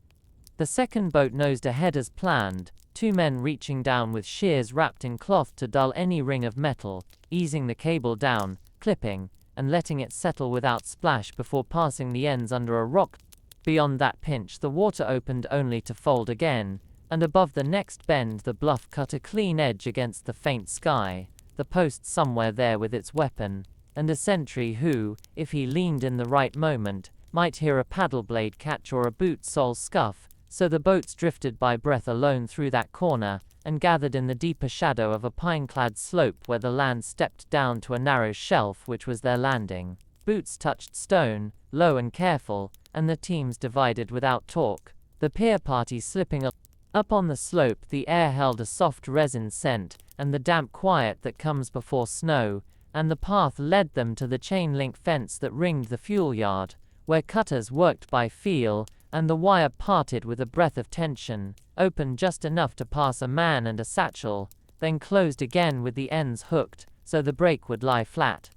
The second boat nosed ahead as planned, 2 men reaching down with shears wrapped in cloth to dull any ring of metal, easing the cable down, clipping, and letting it settle without splash before passing the ends under a rock. Beyond that pinch the water opened only to fold again, and above the next bend the bluff cut a clean edge against the faint sky, the post somewhere there with its weapon, and a sentry who, if he leaned in the right moment, might hear a paddle blade catch or a boot sole scuff, so the boats drifted by breath alone through that corner, and gathered in the deeper shadow of a pine-clad slope where the land stepped down to a narrow shelf which was their landing. Boots touched stone, low and careful, and the teams divided without talk, the pier party slipping up on the slope. The air held a soft resin scent, and the damp quiet that comes before snow, and the path led them to the chain-link fence that ringed the fuel yard, where cutters worked by feel, and the wire parted with a breath of tension, opened just enough to pass a man and a satchel, then closed again with the ends hooked, so the brake would lie flat.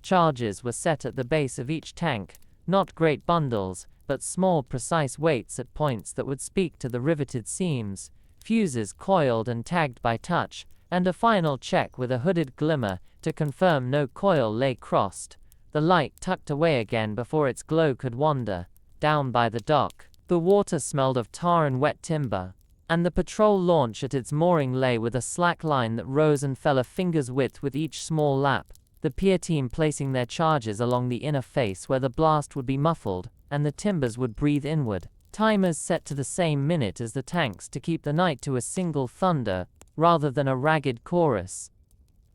Charges were set at the base of each tank, not great bundles, but small precise weights at points that would speak to the riveted seams, fuses coiled and tagged by touch, and a final check with a hooded glimmer to confirm no coil lay crossed, the light tucked away again before its glow could wander. Down by the dock, the water smelled of tar and wet timber, and the patrol launch at its mooring lay with a slack line that rose and fell a finger's width with each small lap, the pier team placing their charges along the inner face where the blast would be muffled, and the timbers would breathe inward. Timers set to the same minute as the tanks to keep the night to a single thunder, rather than a ragged chorus.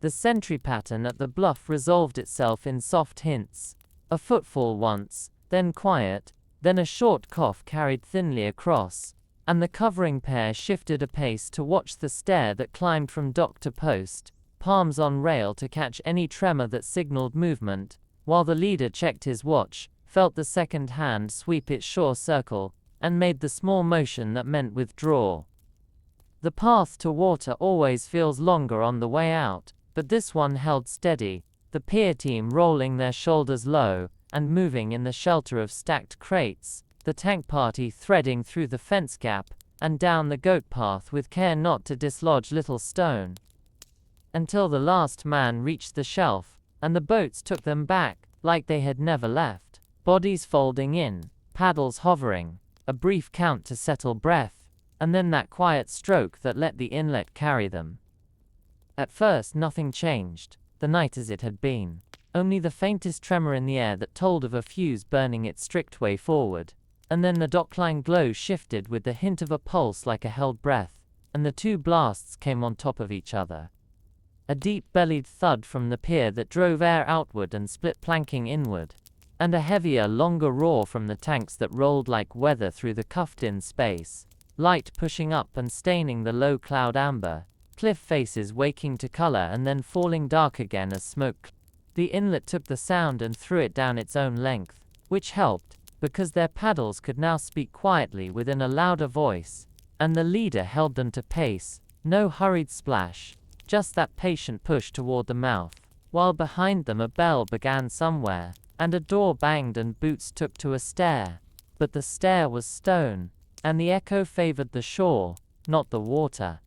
The sentry pattern at the bluff resolved itself in soft hints. A footfall once, then quiet, then a short cough carried thinly across, and the covering pair shifted a pace to watch the stare that climbed from dock to post, palms on rail to catch any tremor that signaled movement, while the leader checked his watch, felt the second hand sweep its shore circle, and made the small motion that meant withdraw. The path to water always feels longer on the way out, but this one held steady, the pier team rolling their shoulders low, and moving in the shelter of stacked crates, the tank party threading through the fence gap, and down the goat path with care not to dislodge little stone. Until the last man reached the shelf, and the boats took them back, like they had never left. Bodies folding in, paddles hovering, a brief count to settle breath, and then that quiet stroke that let the inlet carry them. At first nothing changed, the night as it had been. only the faintest tremor in the air that told of a fuse burning its strict way forward. And then the dockline glow shifted with the hint of a pulse like a held breath, and the two blasts came on top of each other. A deep-bellied thud from the pier that drove air outward and split planking inward, and a heavier, longer roar from the tanks that rolled like weather through the cuffed-in space, light pushing up and staining the low cloud amber, cliff faces waking to color and then falling dark again as smoke. The inlet took the sound and threw it down its own length, which helped, because their paddles could now speak quietly within a louder voice, and the leader held them to pace, no hurried splash, just that patient push toward the mouth, while behind them a bell began somewhere, and a door banged and boots took to a stair. But the stair was stone, and the echo favored the shore, not the water.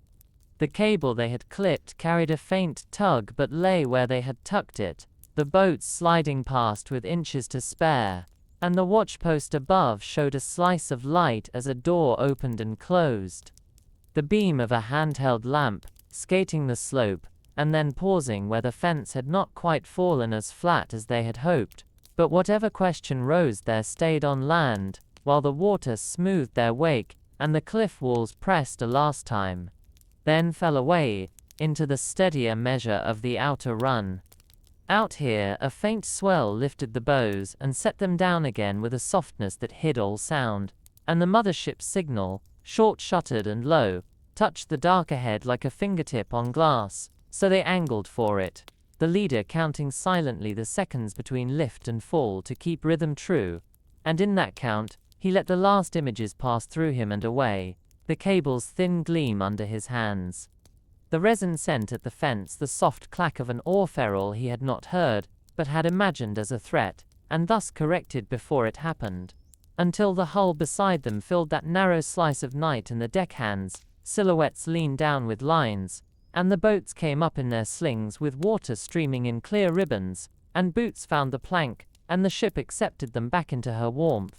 The cable they had clipped carried a faint tug but lay where they had tucked it, the boats sliding past with inches to spare, and the watchpost above showed a slice of light as a door opened and closed. The beam of a handheld lamp, skating the slope, and then pausing where the fence had not quite fallen as flat as they had hoped, but whatever question rose there stayed on land, while the water smoothed their wake, and the cliff walls pressed a last time, then fell away, into the steadier measure of the outer run. Out here, a faint swell lifted the bows and set them down again with a softness that hid all sound, and the mothership's signal, short-shuttered and low, touched the dark ahead like a fingertip on glass, so they angled for it, the leader counting silently the seconds between lift and fall to keep rhythm true, and in that count, he let the last images pass through him and away, the cable's thin gleam under his hands. The resin scent at the fence, the soft clack of an oar ferrule he had not heard, but had imagined as a threat, and thus corrected before it happened, until the hull beside them filled that narrow slice of night and the deckhands, silhouettes leaned down with lines, and the boats came up in their slings with water streaming in clear ribbons, and Boots found the plank, and the ship accepted them back into her warmth.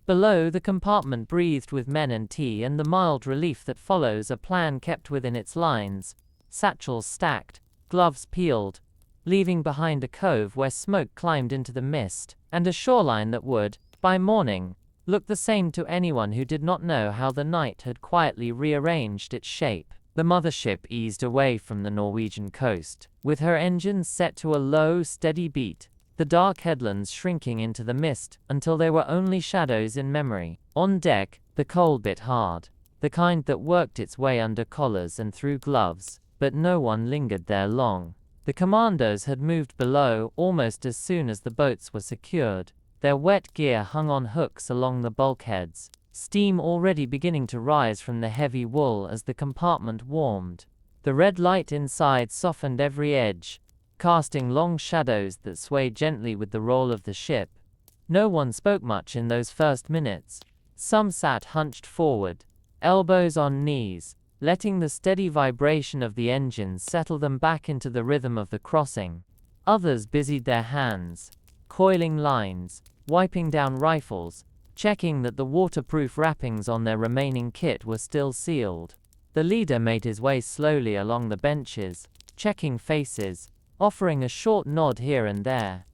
Below, the compartment breathed with men and tea and the mild relief that follows a plan kept within its lines, satchels stacked, gloves peeled, leaving behind a cove where smoke climbed into the mist, and a shoreline that would, by morning, look the same to anyone who did not know how the night had quietly rearranged its shape. The mothership eased away from the Norwegian coast, with her engines set to a low, steady beat, the dark headlands shrinking into the mist until they were only shadows in memory. On deck, the cold bit hard, the kind that worked its way under collars and through gloves, but no one lingered there long. The Commandos had moved below almost as soon as the boats were secured, their wet gear hung on hooks along the bulkheads, steam already beginning to rise from the heavy wool as the compartment warmed. The red light inside softened every edge, casting long shadows that swayed gently with the roll of the ship. No one spoke much in those first minutes. Some sat hunched forward, elbows on knees, letting the steady vibration of the engines settle them back into the rhythm of the crossing. Others busied their hands, coiling lines, wiping down rifles, checking that the waterproof wrappings on their remaining kit were still sealed. The leader made his way slowly along the benches, checking faces, offering a short nod here and there.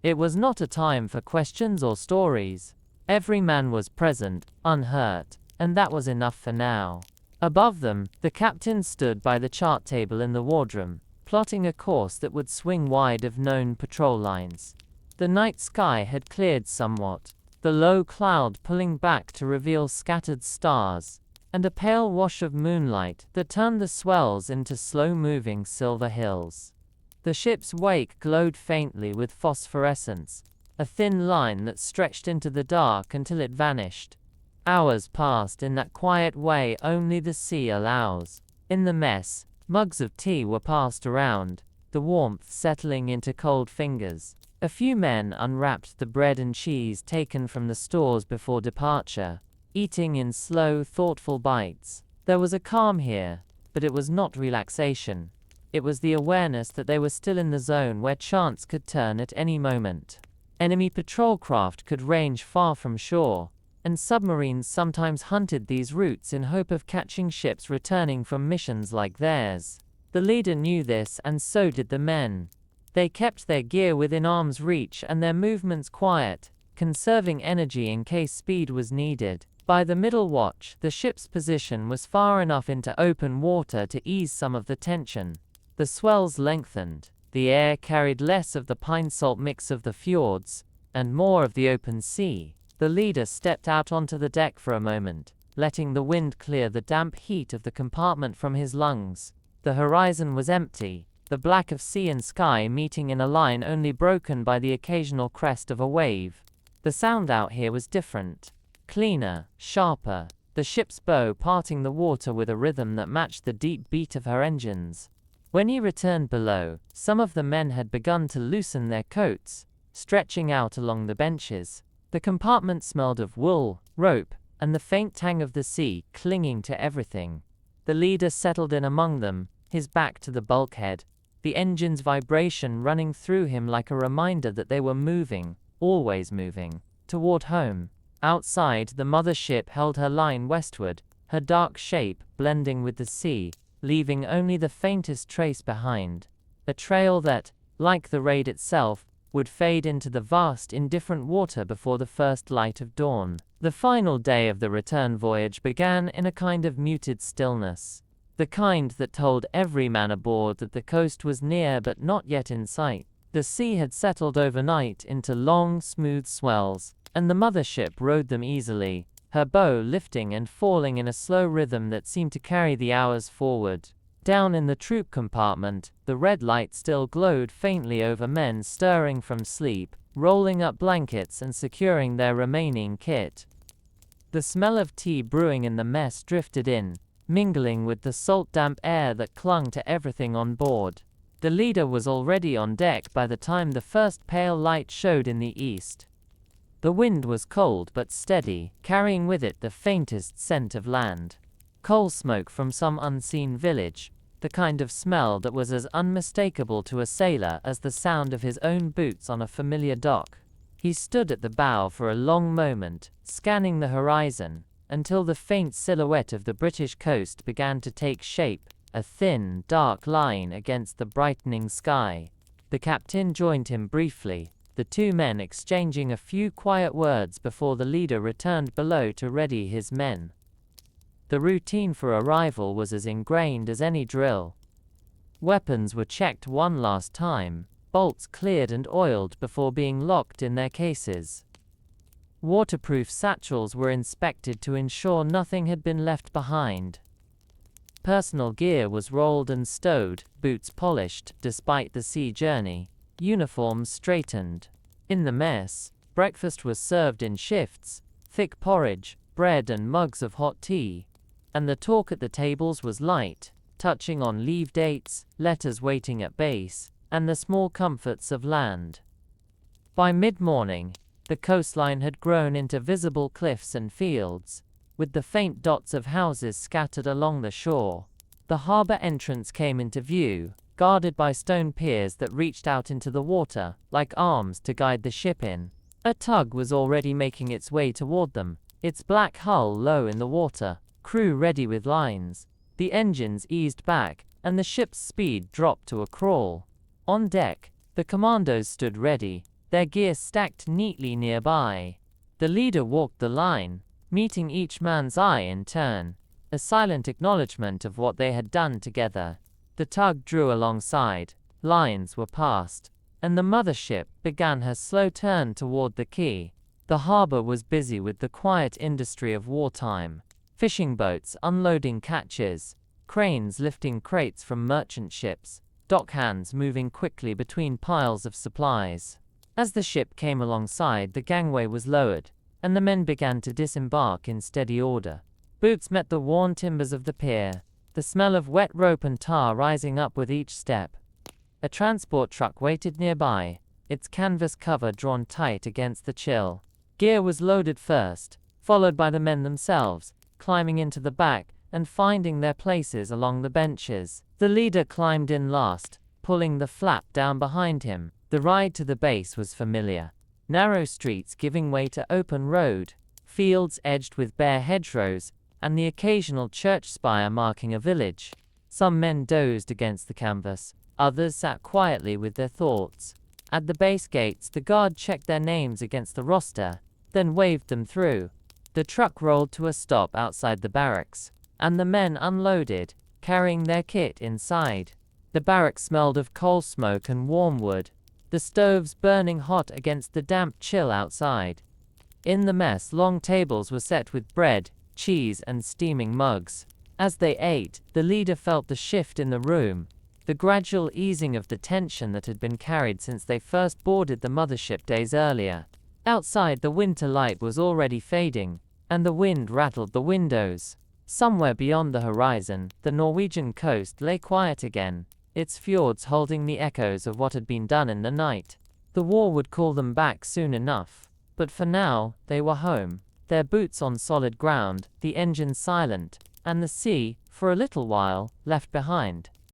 It was not a time for questions or stories. Every man was present, unhurt, and that was enough for now. Above them, the captain stood by the chart table in the wardroom, plotting a course that would swing wide of known patrol lines. The night sky had cleared somewhat, the low cloud pulling back to reveal scattered stars, and a pale wash of moonlight that turned the swells into slow-moving silver hills. The ship's wake glowed faintly with phosphorescence, a thin line that stretched into the dark until it vanished. Hours passed in that quiet way only the sea allows. In the mess, mugs of tea were passed around, the warmth settling into cold fingers. A few men unwrapped the bread and cheese taken from the stores before departure, eating in slow, thoughtful bites. There was a calm here, but it was not relaxation. It was the awareness that they were still in the zone where chance could turn at any moment. Enemy patrol craft could range far from shore, and submarines sometimes hunted these routes in hope of catching ships returning from missions like theirs. The leader knew this, and so did the men. They kept their gear within arm's reach and their movements quiet, conserving energy in case speed was needed. By the middle watch, the ship's position was far enough into open water to ease some of the tension. The swells lengthened. The air carried less of the pine-salt mix of the fjords, and more of the open sea. The leader stepped out onto the deck for a moment, letting the wind clear the damp heat of the compartment from his lungs. The horizon was empty, the black of sea and sky meeting in a line only broken by the occasional crest of a wave. The sound out here was different. Cleaner, sharper, the ship's bow parting the water with a rhythm that matched the deep beat of her engines. When he returned below, some of the men had begun to loosen their coats, stretching out along the benches. The compartment smelled of wool, rope, and the faint tang of the sea clinging to everything. The leader settled in among them, his back to the bulkhead, the engine's vibration running through him like a reminder that they were moving, always moving, toward home. Outside, the mother ship held her line westward, her dark shape blending with the sea, leaving only the faintest trace behind. A trail that, like the raid itself, would fade into the vast indifferent water before the first light of dawn. The final day of the return voyage began in a kind of muted stillness. The kind that told every man aboard that the coast was near but not yet in sight. The sea had settled overnight into long, smooth swells, and the mothership rode them easily, her bow lifting and falling in a slow rhythm that seemed to carry the hours forward. Down in the troop compartment, the red light still glowed faintly over men stirring from sleep, rolling up blankets and securing their remaining kit. The smell of tea brewing in the mess drifted in, mingling with the salt-damp air that clung to everything on board. The leader was already on deck by the time the first pale light showed in the east. The wind was cold but steady, carrying with it the faintest scent of land. Coal smoke from some unseen village, the kind of smell that was as unmistakable to a sailor as the sound of his own boots on a familiar dock. He stood at the bow for a long moment, scanning the horizon, until the faint silhouette of the British coast began to take shape, a thin, dark line against the brightening sky. The captain joined him briefly, the two men exchanging a few quiet words before the leader returned below to ready his men. The routine for arrival was as ingrained as any drill. Weapons were checked one last time, bolts cleared and oiled before being locked in their cases. Waterproof satchels were inspected to ensure nothing had been left behind. Personal gear was rolled and stowed, boots polished, despite the sea journey, uniforms straightened. In the mess, breakfast was served in shifts, thick porridge, bread and mugs of hot tea. And the talk at the tables was light, touching on leave dates, letters waiting at base, and the small comforts of land. By mid-morning, the coastline had grown into visible cliffs and fields, with the faint dots of houses scattered along the shore. The harbor entrance came into view, guarded by stone piers that reached out into the water, like arms to guide the ship in. A tug was already making its way toward them, its black hull low in the water, crew ready with lines. The engines eased back, and the ship's speed dropped to a crawl. On deck, the Commandos stood ready, their gear stacked neatly nearby. The leader walked the line, meeting each man's eye in turn, a silent acknowledgement of what they had done together. The tug drew alongside, lines were passed, and the mothership began her slow turn toward the quay. The harbor was busy with the quiet industry of wartime. Fishing boats unloading catches, cranes lifting crates from merchant ships, dockhands moving quickly between piles of supplies. As the ship came alongside, the gangway was lowered, and the men began to disembark in steady order. Boots met the worn timbers of the pier, the smell of wet rope and tar rising up with each step. A transport truck waited nearby, its canvas cover drawn tight against the chill. Gear was loaded first, followed by the men themselves, climbing into the back and finding their places along the benches. The leader climbed in last, pulling the flap down behind him. The ride to the base was familiar. Narrow streets giving way to open road, fields edged with bare hedgerows, and the occasional church spire marking a village. Some men dozed against the canvas, Others sat quietly with their thoughts. At the base gates, the guard checked their names against the roster, then waved them through. The truck rolled to a stop outside the barracks, and the men unloaded, carrying their kit inside. The barracks smelled of coal smoke and warm wood, the stoves burning hot against the damp chill outside. In the mess, long tables were set with bread, cheese, and steaming mugs. As they ate, the leader felt the shift in the room, the gradual easing of the tension that had been carried since they first boarded the mothership days earlier. Outside, the winter light was already fading, and the wind rattled the windows. Somewhere beyond the horizon, the Norwegian coast lay quiet again, its fjords holding the echoes of what had been done in the night. The war would call them back soon enough, but for now, they were home, their boots on solid ground, the engine silent, and the sea, for a little while, left behind.